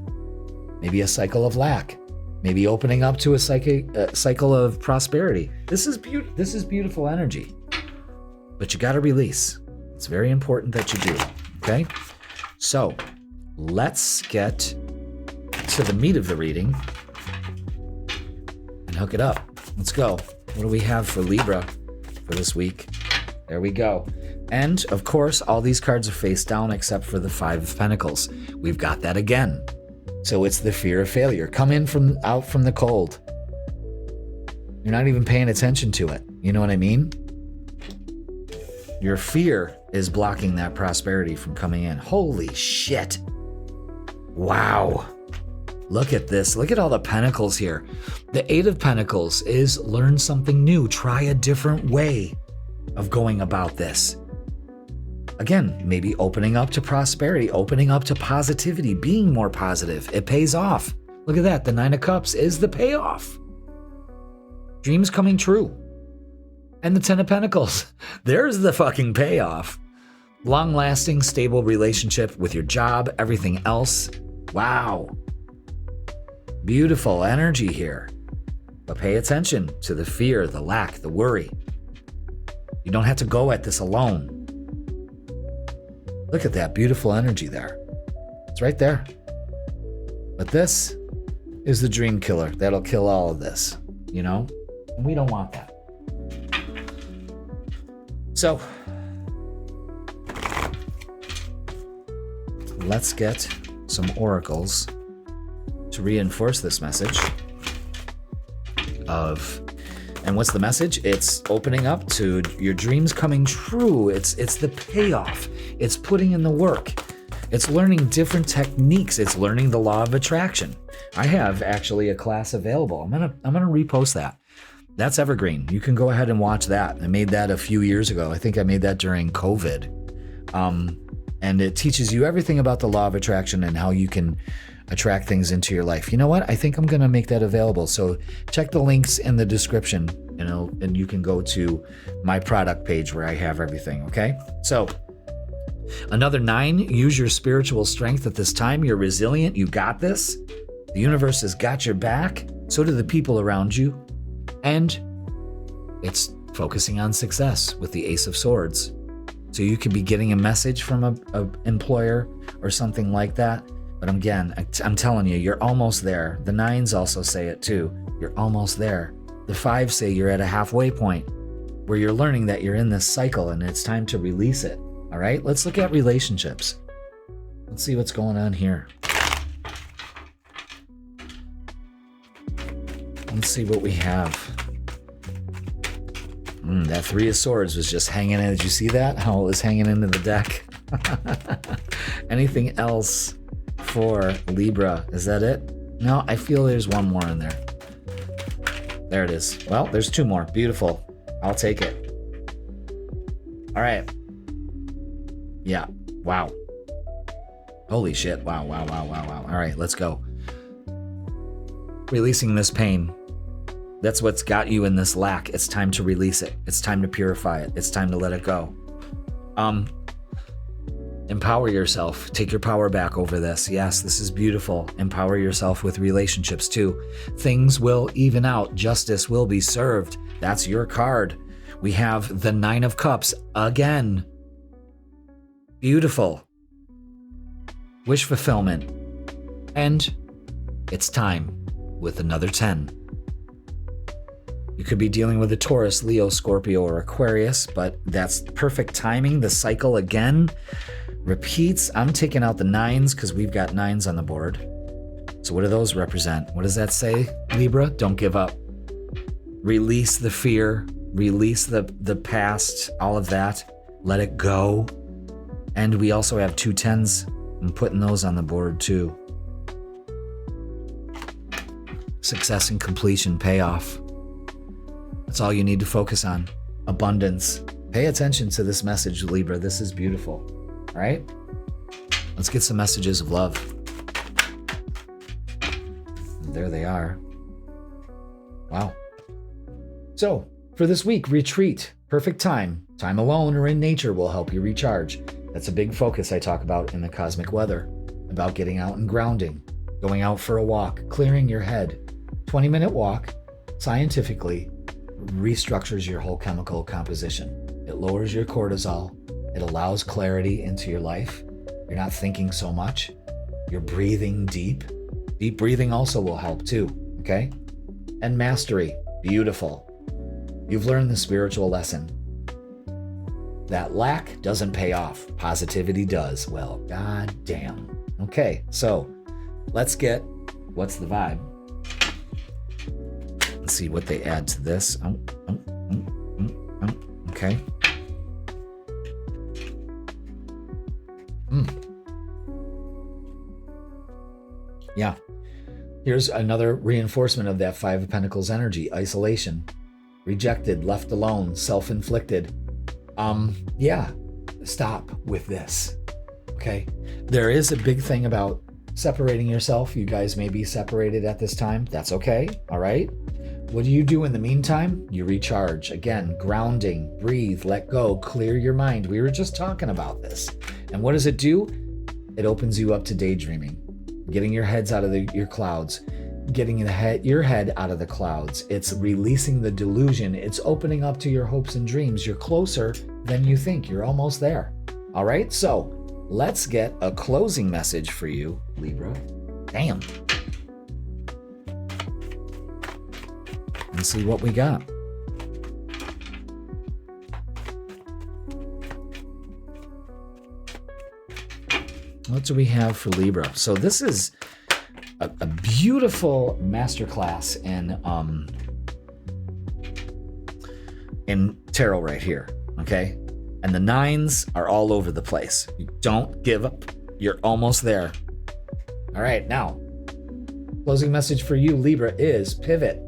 Maybe a cycle of lack. Maybe opening up to a cycle of prosperity. This is beautiful energy. But you got to release. It's very important that you do. Okay? So, let's get to the meat of the reading and hook it up. Let's go. What do we have for Libra for this week? There we go. And, of course, all these cards are face down except for the Five of Pentacles. We've got that again. So it's the fear of failure. Come in out from the cold. You're not even paying attention to it. You know what I mean? Your fear is blocking that prosperity from coming in. Holy shit. Wow. Look at this. Look at all the pentacles here. The Eight of Pentacles is learn something new. Try a different way of going about this. Again, maybe opening up to prosperity, opening up to positivity, being more positive. It pays off. Look at that. The Nine of Cups is the payoff. Dreams coming true. And the Ten of Pentacles. There's the fucking payoff. Long-lasting, stable relationship with your job, everything else. Wow. Beautiful energy here. But pay attention to the fear, the lack, the worry. You don't have to go at this alone. Look at that beautiful energy there. It's right there. But this is the dream killer. That'll kill all of this, you know? And we don't want that. So, let's get some oracles to reinforce this message of... And what's the message? It's opening up to your dreams coming true. It's the payoff. It's putting in the work. It's learning different techniques. It's learning the law of attraction. I have actually a class available. I'm gonna repost that. That's evergreen. You can go ahead and watch that. I made that a few years ago. I think I made that during COVID. And it teaches you everything about the law of attraction and how you can attract things into your life. You know what? I think I'm going to make that available. So check the links in the description, and you can go to my product page where I have everything. Okay. So another 9, use your spiritual strength at this time. You're resilient. You got this. The universe has got your back. So do the people around you. And it's focusing on success with the Ace of Swords. So you could be getting a message from a employer or something like that. But again, I'm telling you, you're almost there. The 9s also say it too. You're almost there. The 5s say you're at a halfway point where you're learning that you're in this cycle and it's time to release it. All right, let's look at relationships. Let's see what's going on here. Let's see what we have. That 3 of Swords was just hanging in. Did you see that? How it was hanging into the deck? Anything else for Libra? Is that it? No, I feel there's one more in there. There it is. Well, there's 2 more. Beautiful. I'll take it. All right. Yeah. Wow. Holy shit. Wow. All right, let's go. Releasing this pain. That's what's got you in this lack. It's time to release it. It's time to purify it. It's time to let it go. Empower yourself. Take your power back over this. Yes, this is beautiful. Empower yourself with relationships too. Things will even out. Justice will be served. That's your card. We have the 9 of Cups again. Beautiful. Wish fulfillment. And it's time with another 10. You could be dealing with a Taurus, Leo, Scorpio, or Aquarius, but that's perfect timing. The cycle again repeats. I'm taking out the 9s because we've got 9s on the board. So what do those represent? What does that say, Libra? Don't give up. Release the fear. Release the past, all of that. Let it go. And we also have 2 10s. I'm putting those on the board too. Success and completion, payoff. That's all you need to focus on. Abundance. Pay attention to this message, Libra. This is beautiful. All right? Let's get some messages of love. And there they are. Wow. So, for this week, retreat. Perfect time. Time alone or in nature will help you recharge. That's a big focus I talk about in the cosmic weather. About getting out and grounding. Going out for a walk. Clearing your head. 20-minute walk, scientifically, restructures your whole chemical composition. It lowers your cortisol. It allows clarity into your life. You're not thinking so much. You're breathing deep. Deep breathing also will help too, okay? And mastery, beautiful. You've learned the spiritual lesson. That lack doesn't pay off. Positivity does. Well, goddamn. Okay, so let's get, what's the vibe? Let's see what they add to this. Okay. Yeah. Here's another reinforcement of that 5 of Pentacles energy. Isolation. Rejected, left alone, self-inflicted. Yeah. Stop with this. Okay. There is a big thing about separating yourself. You guys may be separated at this time. That's okay. All right. What do you do in the meantime? You recharge. Again, grounding, breathe, let go, clear your mind. We were just talking about this. And what does it do? It opens you up to daydreaming, getting your heads out of your clouds, getting your head out of the clouds. It's releasing the delusion. It's opening up to your hopes and dreams. You're closer than you think. You're almost there. All right, so let's get a closing message for you, Libra. Damn. And see what we got. What do we have for Libra? So this is a beautiful masterclass in tarot right here, okay? And the 9s are all over the place. You don't give up. You're almost there. All right, now, closing message for you, Libra, is pivot.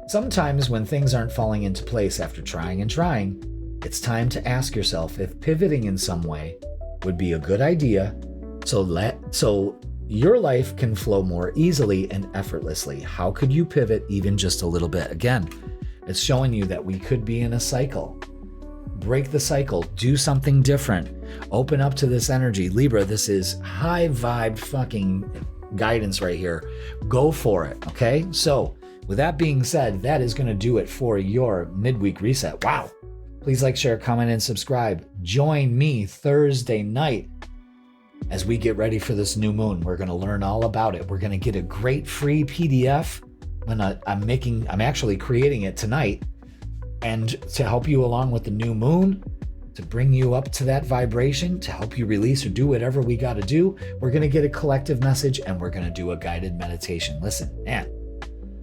Sometimes when things aren't falling into place after trying and trying, it's time to ask yourself if pivoting in some way would be a good idea so your life can flow more easily and effortlessly. How could you pivot even just a little bit? Again, it's showing you that we could be in a cycle. Break the cycle, do something different, open up to this energy. Libra, this is high vibe fucking guidance right here. Go for it, okay? So, with that being said, that is going to do it for your midweek reset. Wow. Please like, share, comment, and subscribe. Join me Thursday night as we get ready for this new moon. We're going to learn all about it. We're going to get a great free PDF. I'm actually creating it tonight. And to help you along with the new moon, to bring you up to that vibration, to help you release or do whatever we got to do, we're going to get a collective message and we're going to do a guided meditation. Listen, man.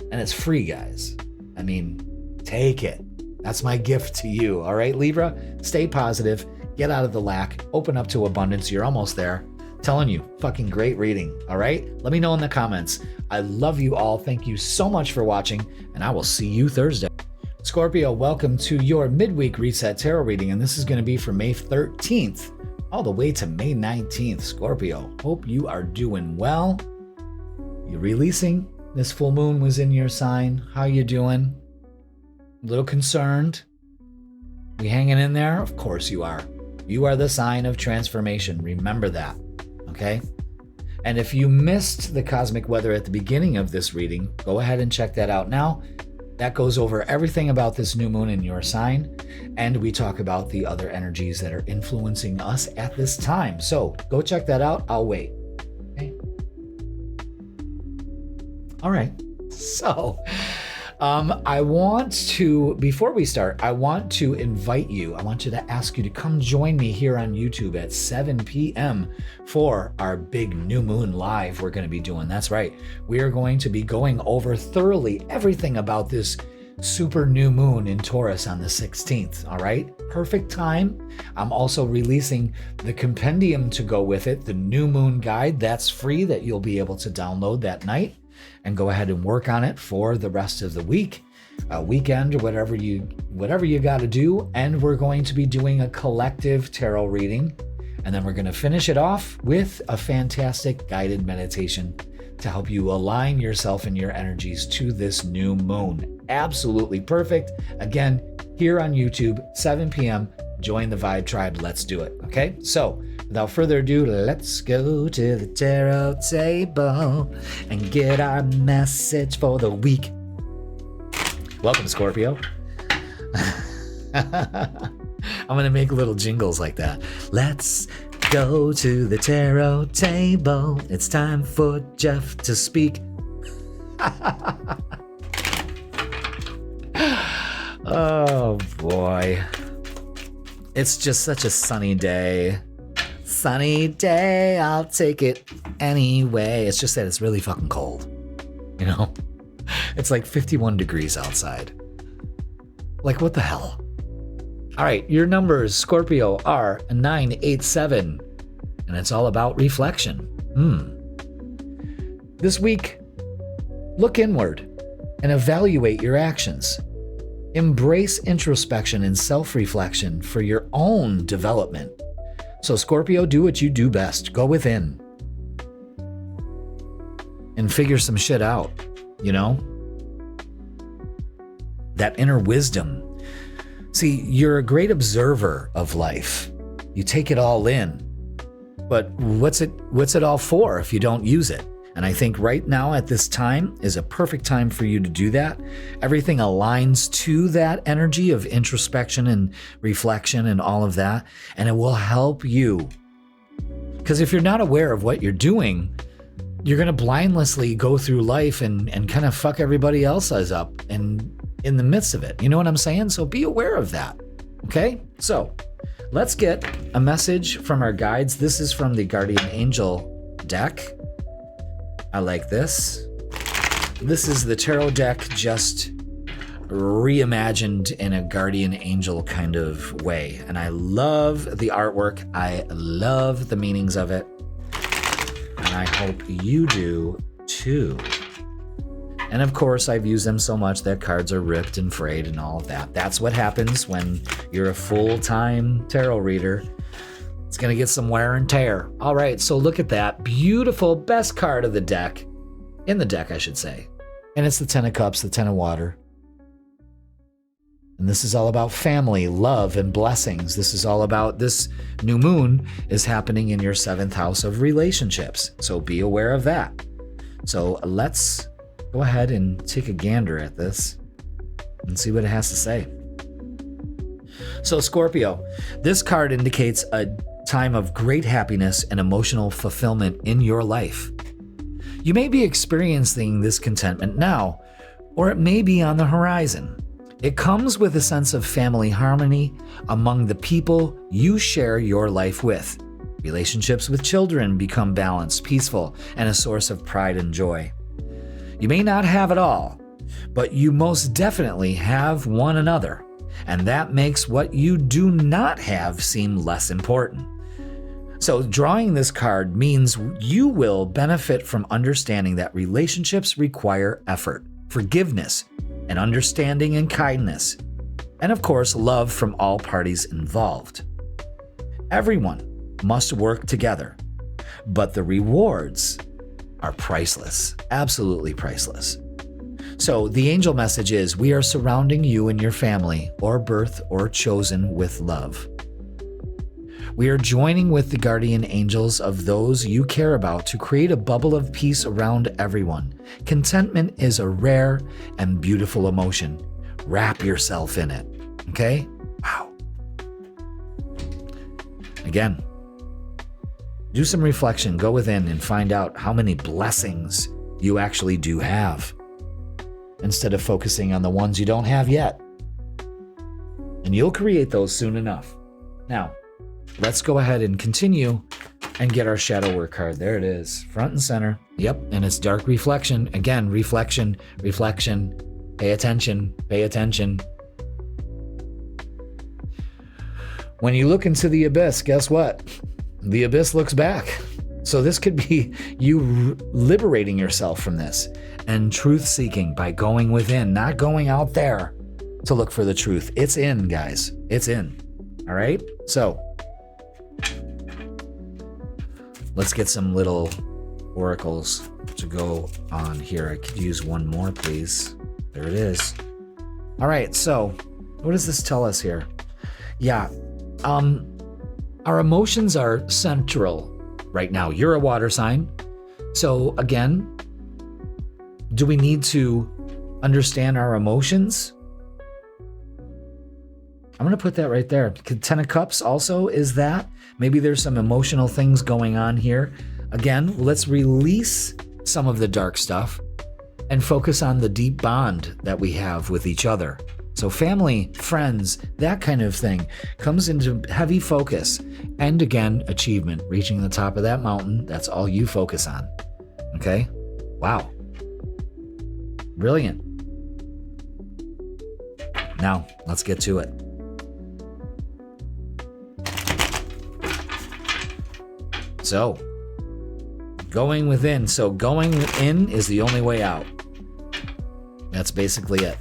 And it's free, guys. I mean, take it. That's my gift to you. All right, Libra? Stay positive. Get out of the lack. Open up to abundance. You're almost there. Telling you, fucking great reading. All right? Let me know in the comments. I love you all. Thank you so much for watching, and I will see you Thursday. Scorpio, welcome to your midweek reset tarot reading, and this is going to be for May 13th all the way to May 19th. Scorpio, hope you are doing well. You're releasing This full moon was in your sign. How you doing? A little concerned? You hanging in there? Of course you are. You are the sign of transformation. Remember that, okay? And if you missed the cosmic weather at the beginning of this reading, go ahead and check that out now. That goes over everything about this new moon in your sign, and we talk about the other energies that are influencing us at this time. So go check that out. I'll wait. Okay. All right. So I want to, before we start, I want to invite you, I want you to ask you to come join me here on YouTube at 7 p.m. for our big new moon live we're going to be doing. That's right. We are going to be going over thoroughly everything about this super new moon in Taurus on the 16th. All right. Perfect time. I'm also releasing the compendium to go with it, the new moon guide. That's free, that you'll be able to download that night and go ahead and work on it for the rest of the week, weekend, or whatever you got to do. And we're going to be doing a collective tarot reading. And then we're going to finish it off with a fantastic guided meditation to help you align yourself and your energies to this new moon. Absolutely perfect. Again, here on YouTube, 7 p.m. Join the Vibe Tribe. Let's do it. Okay? So without further ado, let's go to the tarot table and get our message for the week. Welcome, Scorpio. I'm going to make little jingles like that. Let's go to the tarot table. It's time for Jeff to speak. Oh, boy. It's just such a sunny day. Sunny day, I'll take it anyway. It's just that it's really fucking cold. You know? It's like 51 degrees outside. Like, what the hell? All right, your numbers, Scorpio, are 987, and it's all about reflection. This week, look inward and evaluate your actions. Embrace introspection and self-reflection for your own development. So, Scorpio, do what you do best. Go within and figure some shit out, you know? That inner wisdom. See, you're a great observer of life. You take it all in. But what's it all for if you don't use it? And I think right now at this time is a perfect time for you to do that. Everything aligns to that energy of introspection and reflection and all of that. And it will help you. Because if you're not aware of what you're doing, you're going to blindlessly go through life and kind of fuck everybody else's up and in the midst of it. You know what I'm saying? So be aware of that. Okay? So let's get a message from our guides. This is from the Guardian Angel deck. I like this. This is the tarot deck just reimagined in a guardian angel kind of way. And I love the artwork. I love the meanings of it. And I hope you do too. And of course, I've used them so much that cards are ripped and frayed and all of that. That's what happens when you're a full-time tarot reader. It's going to get some wear and tear. All right, so look at that. Beautiful, best card of the deck. In the deck, I should say. And it's the 10 of Cups, the 10 of Water. And this is all about family, love, and blessings. This is all about this new moon is happening in your 7th house of relationships. So be aware of that. So let's go ahead and take a gander at this and see what it has to say. So Scorpio, this card indicates a time of great happiness and emotional fulfillment in your life. You may be experiencing this contentment now, or it may be on the horizon. It comes with a sense of family harmony among the people you share your life with. Relationships with children become balanced, peaceful, and a source of pride and joy. You may not have it all, but you most definitely have one another, and that makes what you do not have seem less important. So drawing this card means you will benefit from understanding that relationships require effort, forgiveness, and understanding and kindness, and of course, love from all parties involved. Everyone must work together, but the rewards are priceless, absolutely priceless. So the angel message is, we are surrounding you and your family, or birth or chosen, with love. We are joining with the guardian angels of those you care about to create a bubble of peace around everyone. Contentment is a rare and beautiful emotion. Wrap yourself in it. Okay? Wow. Again, do some reflection. Go within and find out how many blessings you actually do have, instead of focusing on the ones you don't have yet. And you'll create those soon enough. Now, let's go ahead and continue and get our shadow work card. There it is, front and center. Yep, and it's dark reflection. Again, reflection, reflection. Pay attention, pay attention. When you look into the abyss, guess what? The abyss looks back. So this could be you liberating yourself from this and truth-seeking by going within, not going out there to look for the truth. It's in, guys. It's in. All right? So let's get some little oracles to go on here. I could use one more, please. There it is. All right, so what does this tell us here? Yeah, our emotions are central right now. You're a water sign. So again, do we need to understand our emotions? I'm going to put that right there. Ten of Cups also is that. Maybe there's some emotional things going on here. Again, let's release some of the dark stuff and focus on the deep bond that we have with each other. So family, friends, that kind of thing comes into heavy focus. And again, achievement, reaching the top of that mountain. That's all you focus on. Okay? Wow. Brilliant. Now, let's get to it. So, going within. So going in is the only way out. That's basically it.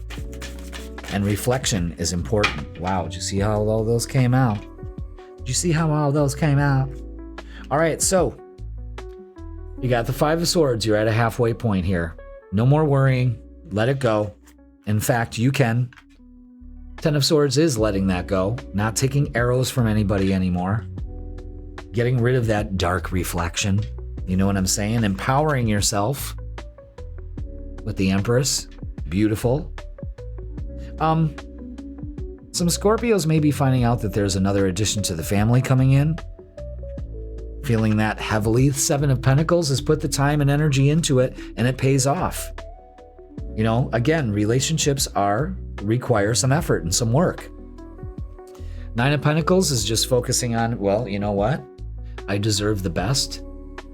And reflection is important. Wow, did you see how all those came out? Did you see how all those came out? All right, so you got the Five of Swords. You're at a halfway point here. No more worrying. Let it go. In fact, you can. Ten of Swords is letting that go. Not taking arrows from anybody anymore. Getting rid of that dark reflection. You know what I'm saying? Empowering yourself with the Empress. Beautiful. Some Scorpios may be finding out that there's another addition to the family coming in. Feeling that heavily. Seven of Pentacles has put the time and energy into it, and it pays off. You know, again, relationships require some effort and some work. Nine of Pentacles is just focusing on, well, you know what? I deserve the best,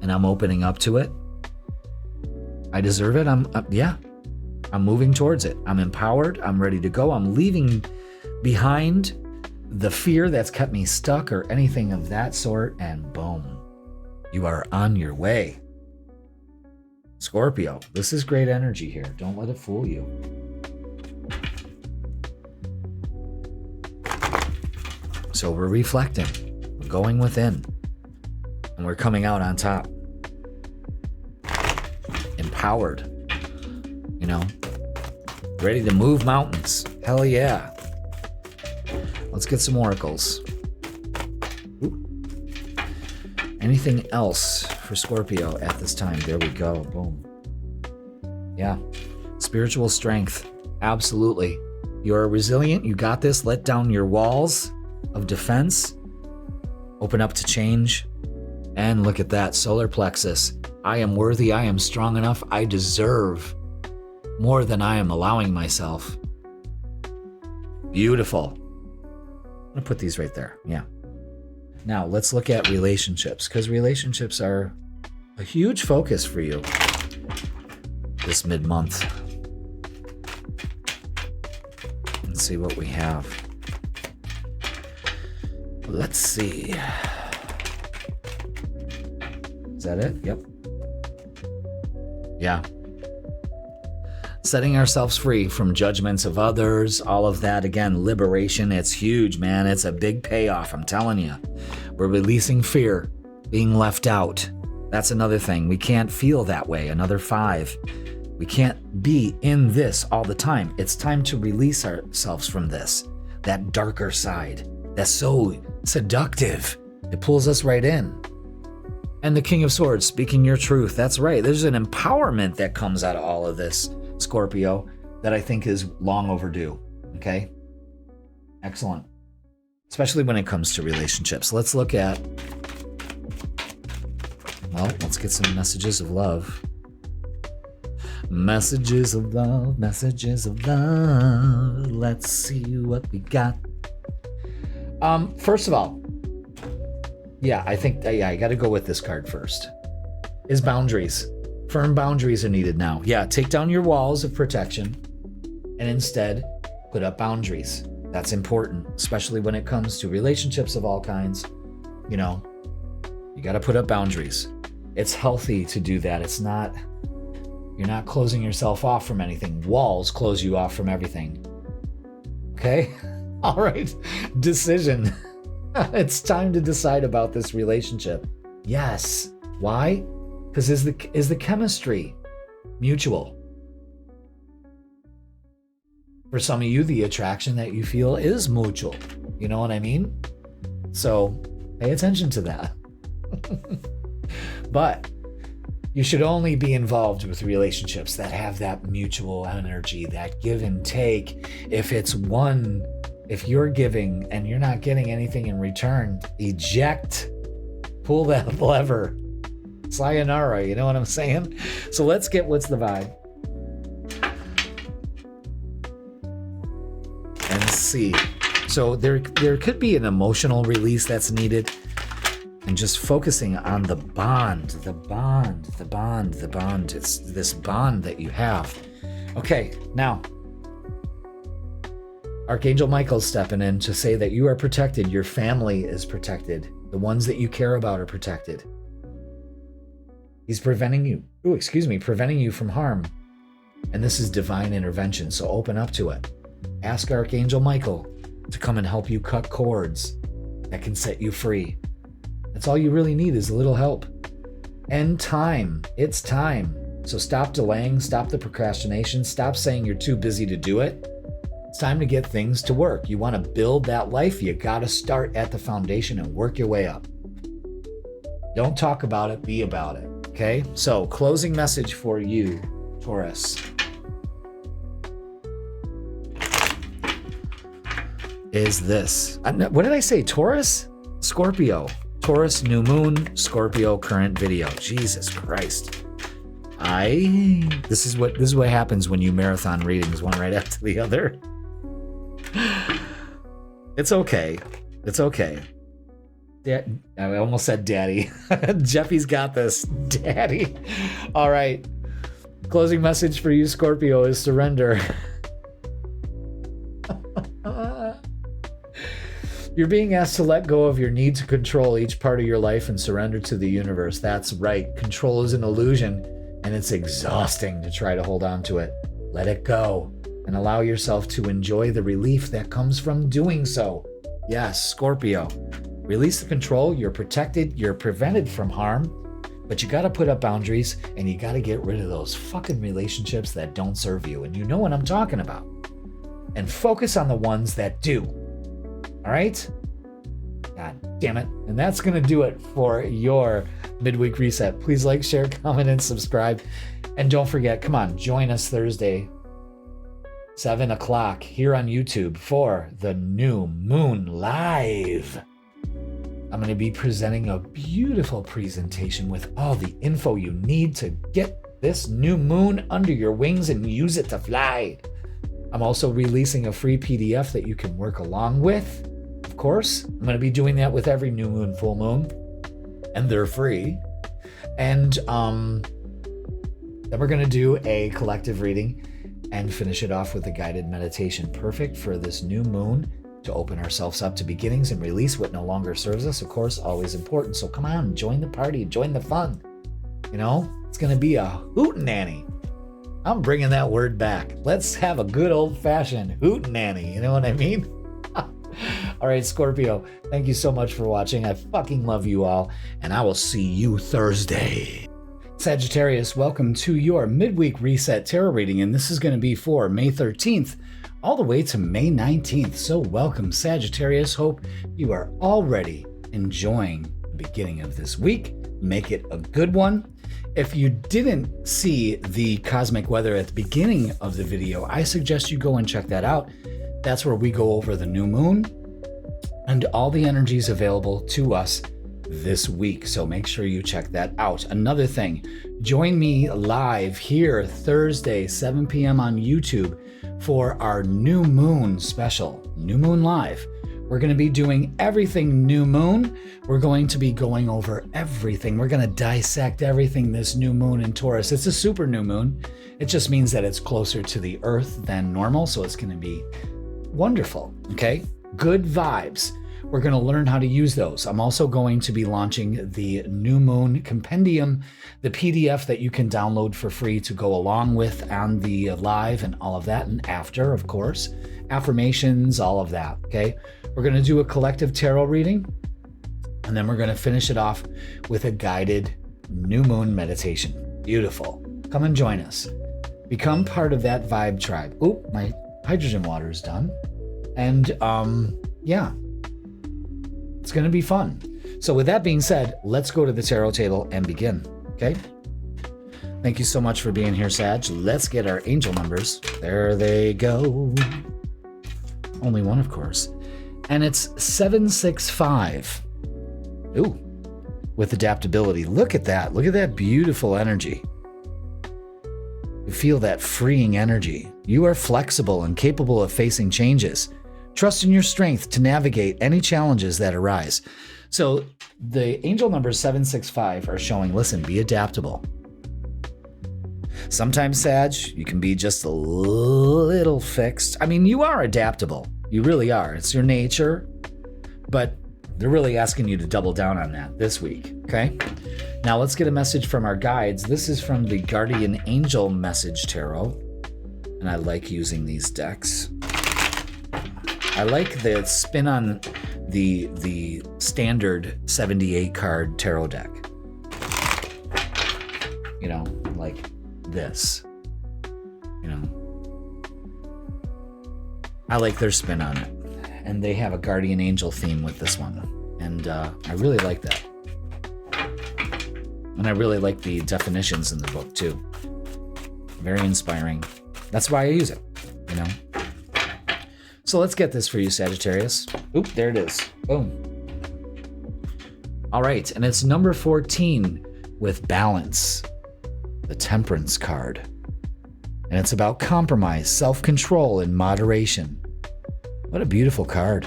and I'm opening up to it. I deserve it. I'm moving towards it. I'm empowered. I'm ready to go. I'm leaving behind the fear that's kept me stuck or anything of that sort, and boom, you are on your way. Scorpio, this is great energy here. Don't let it fool you. So we're reflecting. We're going within. And we're coming out on top. Empowered. You know, ready to move mountains. Hell yeah. Let's get some oracles. Ooh. Anything else for Scorpio at this time? There we go. Boom. Yeah. Spiritual strength. Absolutely. You're resilient. You got this. Let down your walls of defense. Open up to change. And look at that. Solar plexus. I am worthy. I am strong enough. I deserve more than I am allowing myself. Beautiful. I'm going to put these right there. Yeah. Now, let's look at relationships, because relationships are a huge focus for you this mid-month. Let's see what we have. Let's see. Is that it? Yep. Yeah. Setting ourselves free from judgments of others, all of that. Again, liberation, it's huge, man. It's a big payoff, I'm telling you. We're releasing fear, being left out, That's another thing. We can't feel that way. Another 5. We can't be in this all the time. It's time to release ourselves from this, that darker side that's so seductive. It pulls us right in. And the King of Swords, speaking your truth. That's right. There's an empowerment that comes out of all of this, Scorpio, that I think is long overdue. Okay? Excellent. Especially when it comes to relationships. Let's look at, well, let's get some messages of love. Messages of love, messages of love. Let's see what we got. First of all, yeah, I think, I got to go with this card first. Is boundaries. Firm boundaries are needed now. Yeah, take down your walls of protection and instead put up boundaries. That's important, especially when it comes to relationships of all kinds. You know, you got to put up boundaries. It's healthy to do that. It's not, you're not closing yourself off from anything. Walls close you off from everything. Okay? All right. Decision. It's time to decide about this relationship. Yes. Why? Because is the chemistry mutual? For some of you, the attraction that you feel is mutual. You know what I mean? So pay attention to that. But you should only be involved with relationships that have that mutual energy, that give and take. If you're giving and you're not getting anything in return, eject, pull that lever. Sayonara, you know what I'm saying? So let's get what's the vibe. And see. So there could be an emotional release that's needed. And just focusing on the bond. It's this bond that you have. Okay, now, Archangel Michael's stepping in to say that you are protected. Your family is protected. The ones that you care about are protected. He's preventing you from harm. And this is divine intervention, so open up to it. Ask Archangel Michael to come and help you cut cords that can set you free. That's all you really need is a little help. And time. It's time. So stop delaying, stop the procrastination, stop saying you're too busy to do it. It's time to get things to work. You want to build that life, you got to start at the foundation and work your way up. Don't talk about it, be about it. Okay? So, closing message for you, Taurus. Is this. What did I say? Taurus? Scorpio. Taurus New Moon, Scorpio current video. Jesus Christ. This is what happens when you marathon readings one right after the other. It's okay. It's okay. I almost said daddy. Jeffy's got this. Daddy. All right. Closing message for you, Scorpio, is surrender. You're being asked to let go of your need to control each part of your life and surrender to the universe. That's right. Control is an illusion, and it's exhausting to try to hold on to it. Let it go and allow yourself to enjoy the relief that comes from doing so. Yes, Scorpio. Release the control. You're protected. You're prevented from harm. But you got to put up boundaries, and you got to get rid of those fucking relationships that don't serve you. And you know what I'm talking about. And focus on the ones that do. All right? God damn it. And that's going to do it for your midweek reset. Please like, share, comment, and subscribe. And don't forget, come on, join us Thursday, 7 o'clock here on YouTube for the New Moon Live. I'm going to be presenting a beautiful presentation with all the info you need to get this new moon under your wings and use it to fly. I'm also releasing a free PDF that you can work along with. Of course, I'm going to be doing that with every new moon, full moon, and they're free. And then we're going to do a collective reading and finish it off with a guided meditation. Perfect for this new moon to open ourselves up to beginnings and release what no longer serves us. Of course, always important. So come on, join the party, join the fun. You know, it's going to be a hootenanny. I'm bringing that word back. Let's have a good old-fashioned hootenanny. You know what I mean? All right, Scorpio, thank you so much for watching. I fucking love you all, and I will see you Thursday. Sagittarius, welcome to your midweek reset tarot reading, and this is going to be for May 13th all the way to May 19th. So welcome, Sagittarius. Hope you are already enjoying the beginning of this week. Make it a good one. If you didn't see the cosmic weather at the beginning of the video, I suggest you go and check that out. That's where we go over the new moon and all the energies available to us this week. So make sure you check that out. Another thing, join me live here Thursday, 7 p.m. on YouTube for our new moon special, New Moon Live. We're going to be doing everything new moon. We're going to be going over everything. We're going to dissect everything this new moon in Taurus. It's a super new moon. It just means that it's closer to the earth than normal. So it's going to be wonderful. Okay. Good vibes. We're going to learn how to use those. I'm also going to be launching the New Moon Compendium, the PDF that you can download for free to go along with on the live and all of that, and after, of course, affirmations, all of that, okay? We're going to do a collective tarot reading, and then we're going to finish it off with a guided new moon meditation. Beautiful. Come and join us. Become part of that vibe tribe. Oop, my hydrogen water is done. And, yeah. It's going to be fun. So with that being said, let's go to the tarot table and begin, okay? Thank you so much for being here, Sag. Let's get our angel numbers. There they go. Only one, of course. And it's 765. Ooh, with adaptability. Look at that. Look at that beautiful energy. You feel that freeing energy. You are flexible and capable of facing changes. Trust in your strength to navigate any challenges that arise. So the angel numbers 765 are showing, listen, be adaptable. Sometimes, Sag, you can be just a little fixed. I mean, you are adaptable. You really are. It's your nature. But they're really asking you to double down on that this week, okay? Now let's get a message from our guides. This is from the Guardian Angel Message Tarot. And I like using these decks. I like the spin on the standard 78 card tarot deck. You know, like this. You know. I like their spin on it. And they have a guardian angel theme with this one. And I really like that. And I really like the definitions in the book too. Very inspiring. That's why I use it, you know. So let's get this for you, Sagittarius. Oop, there it is. Boom. All right, and it's number 14 with balance, the Temperance card. And it's about compromise, self-control, and moderation. What a beautiful card.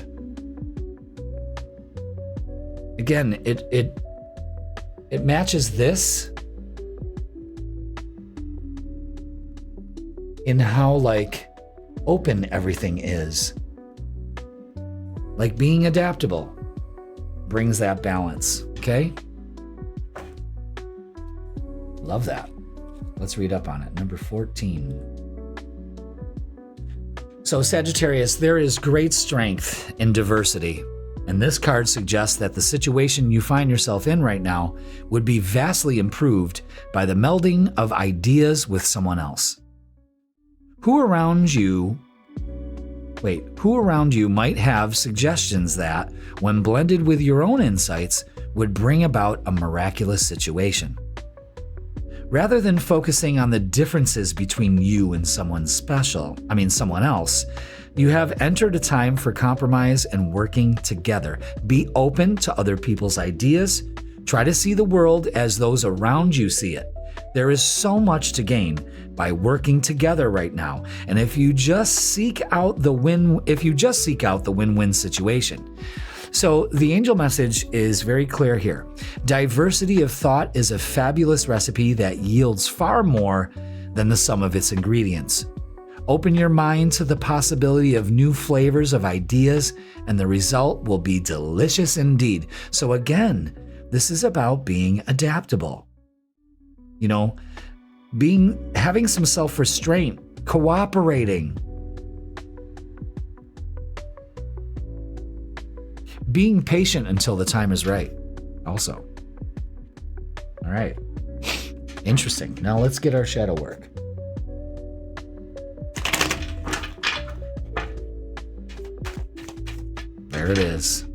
Again, it matches this in how, like, open everything is. Like being adaptable brings that balance, okay? Love that. Let's read up on it. Number 14. So Sagittarius, there is great strength in diversity. And this card suggests that the situation you find yourself in right now would be vastly improved by the melding of ideas with someone else. Who around you might have suggestions that, when blended with your own insights, would bring about a miraculous situation? Rather than focusing on the differences between you and someone else, you have entered a time for compromise and working together. Be open to other people's ideas. Try to see the world as those around you see it. There is so much to gain by working together right now. And if you just seek out the win-win situation. So the angel message is very clear here. Diversity of thought is a fabulous recipe that yields far more than the sum of its ingredients. Open your mind to the possibility of new flavors of ideas, and the result will be delicious indeed. So again, this is about being adaptable. You know, having some self-restraint, cooperating. Being patient until the time is right. Also. All right. Interesting. Now let's get our shadow work. There it is.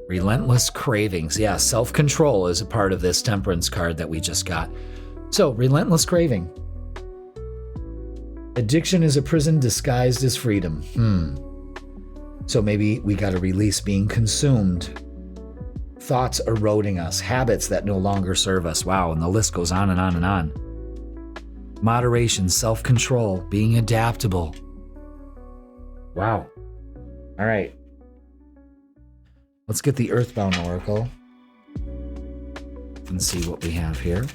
Relentless cravings. Yeah, self-control is a part of this temperance card that we just got. So, relentless craving. Addiction is a prison disguised as freedom. So maybe we got to release being consumed. Thoughts eroding us. Habits that no longer serve us. Wow, and the list goes on and on and on. Moderation, self-control, being adaptable. Wow. All right. Let's get the Earthbound Oracle and see what we have here.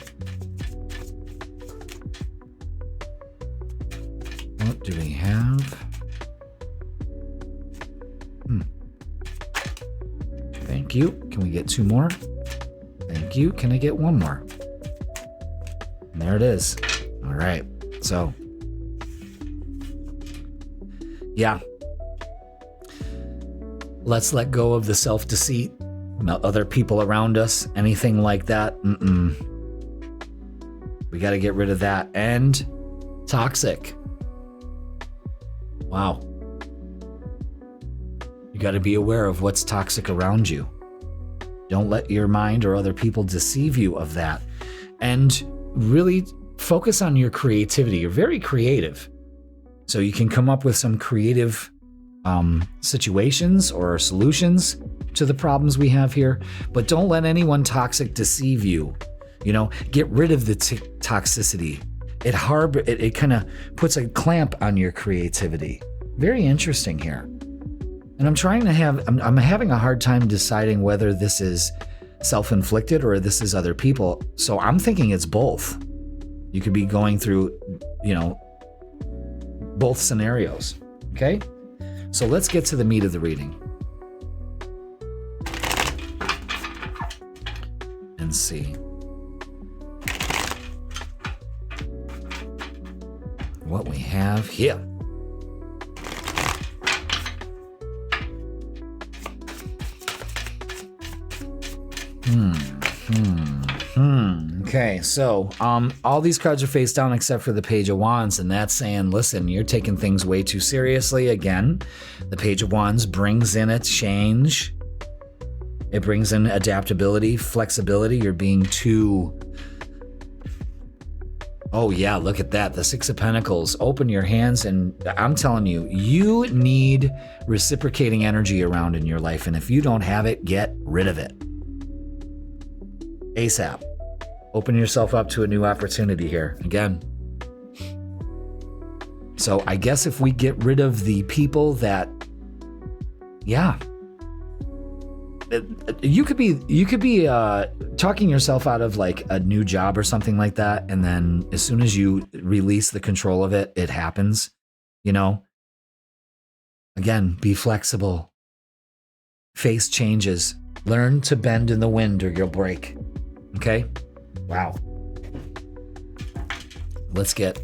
What do we have? Thank you. Can we get 2 more? Thank you. Can I get 1 more? And there it is. All right. So, yeah. Let's let go of the self-deceit, other people around us, anything like that. We got to get rid of that. And toxic. Wow. You got to be aware of what's toxic around you. Don't let your mind or other people deceive you of that. And really focus on your creativity. You're very creative. So you can come up with some creative situations or solutions to the problems we have here, but don't let anyone toxic deceive you. Get rid of the toxicity. It kind of puts a clamp on your creativity. Very interesting here. And I'm having a hard time deciding whether this is self-inflicted or this is other people. So I'm thinking it's both. You could be going through, both scenarios. Okay? So let's get to the meat of the reading. And see what we have here. Okay, so all these cards are face down except for the Page of Wands, and that's saying, listen, you're taking things way too seriously. Again, the Page of Wands brings in a change. It brings in adaptability, flexibility. You're being too... Oh yeah, look at that. The Six of Pentacles. Open your hands, and I'm telling you, you need reciprocating energy around in your life, and if you don't have it, get rid of it. ASAP. Open yourself up to a new opportunity here. Again. So I guess if we get rid of the people that, you could be talking yourself out of like a new job or something like that, and then as soon as you release the control of it, it happens. Again, be flexible. Face changes. Learn to bend in the wind or you'll break. Okay? Wow. Let's get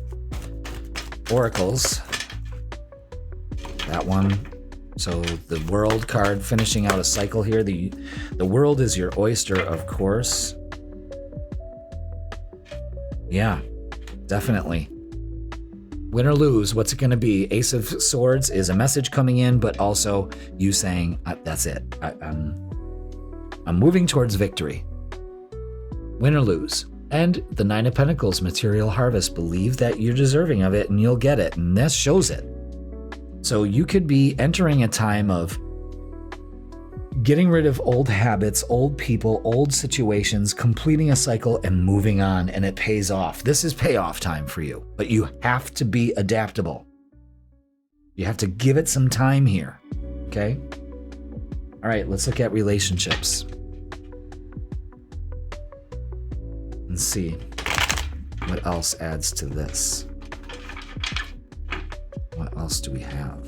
oracles. That one. So the World card finishing out a cycle here. The World is your oyster, of course. Yeah, definitely. Win or lose, what's it going to be? Ace of Swords is a message coming in, but also you saying, that's it. I'm moving towards victory. Win or lose. And the Nine of Pentacles, material harvest. Believe that you're deserving of it and you'll get it. And this shows it. So you could be entering a time of getting rid of old habits, old people, old situations, completing a cycle and moving on, and it pays off. This is payoff time for you, but you have to be adaptable. You have to give it some time here, okay? All right, let's look at relationships. And see what else adds to this. What else do we have?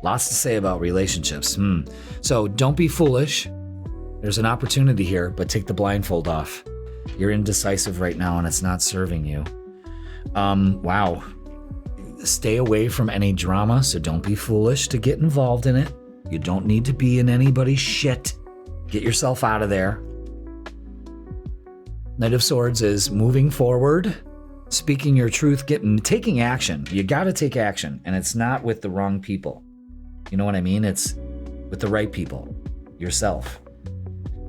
Lots to say about relationships. So don't be foolish. There's an opportunity here, but take the blindfold off. You're indecisive right now and it's not serving you. Wow. Stay away from any drama, so don't be foolish to get involved in it. You don't need to be in anybody's shit. Get yourself out of there. Knight of Swords is moving forward, speaking your truth, taking action. You got to take action, and it's not with the wrong people. You know what I mean? It's with the right people, yourself.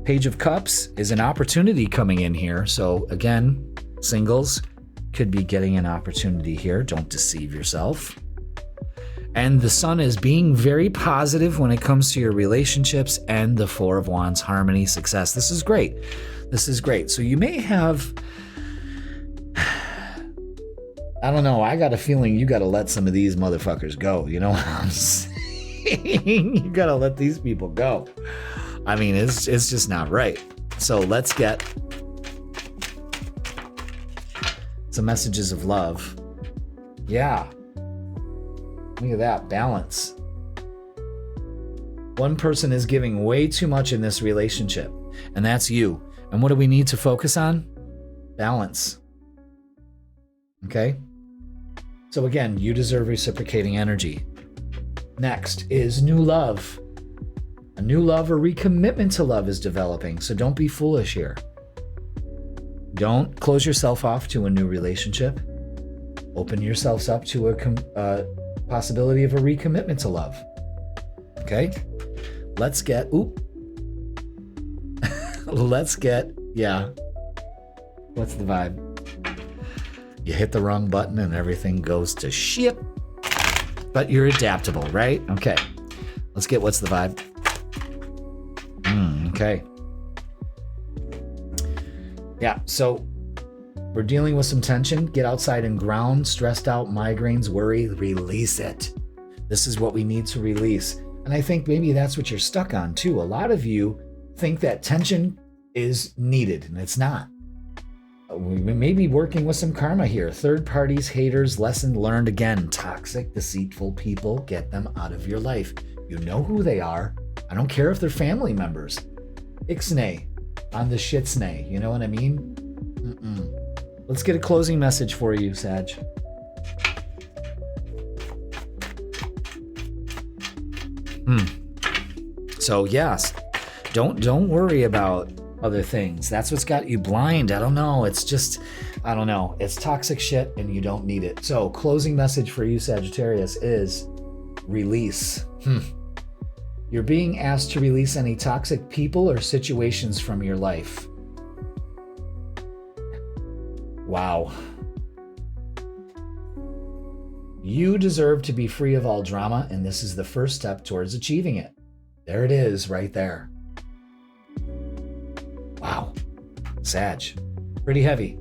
Page of Cups is an opportunity coming in here. So again, singles could be getting an opportunity here. Don't deceive yourself. And the Sun is being very positive when it comes to your relationships, and the Four of Wands, harmony, success. This is great. This is great. So you may have, I don't know, I got a feeling you got to let some of these motherfuckers go. You know what I'm saying? You got to let these people go. I mean, it's just not right. So let's get some messages of love. Yeah. Look at that, balance. One person is giving way too much in this relationship, and that's you. And what do we need to focus on? Balance. Okay? So again, you deserve reciprocating energy. Next is new love. A new love or recommitment to love is developing, so don't be foolish here. Don't close yourself off to a new relationship. Open yourselves up to a possibility of a recommitment to love. Okay? Let's get, yeah. What's the vibe? You hit the wrong button and everything goes to shit. But you're adaptable, right? Okay. Let's get what's the vibe. Okay. Yeah, so we're dealing with some tension. Get outside and ground. Stressed out, migraines, worry, release it. This is what we need to release. And I think maybe that's what you're stuck on too. A lot of you think that tension is needed, and it's not. We may be working with some karma here. Third parties, haters, lesson learned. Again, toxic, deceitful people, get them out of your life. You know who they are. I don't care if they're family members. Ixnay on the shitsnay. You know what I mean? Let's get a closing message for you, Sag. So yes, don't worry about other things. That's what's got you blind. I don't know. It's just, I don't know. It's toxic shit and you don't need it. So closing message for you, Sagittarius, is release. You're being asked to release any toxic people or situations from your life. Wow. You deserve to be free of all drama, and this is the first step towards achieving it. There it is, right there. Wow. Sag. Pretty heavy.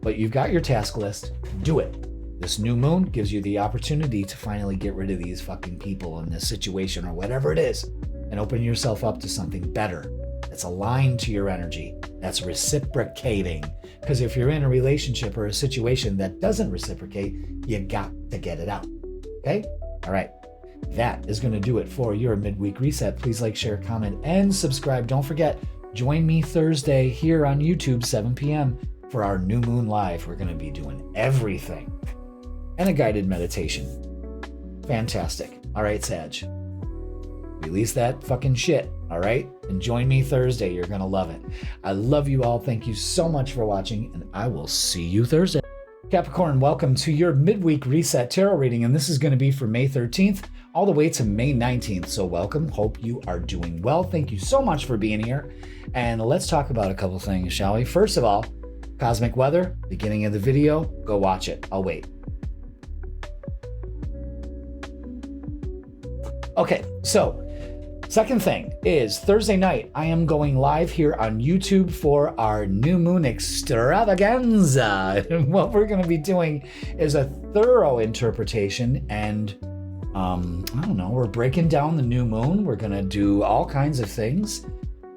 But you've got your task list. Do it. This new moon gives you the opportunity to finally get rid of these fucking people in this situation or whatever it is, and open yourself up to something better that's aligned to your energy, that's reciprocating. Because if you're in a relationship or a situation that doesn't reciprocate, you got to get it out. Okay? All right. That is going to do it for your midweek reset. Please like, share, comment, and subscribe. Don't forget, join me Thursday here on YouTube, 7 p.m. for our New Moon Live. We're going to be doing everything. And a guided meditation. Fantastic. All right, Sag. Release that fucking shit, all right? And join me Thursday. You're going to love it. I love you all. Thank you so much for watching, and I will see you Thursday. Capricorn, welcome to your midweek reset tarot reading, and this is going to be for May 13th all the way to May 19th. So welcome. Hope you are doing well. Thank you so much for being here. And let's talk about a couple things, shall we? First of all, cosmic weather, beginning of the video. Go watch it. I'll wait. Okay, so second thing is Thursday night, I am going live here on YouTube for our New Moon extravaganza. And what we're going to be doing is a thorough interpretation and, I don't know, we're breaking down the new moon. We're going to do all kinds of things.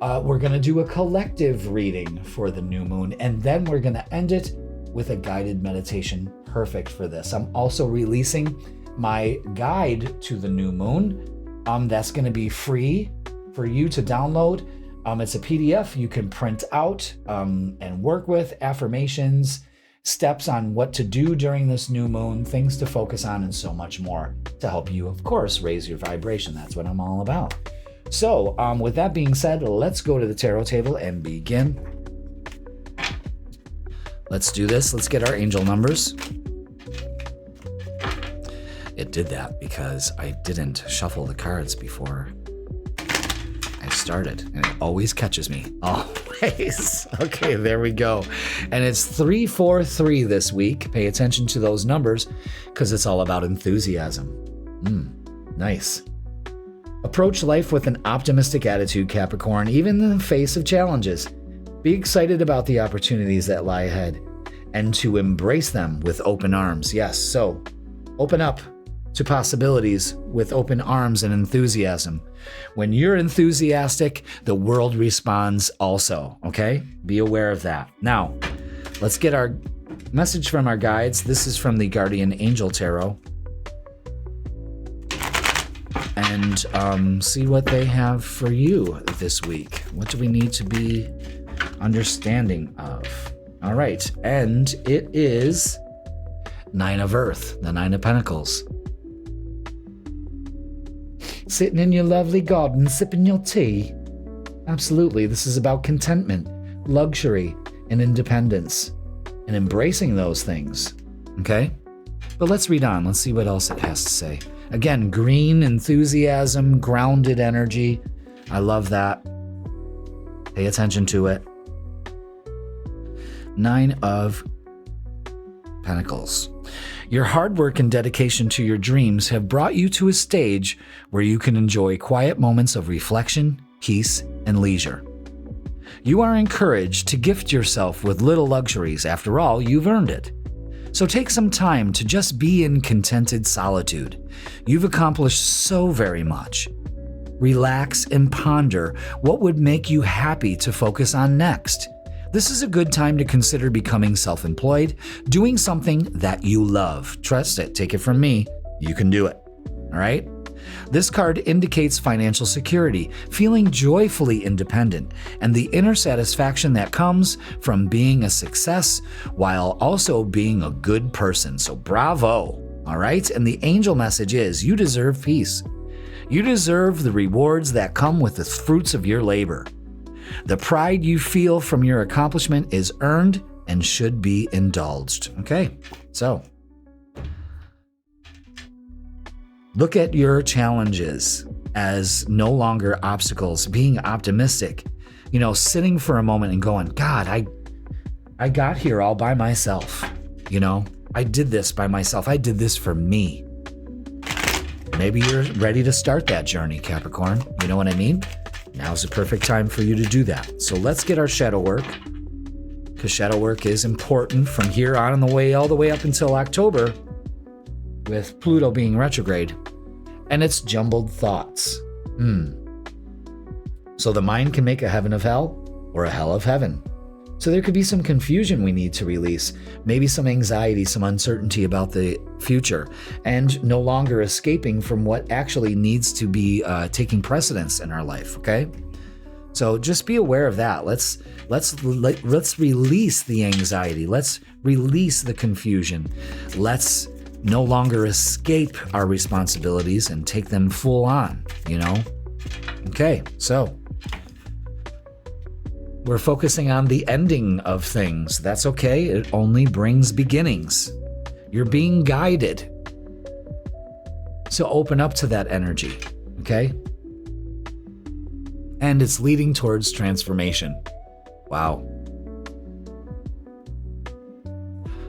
We're going to do a collective reading for the new moon, and then we're going to end it with a guided meditation perfect for this. I'm also releasing my guide to the new moon. That's going to be free for you to download. It's a PDF you can print out and work with, affirmations, steps on what to do during this new moon, things to focus on, and so much more to help you, of course, raise your vibration. That's what I'm all about. So with that being said, let's go to the tarot table and begin. Let's do this. Let's get our angel numbers. It did that because I didn't shuffle the cards before I started, and it always catches me. Always. Okay, there we go. And it's 343 this week. Pay attention to those numbers because it's all about enthusiasm. Nice. Approach life with an optimistic attitude, Capricorn, even in the face of challenges. Be excited about the opportunities that lie ahead and to embrace them with open arms. Yes, so open up to possibilities with open arms and enthusiasm. When you're enthusiastic, the world responds also, okay? Be aware of that. Now, let's get our message from our guides. This is from the Guardian Angel Tarot. And see what they have for you this week. What do we need to be understanding of? All right, and it is Nine of Earth, the Nine of Pentacles. Sitting in your lovely garden, sipping your tea. Absolutely, this is about contentment, luxury, and independence, and embracing those things, okay? But let's read on. Let's see what else it has to say. Again, green, enthusiasm, grounded energy. I love that. Pay attention to it. Nine of Pentacles. Your hard work and dedication to your dreams have brought you to a stage where you can enjoy quiet moments of reflection, peace, and leisure. You are encouraged to gift yourself with little luxuries. After all, you've earned it. So take some time to just be in contented solitude. You've accomplished so very much. Relax and ponder what would make you happy to focus on next. This is a good time to consider becoming self-employed, doing something that you love. Trust it. Take it from me. You can do it. All right? This card indicates financial security, feeling joyfully independent, and the inner satisfaction that comes from being a success while also being a good person. So bravo. All right? And the angel message is you deserve peace. You deserve the rewards that come with the fruits of your labor. The pride you feel from your accomplishment is earned and should be indulged. Okay, so look at your challenges as no longer obstacles, being optimistic, sitting for a moment and going, God, I got here all by myself. I did this by myself. I did this for me. Maybe you're ready to start that journey, Capricorn. You know what I mean? Now's the perfect time for you to do that. So let's get our shadow work, because shadow work is important from here on in the way, all the way up until October, with Pluto being retrograde, and it's jumbled thoughts. So the mind can make a heaven of hell or a hell of heaven. So there could be some confusion we need to release, maybe some anxiety, some uncertainty about the future, and no longer escaping from what actually needs to be taking precedence in our life, okay? So just be aware of that. Let's release the anxiety. Let's release the confusion. Let's no longer escape our responsibilities and take them full on, Okay, so we're focusing on the ending of things. That's okay. It only brings beginnings. You're being guided. So open up to that energy, okay? And it's leading towards transformation. Wow.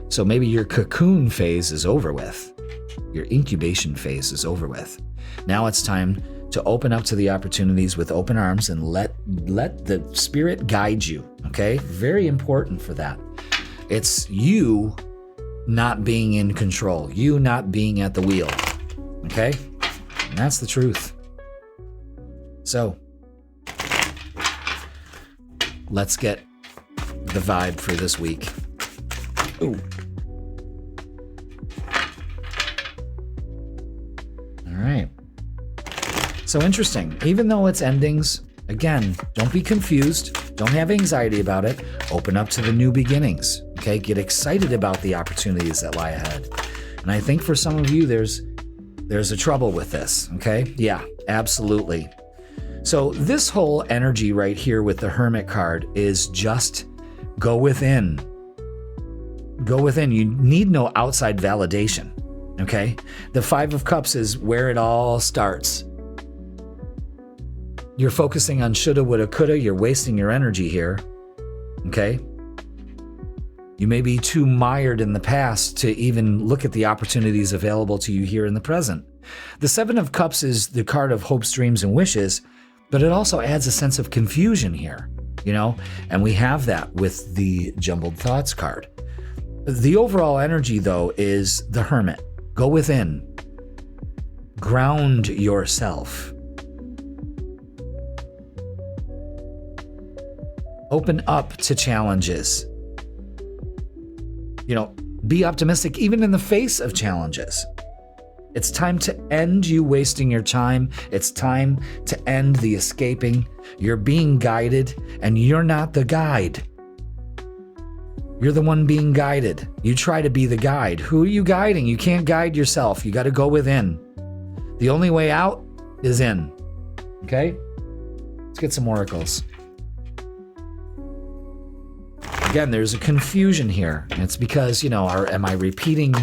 So maybe your cocoon phase is over with. Your incubation phase is over with. Now it's time to open up to the opportunities with open arms and let the spirit guide you, okay? Very important for that. It's you not being in control, you not being at the wheel, okay? And that's the truth. So, let's get the vibe for this week. Ooh. All right. So interesting. Even though it's endings, Again, don't be confused. Don't have anxiety about it. Open up to the new beginnings. Okay, get excited about the opportunities that lie ahead. And I think for some of you, there's a trouble with this. Okay, yeah, absolutely. So this whole energy right here with the Hermit card is just go within. Go within. You need no outside validation. Okay, the Five of Cups is where it all starts. You're focusing on shoulda, woulda, coulda. You're wasting your energy here. Okay. You may be too mired in the past to even look at the opportunities available to you here in the present. The Seven of Cups is the card of hopes, dreams, and wishes, but it also adds a sense of confusion here, you know, and we have that with the Jumbled Thoughts card. The overall energy, though, is the Hermit. Go within. Ground yourself. Open up to challenges. You know, be optimistic even in the face of challenges. It's time to end you wasting your time. It's time to end the escaping. You're being guided, and you're not the guide. You're the one being guided. You try to be the guide. Who are you guiding? You can't guide yourself. You got to go within. The only way out is in. Okay? Let's get some oracles. Again, there's a confusion here. It's because, you know, am I repeating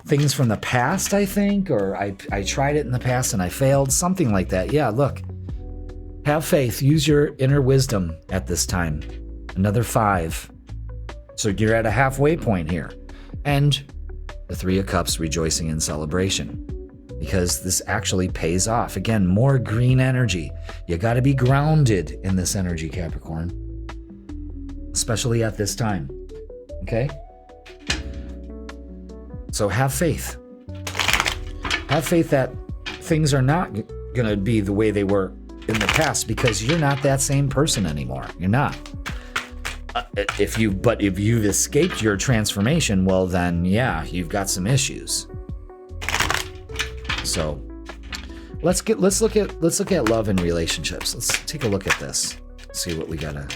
things from the past, I think? Or I tried it in the past and I failed? Something like that. Yeah, look. Have faith. Use your inner wisdom at this time. Another 5. So you're at a halfway point here. And the Three of Cups, rejoicing in celebration. Because this actually pays off. Again, more green energy. You got to be grounded in this energy, Capricorn. Especially at this time. Okay? So have faith. Have faith that things are not going to be the way they were in the past, because you're not that same person anymore. You're not. If you've escaped your transformation, well then, yeah, you've got some issues. So let's look at love and relationships. Let's take a look at this. See what we gotta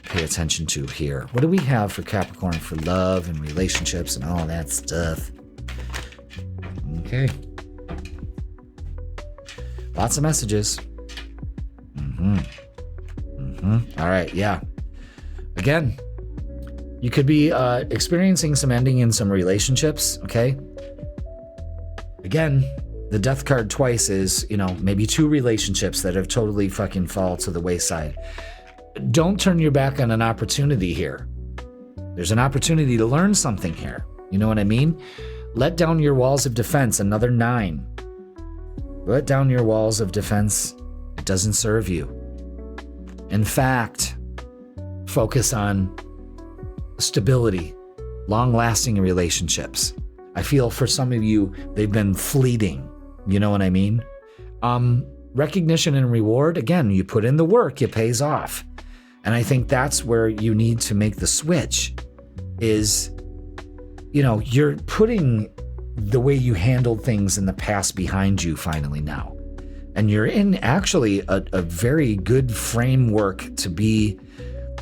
pay attention to here. What do we have for Capricorn for love and relationships and all that stuff? Okay. Lots of messages. All right, yeah. Again, you could be experiencing some ending in some relationships, okay? Again, the Death card twice is, you know, maybe 2 relationships that have totally fucking fall to the wayside. Don't turn your back on an opportunity here. There's an opportunity to learn something here. You know what I mean? Let down your walls of defense, another 9. Let down your walls of defense. It doesn't serve you. In fact, focus on stability, long-lasting relationships. I feel for some of you, they've been fleeting. You know what I mean? Recognition and reward, again, you put in the work, it pays off. And I think that's where you need to make the switch is, you know, you're putting the way you handled things in the past behind you finally now. And you're in actually a very good framework to be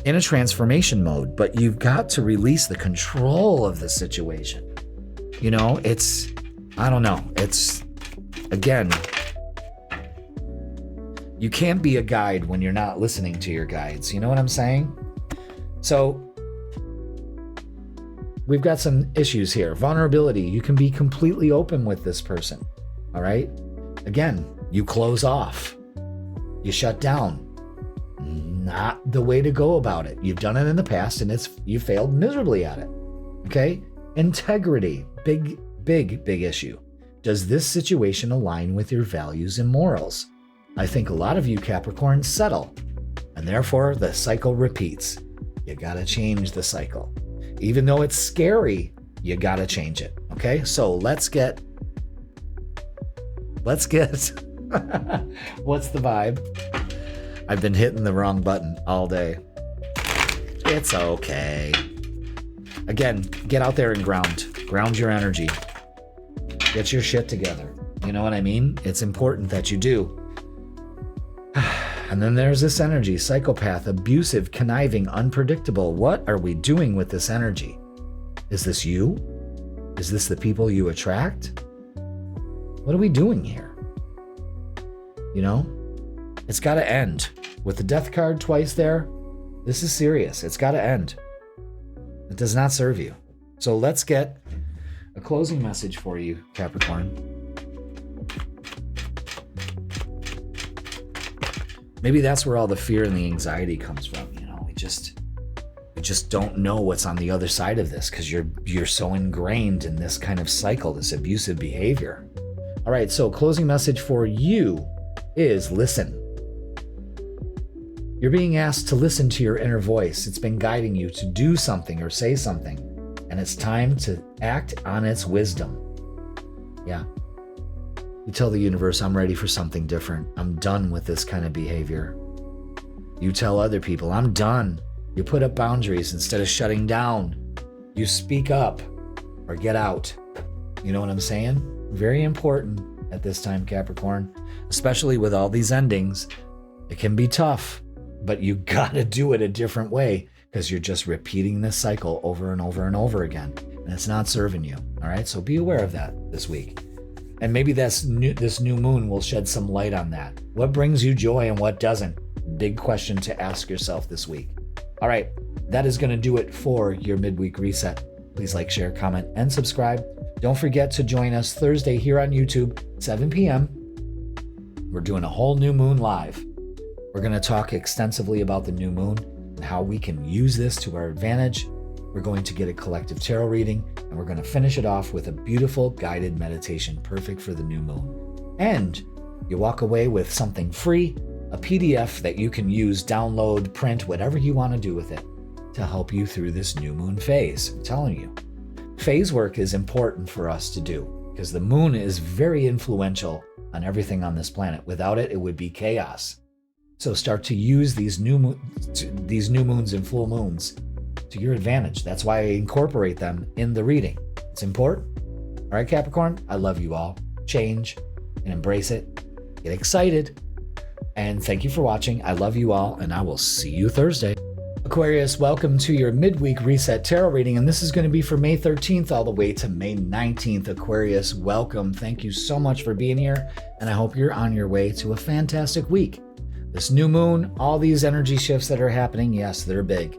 in a transformation mode, but you've got to release the control of the situation. You know, I don't know. It's, again, you can't be a guide when you're not listening to your guides. You know what I'm saying? So we've got some issues here. Vulnerability. You can be completely open with this person. All right? Again, you close off. You shut down. Not the way to go about it. You've done it in the past and you failed miserably at it. Okay? Integrity. Big issue. Does this situation align with your values and morals? I think a lot of you Capricorns settle, and therefore the cycle repeats. You gotta change the cycle. Even though it's scary, you gotta change it. Okay? So let's get what's the vibe? I've been hitting the wrong button all day. It's okay. Again, get out there and ground your energy. Get your shit together. You know what I mean? It's important that you do. And then there's this energy, psychopath, abusive, conniving, unpredictable. What are we doing with this energy? Is this you? Is this the people you attract? What are we doing here? You know, it's got to end. With the death card twice there, this is serious. It's got to end. It does not serve you. So let's get a closing message for you, Capricorn. Maybe that's where all the fear and the anxiety comes from. You know, we just don't know what's on the other side of this because you're so ingrained in this kind of cycle, this abusive behavior. All right, so closing message for you is listen. You're being asked to listen to your inner voice. It's been guiding you to do something or say something, and it's time to act on its wisdom. Yeah. You tell the universe, I'm ready for something different. I'm done with this kind of behavior. You tell other people, I'm done. You put up boundaries instead of shutting down. You speak up or get out. You know what I'm saying? Very important at this time, Capricorn, especially with all these endings. It can be tough, but you gotta do it a different way because you're just repeating this cycle over and over and over again, and it's not serving you. All right, so be aware of that this week. And maybe this new moon will shed some light on that. What brings you joy and what doesn't? Big question to ask yourself this week. All right, that is going to do it for your midweek reset. Please like, share, comment, and subscribe. Don't forget to join us Thursday here on YouTube, 7 p.m. We're doing a whole new moon live. We're going to talk extensively about the new moon and how we can use this to our advantage. We're going to get a collective tarot reading, and we're going to finish it off with a beautiful guided meditation, perfect for the new moon. And you walk away with something free, a PDF that you can use, download, print, whatever you want to do with it to help you through this new moon phase. I'm telling you, phase work is important for us to do because the moon is very influential on everything on this planet. Without it, it would be chaos. So start to use these new moons and full moons to your advantage. That's why I incorporate them in the reading. It's important. All right, Capricorn, I love you all. Change and embrace it. Get excited. And thank you for watching. I love you all, and I will see you Thursday. Aquarius, welcome to your midweek reset tarot reading, and this is going to be for May 13th all the way to May 19th. Aquarius, welcome. Thank you so much for being here, and I hope you're on your way to a fantastic week. This new moon, all these energy shifts that are happening, yes, they're big.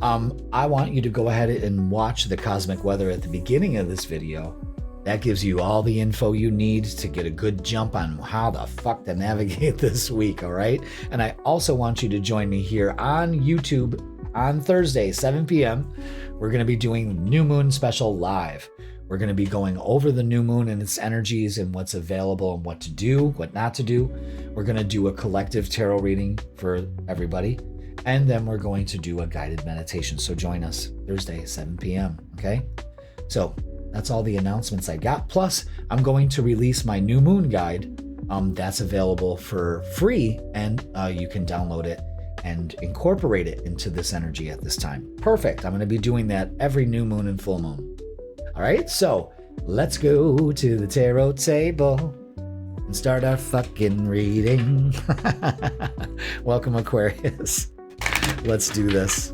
I want you to go ahead and watch the cosmic weather at the beginning of this video. That gives you all the info you need to get a good jump on how the fuck to navigate this week, all right? And I also want you to join me here on YouTube on Thursday, 7 p.m. We're going to be doing New Moon Special live. We're going to be going over the new moon and its energies and what's available and what to do, what not to do. We're going to do a collective tarot reading for everybody. And then we're going to do a guided meditation. So join us Thursday, 7 p.m. Okay? So that's all the announcements I got. Plus, I'm going to release my new moon guide. That's available for free, and you can download it and incorporate it into this energy at this time. Perfect. I'm going to be doing that every new moon and full moon. All right, so let's go to the tarot table and start our fucking reading. Welcome, Aquarius. Let's do this.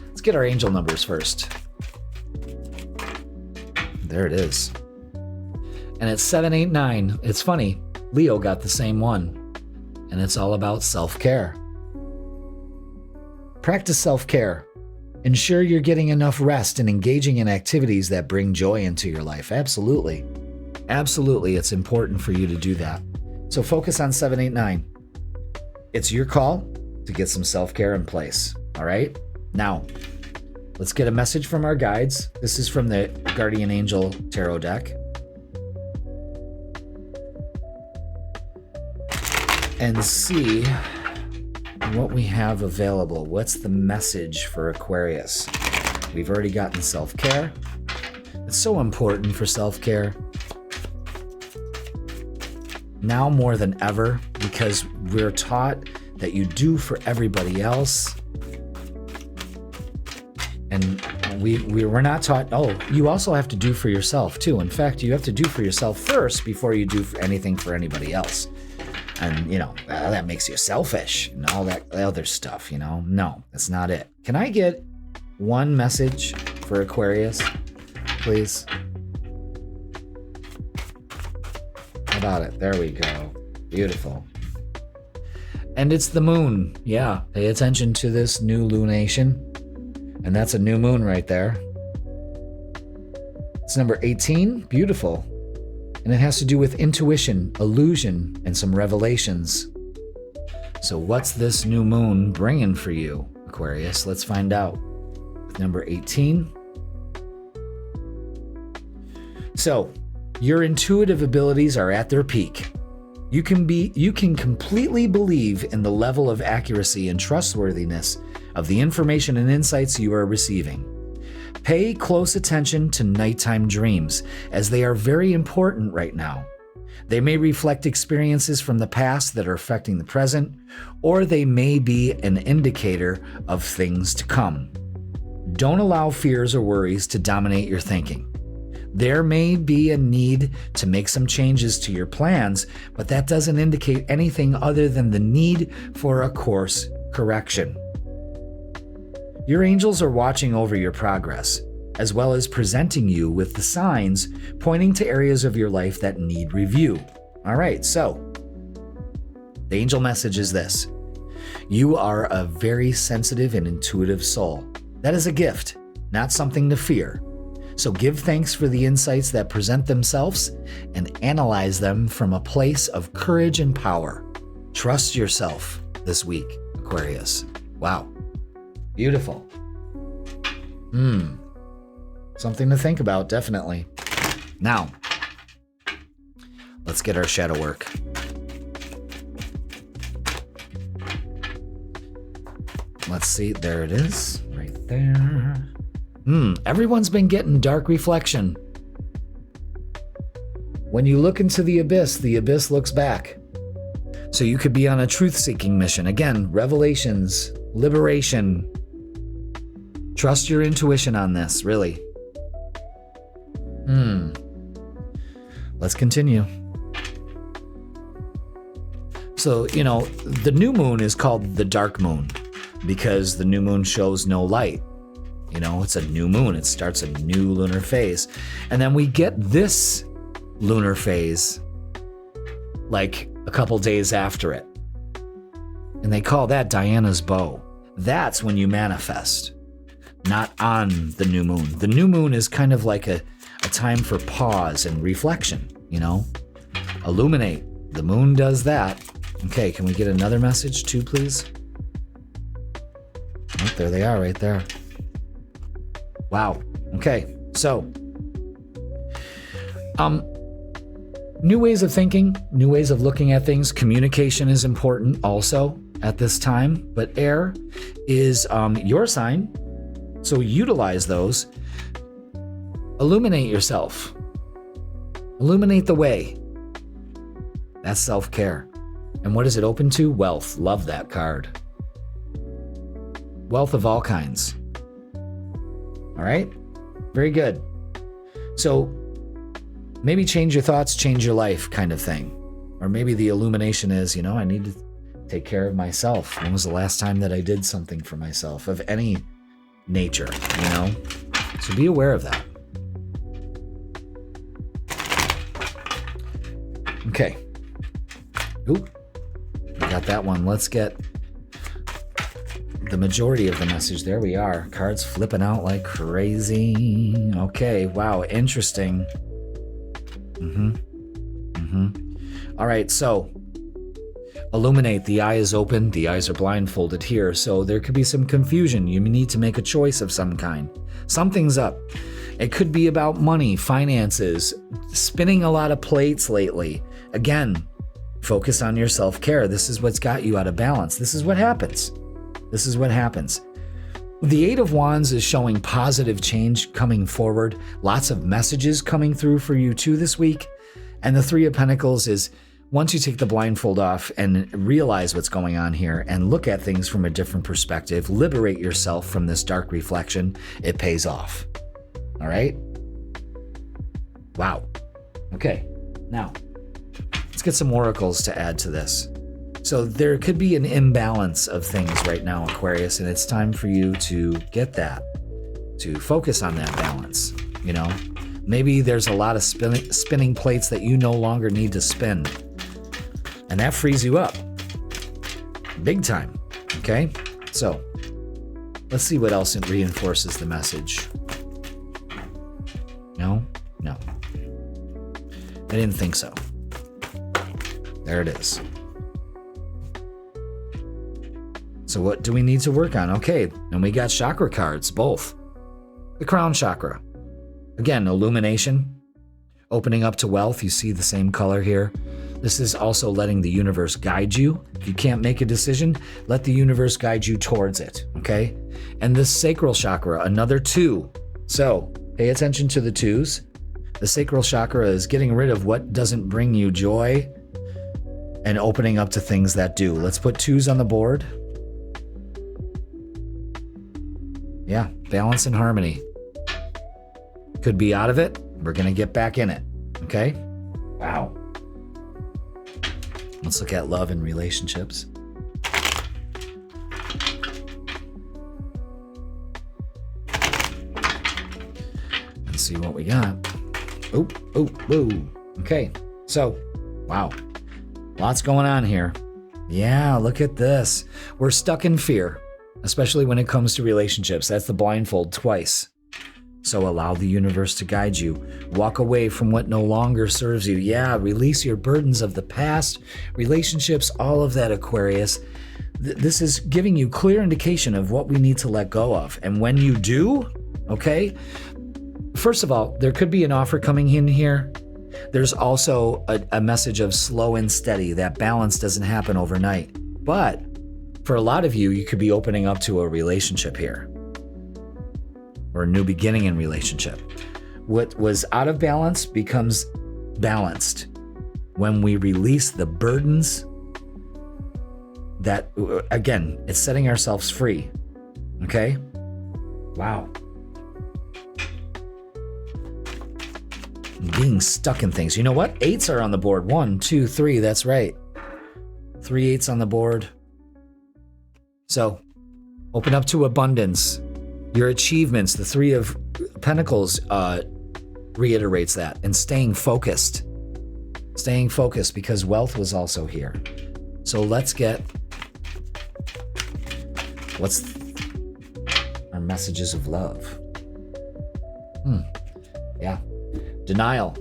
Let's get our angel numbers first. There it is. And it's 789. It's funny, Leo got the same one. And it's all about self-care. Practice self-care. Ensure you're getting enough rest and engaging in activities that bring joy into your life. Absolutely. Absolutely, it's important for you to do that. So focus on 789. It's your call to get some self-care in place. All right? Now, let's get a message from our guides. This is from the Guardian Angel Tarot deck. And see what we have available. What's the message for Aquarius? We've already gotten self-care. It's so important for self-care now more than ever because we're taught that you do for everybody else. And we're not taught, oh, you also have to do for yourself too. In fact, you have to do for yourself first before you do anything for anybody else. And, that makes you selfish and all that other stuff, No, that's not it. Can I get one message for Aquarius, please? How about it? There we go. Beautiful. And it's the moon. Yeah, pay attention to this new lunation. And that's a new moon right there. It's number 18. Beautiful. And it has to do with intuition, illusion, and some revelations. So what's this new moon bringing for you, Aquarius? Let's find out. With number 18. So, your intuitive abilities are at their peak. You can completely believe in the level of accuracy and trustworthiness of the information and insights you are receiving. Pay close attention to nighttime dreams, as they are very important right now. They may reflect experiences from the past that are affecting the present, or they may be an indicator of things to come. Don't allow fears or worries to dominate your thinking. There may be a need to make some changes to your plans, but that doesn't indicate anything other than the need for a course correction. Your angels are watching over your progress, as well as presenting you with the signs pointing to areas of your life that need review. All right, so the angel message is this. You are a very sensitive and intuitive soul. That is a gift, not something to fear. So give thanks for the insights that present themselves and analyze them from a place of courage and power. Trust yourself this week, Aquarius. Wow. Beautiful. Something to think about, definitely. Now, let's get our shadow work. Let's see. There it is. Right there. Everyone's been getting dark reflection. When you look into the abyss looks back. So you could be on a truth-seeking mission. Again, revelations, liberation. Trust your intuition on this, really. Let's continue. So, the new moon is called the dark moon because the new moon shows no light. It's a new moon. It starts a new lunar phase. And then we get this lunar phase like a couple days after it. And they call that Diana's bow. That's when you manifest, not on the new moon. The new moon is kind of like a time for pause and reflection, Illuminate. The moon does that. Okay, can we get another message too, please? Oh, there they are right there. Wow. Okay, so new ways of thinking, new ways of looking at things. Communication is important also at this time, but air is your sign, so utilize those. Illuminate yourself. Illuminate the way. That's self-care. And what is it open to? Wealth. Love that card. Wealth of all kinds. All right? Very good. So maybe change your thoughts, change your life kind of thing. Or maybe the illumination is, I need to take care of myself. When was the last time that I did something for myself of any nature, So be aware of that. Okay. Ooh, we got that one. Let's get the majority of the message. There we are. Cards flipping out like crazy. Okay, wow, interesting. All right, so illuminate. The eye is open. The eyes are blindfolded here, so there could be some confusion. You need to make a choice of some kind. Something's up. It could be about money, finances, spinning a lot of plates lately. Again, focus on your self-care. This is what's got you out of balance. This is what happens. The Eight of Wands is showing positive change coming forward. Lots of messages coming through for you too this week. And the Three of Pentacles is once you take the blindfold off and realize what's going on here and look at things from a different perspective, liberate yourself from this dark reflection, it pays off. All right? Wow. Okay, now Let's get some oracles to add to this. So there could be an imbalance of things right now, Aquarius, and it's time for you to get that, to focus on that balance, you know? Maybe there's a lot of spinning plates that you no longer need to spin, and that frees you up big time, okay? So let's see what else it reinforces the message. No. I didn't think so. There it is. So what do we need to work on? Okay, and we got chakra cards, both. The crown chakra. Again, illumination, opening up to wealth. You see the same color here. This is also letting the universe guide you. If you can't make a decision, let the universe guide you towards it, okay? And the sacral chakra, another 2. So pay attention to the 2s. The sacral chakra is getting rid of what doesn't bring you joy and opening up to things that do. Let's put 2s on the board. Yeah, balance and harmony. Could be out of it. We're going to get back in it. Okay? Wow. Let's look at love and relationships. Let's see what we got. Oh. Okay. So, wow. Lots going on here. Yeah, look at this. We're stuck in fear, especially when it comes to relationships. That's the blindfold twice. So allow the universe to guide you. Walk away from what no longer serves you. Yeah, release your burdens of the past, relationships, all of that, Aquarius. This is giving you clear indication of what we need to let go of. And when you do, okay, first of all, there could be an offer coming in here. There's also a message of slow and steady. That balance doesn't happen overnight. But for a lot of you, you could be opening up to a relationship here, or a new beginning in relationship. What was out of balance becomes balanced when we release the burdens that, again, it's setting ourselves free. Okay? Wow. Being stuck in things. You know what? 8s are on the board. 1, 2, 3. That's right. 3 8s on the board. So, open up to abundance. Your achievements, the 3 of Pentacles reiterates that. And staying focused. Staying focused, because wealth was also here. So let's get... what's our messages of love? Yeah. Denial.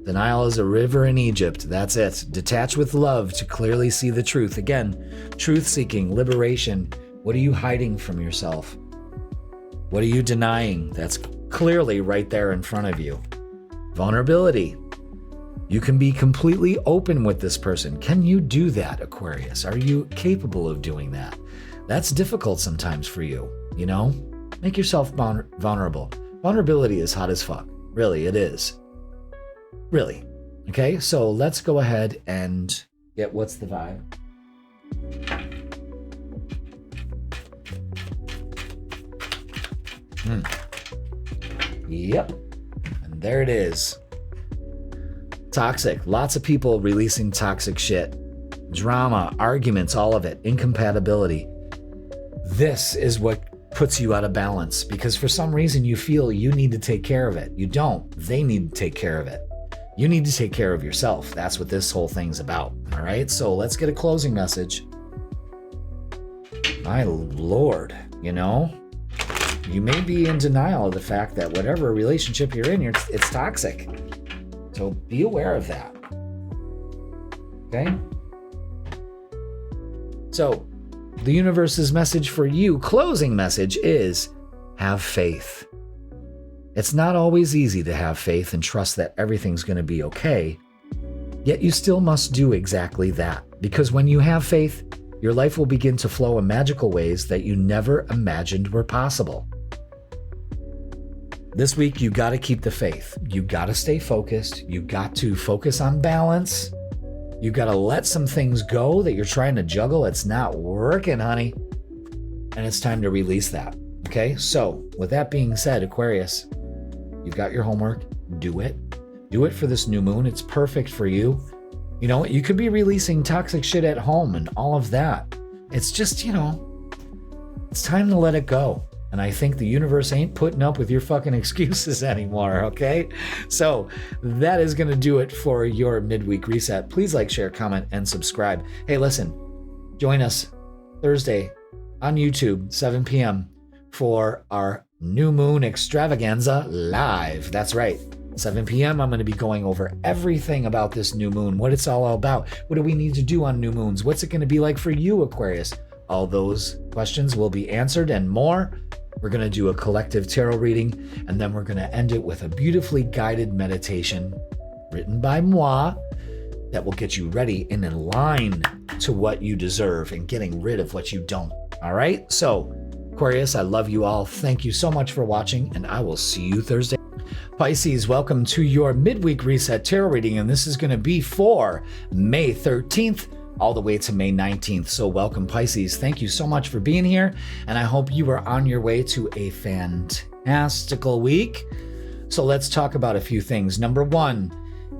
Denial is a river in Egypt. That's it. Detach with love to clearly see the truth. Again, truth-seeking, liberation. What are you hiding from yourself? What are you denying? That's clearly right there in front of you. Vulnerability. You can be completely open with this person. Can you do that, Aquarius? Are you capable of doing that? That's difficult sometimes for you, you know? Make yourself vulnerable. Vulnerability is hot as fuck. Really, it is. Really. Okay, so let's go ahead and get what's the vibe. Yep. And there it is. Toxic. Lots of people releasing toxic shit. Drama, arguments, all of it. Incompatibility. This is what puts you out of balance, because for some reason you feel you need to take care of it. You don't. They need to take care of it. You need to take care of yourself. That's what this whole thing's about. All right? So let's get a closing message. My Lord, you know? You may be in denial of the fact that whatever relationship you're in, it's toxic. So be aware of that. Okay? So the universe's message for you, closing message, is have faith. It's not always easy to have faith and trust that everything's going to be okay, yet you still must do exactly that. Because when you have faith, your life will begin to flow in magical ways that you never imagined were possible. This week, you got to keep the faith. You got to stay focused. You got to focus on balance. You got to let some things go that you're trying to juggle. It's not working, honey. And it's time to release that. Okay? So, with that being said, Aquarius, you've got your homework. Do it. Do it for this new moon. It's perfect for you. You could be releasing toxic shit at home and all of that. It's just, it's time to let it go. And I think the universe ain't putting up with your fucking excuses anymore, okay? So that is going to do it for your midweek reset. Please like, share, comment, and subscribe. Hey, listen, join us Thursday on YouTube, 7 p.m. for our new moon extravaganza live. That's right. 7 p.m. I'm going to be going over everything about this new moon, what it's all about. What do we need to do on new moons? What's it going to be like for you, Aquarius? All those questions will be answered and more. We're going to do a collective tarot reading, and then we're going to end it with a beautifully guided meditation written by moi that will get you ready and in line to what you deserve and getting rid of what you don't. All right? So, Aquarius, I love you all. Thank you so much for watching, and I will see you Thursday. Pisces, welcome to your midweek reset tarot reading, and this is going to be for May 13th all the way to May 19th. So welcome, Pisces. Thank you so much for being here, and I hope you are on your way to a fantastical week. So let's talk about a few things. Number one,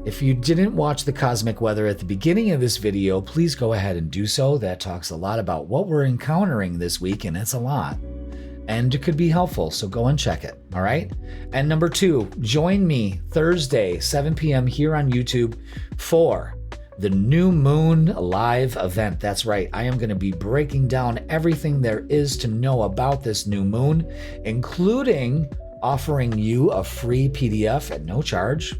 if you didn't watch the cosmic weather at the beginning of this video, please go ahead and do so. That talks a lot about what we're encountering this week, and it's a lot. And it could be helpful, so go and check it, all right? And number two, join me Thursday, 7 p.m. here on YouTube for the New Moon live event. That's right, I am going to be breaking down everything there is to know about this new moon, including offering you a free PDF at no charge.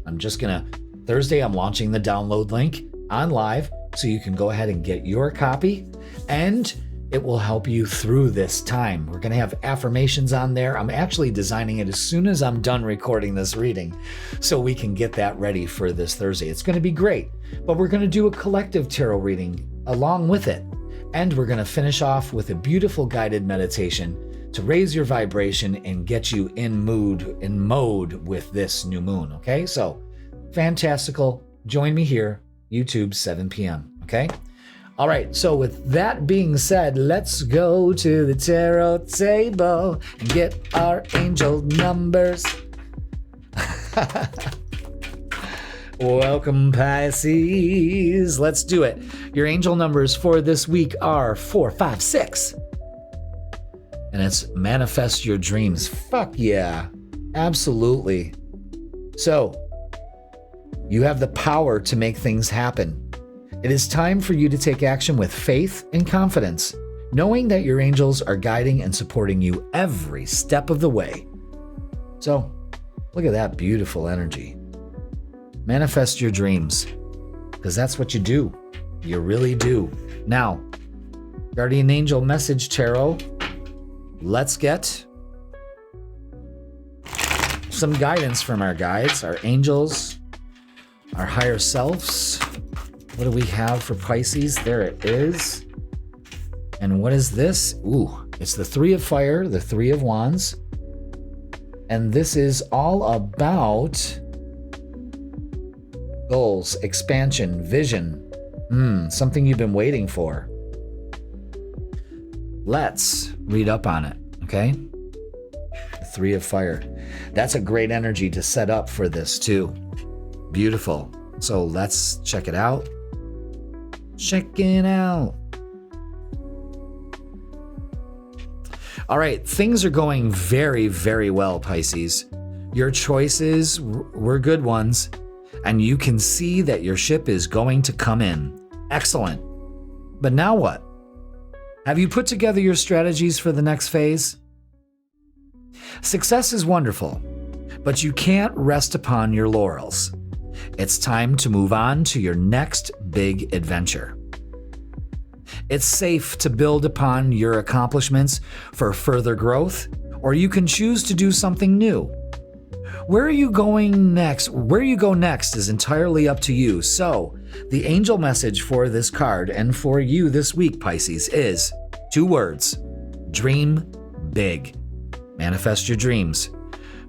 Thursday, I'm launching the download link on live, so you can go ahead and get your copy, and it will help you through this time. We're going to have affirmations on there. I'm actually designing it as soon as I'm done recording this reading so we can get that ready for this Thursday. It's going to be great, but we're going to do a collective tarot reading along with it. And we're going to finish off with a beautiful guided meditation to raise your vibration and get you in mode with this new moon. Okay, so fantastical. Join me here, YouTube, 7 p.m. Okay. All right, so with that being said, let's go to the tarot table and get our angel numbers. Welcome, Pisces. Let's do it. Your angel numbers for this week are 4, 5, 6. And it's manifest your dreams. Fuck yeah. Absolutely. So, you have the power to make things happen. It is time for you to take action with faith and confidence, knowing that your angels are guiding and supporting you every step of the way. So, look at that beautiful energy. Manifest your dreams, because that's what you do. You really do. Now, Guardian Angel Message Tarot, let's get some guidance from our guides, our angels, our higher selves. What do we have for Pisces? There it is. And what is this? Ooh, it's the Three of Fire, the Three of Wands. And this is all about goals, expansion, vision. Something you've been waiting for. Let's read up on it, okay? The Three of Fire. That's a great energy to set up for this too. Beautiful. So let's check it out. Check it out. All right, things are going very, very well, Pisces. Your choices were good ones, and you can see that your ship is going to come in. Excellent. But now what? Have you put together your strategies for the next phase? Success is wonderful, but you can't rest upon your laurels. It's time to move on to your next big adventure. It's safe to build upon your accomplishments for further growth, or you can choose to do something new. Where you go next is entirely up to you. So, the angel message for this card and for you this week, Pisces, is 2 words: dream big. Manifest your dreams.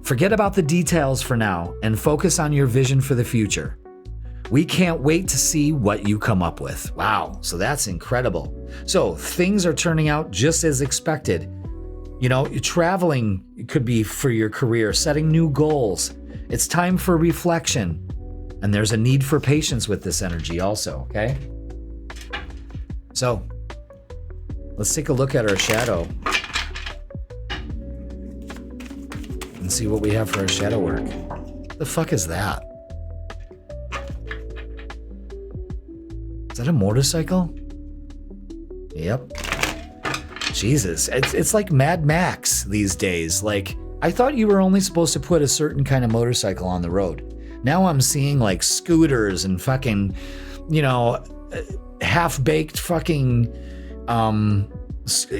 Forget about the details for now and focus on your vision for the future. We can't wait to see what you come up with. Wow, so that's incredible. So things are turning out just as expected. Traveling could be for your career, setting new goals. It's time for reflection. And there's a need for patience with this energy also, okay? So, let's take a look at our shadow and see what we have for our shadow work. The fuck is that? Is that a motorcycle? Yep. Jesus, it's like Mad Max these days. Like, I thought you were only supposed to put a certain kind of motorcycle on the road. Now I'm seeing like scooters and fucking, you know, half-baked fucking,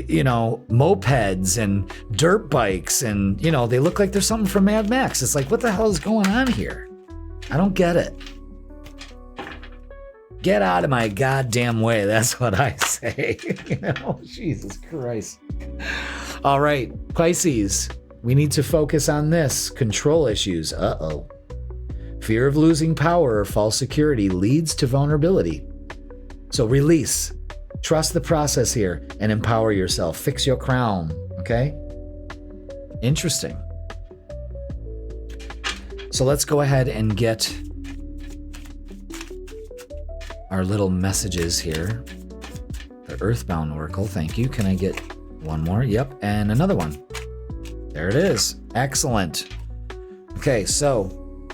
you know, mopeds and dirt bikes, and, you know, they look like there's something from Mad Max. It's like, what the hell is going on here? I don't get it. Get out of my goddamn way. That's what I say. You know, Jesus Christ. All right, Pisces, we need to focus on this. Control issues. Uh-oh. Fear of losing power or false security leads to vulnerability. So release. Trust the process here and empower yourself. Fix your crown, okay? Interesting. So let's go ahead and get our little messages here. The Earthbound Oracle, thank you. Can I get one more? Yep, and another one. There it is. Excellent. Okay, so,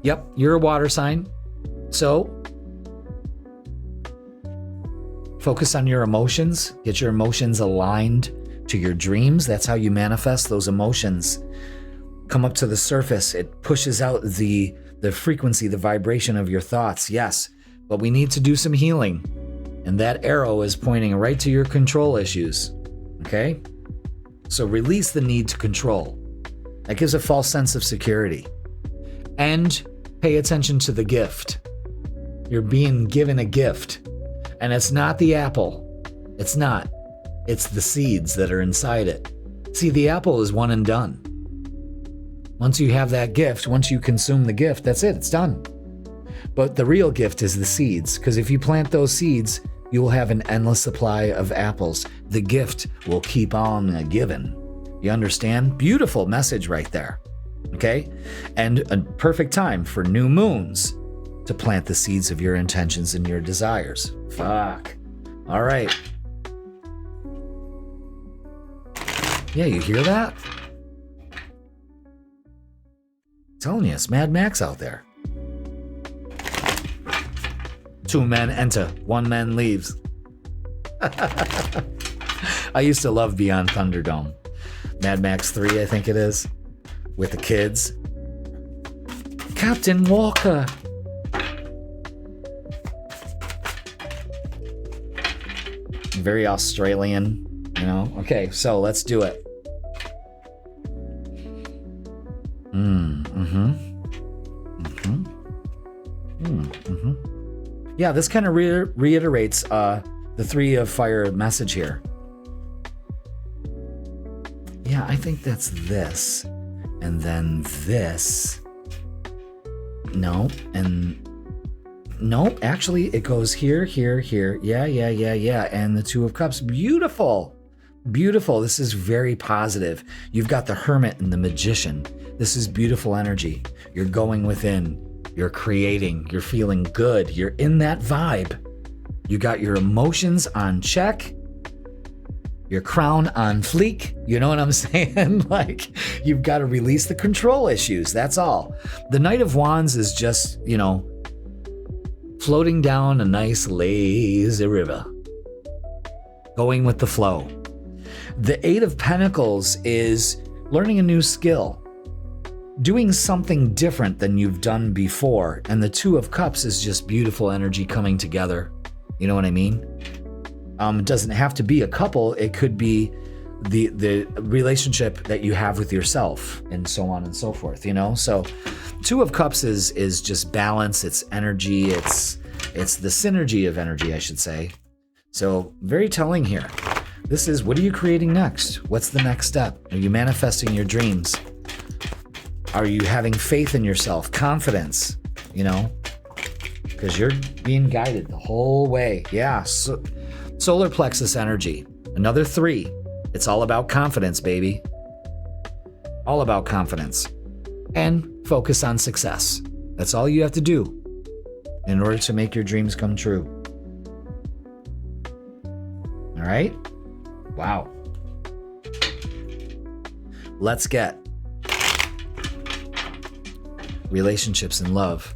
yep, you're a water sign. So, focus on your emotions. Get your emotions aligned to your dreams. That's how you manifest those emotions. Come up to the surface. It pushes out the frequency, the vibration of your thoughts. Yes, but we need to do some healing. And that arrow is pointing right to your control issues. Okay? So release the need to control. That gives a false sense of security. And pay attention to the gift. You're being given a gift. And it's not the apple. It's not. It's the seeds that are inside it. See, the apple is one and done. Once you have that gift, once you consume the gift, that's it. It's done. But the real gift is the seeds, because if you plant those seeds, you will have an endless supply of apples. The gift will keep on giving. You understand? Beautiful message right there. Okay? And a perfect time for new moons to plant the seeds of your intentions and your desires. Fuck. All right. Yeah, you hear that? I'm telling you, it's Mad Max out there. 2 men enter, 1 man leaves. I used to love Beyond Thunderdome. Mad Max 3, I think it is, with the kids. Captain Walker. Very Australian, you know? Okay, so let's do it. Yeah, this kind of reiterates the 3 of fire message here. Yeah, I think that's this. And then this. No, and nope, actually it goes here, here, here. Yeah. And the 2 of Cups. Beautiful. Beautiful. This is very positive. You've got the Hermit and the Magician. This is beautiful energy. You're going within. You're creating. You're feeling good. You're in that vibe. You got your emotions on check. Your crown on fleek. You know what I'm saying? Like, you've got to release the control issues. That's all. The Knight of Wands is just, you know, floating down a nice lazy river. Going with the flow. The 8 of Pentacles is learning a new skill. Doing something different than you've done before. And the 2 of Cups is just beautiful energy coming together. You know what I mean? It doesn't have to be a couple. It could be the relationship that you have with yourself and so on and so forth, you know? So 2 of Cups is just balance. It's energy. It's the synergy of energy, I should say. So very telling here. This is, what are you creating next? What's the next step? Are you manifesting your dreams? Are you having faith in yourself? Confidence, you know? Because you're being guided the whole way. Yeah. So, solar plexus energy. Another 3. It's all about confidence, baby. All about confidence. And focus on success. That's all you have to do in order to make your dreams come true. All right? Wow. Let's get relationships and love.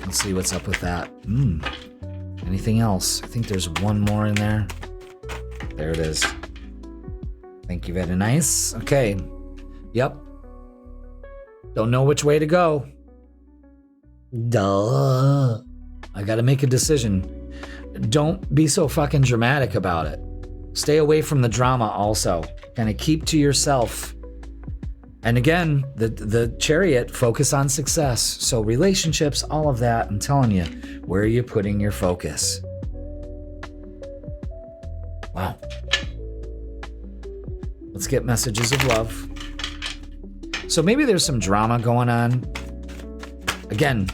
Let's see what's up with that. Anything else? I think there's one more in there. There it is. Thank you, very nice. Okay. Yep. Don't know which way to go. Duh. I gotta make a decision. Don't be so fucking dramatic about it. Stay away from the drama also. Kind of keep to yourself. And again, the Chariot, focus on success. So relationships, all of that, I'm telling you, where are you putting your focus? Wow. Let's get messages of love. So maybe there's some drama going on. Again,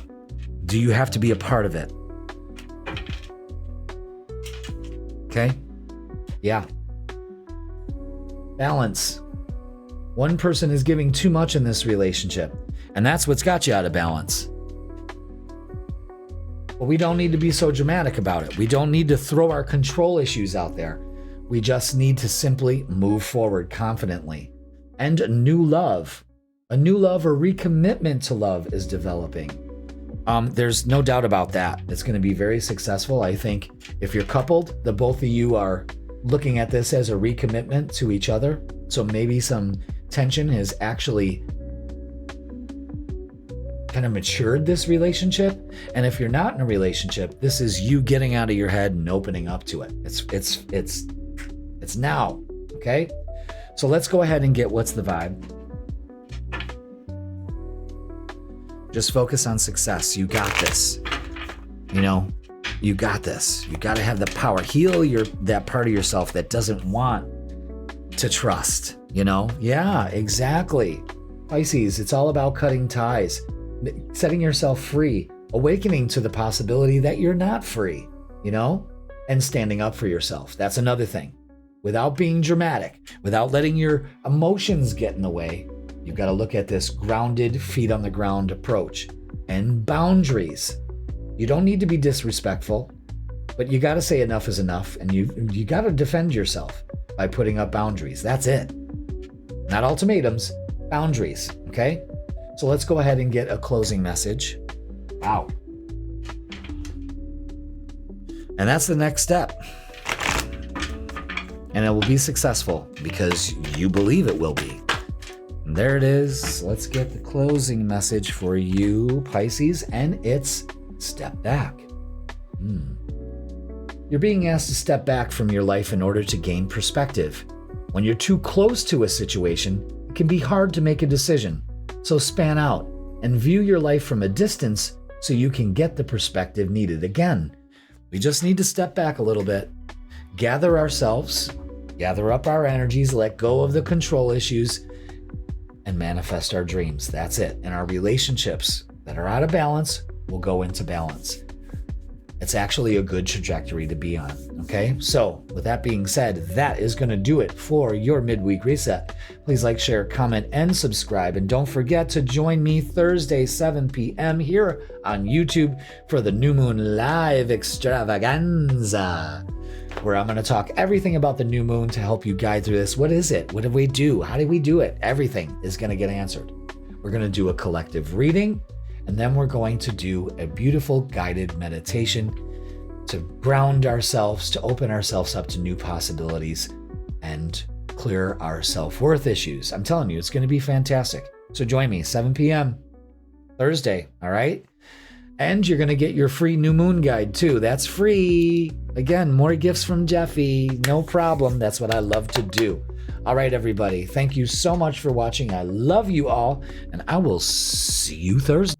do you have to be a part of it? Okay? Yeah. Balance. One person is giving too much in this relationship, and that's what's got you out of balance. But we don't need to be so dramatic about it. We don't need to throw our control issues out there. We just need to simply move forward confidently. And a new love or recommitment to love is developing. There's no doubt about that. It's going to be very successful. I think if you're coupled, the both of you are looking at this as a recommitment to each other. So maybe some tension has actually kind of matured this relationship. And if you're not in a relationship, this is you getting out of your head and opening up to it. It's now. Okay. So let's go ahead and get what's the vibe. Just focus on success. You got this. You got this. You got to have the power. Heal that part of yourself that doesn't want to trust. Yeah, exactly. Pisces, it's all about cutting ties, setting yourself free, awakening to the possibility that you're not free, and standing up for yourself. That's another thing. Without being dramatic, without letting your emotions get in the way, you've got to look at this grounded, feet on the ground approach and boundaries. You don't need to be disrespectful, but you got to say enough is enough, and you got to defend yourself by putting up boundaries. That's it. Not ultimatums, boundaries, okay? So let's go ahead and get a closing message. Wow. And that's the next step. And it will be successful because you believe it will be. And there it is. Let's get the closing message for you, Pisces, and it's step back. You're being asked to step back from your life in order to gain perspective. When you're too close to a situation, it can be hard to make a decision. So span out and view your life from a distance so you can get the perspective needed. Again, we just need to step back a little bit, gather ourselves, gather up our energies, let go of the control issues, and manifest our dreams. That's it. And our relationships that are out of balance will go into balance. It's actually a good trajectory to be on, okay? So with that being said, that is going to do it for your midweek reset. Please like, share, comment, and subscribe. And don't forget to join me Thursday, 7 p.m. here on YouTube for the New Moon Live Extravaganza, where I'm going to talk everything about the new moon to help you guide through this. What is it? What do we do? How do we do it? Everything is going to get answered. We're going to do a collective reading, and then we're going to do a beautiful guided meditation to ground ourselves, to open ourselves up to new possibilities and clear our self-worth issues. I'm telling you, it's going to be fantastic. So join me, 7 p.m. Thursday, all right? And you're going to get your free new moon guide too. That's free. Again, more gifts from Jeffy. No problem. That's what I love to do. All right, everybody. Thank you so much for watching. I love you all, and I will see you Thursday.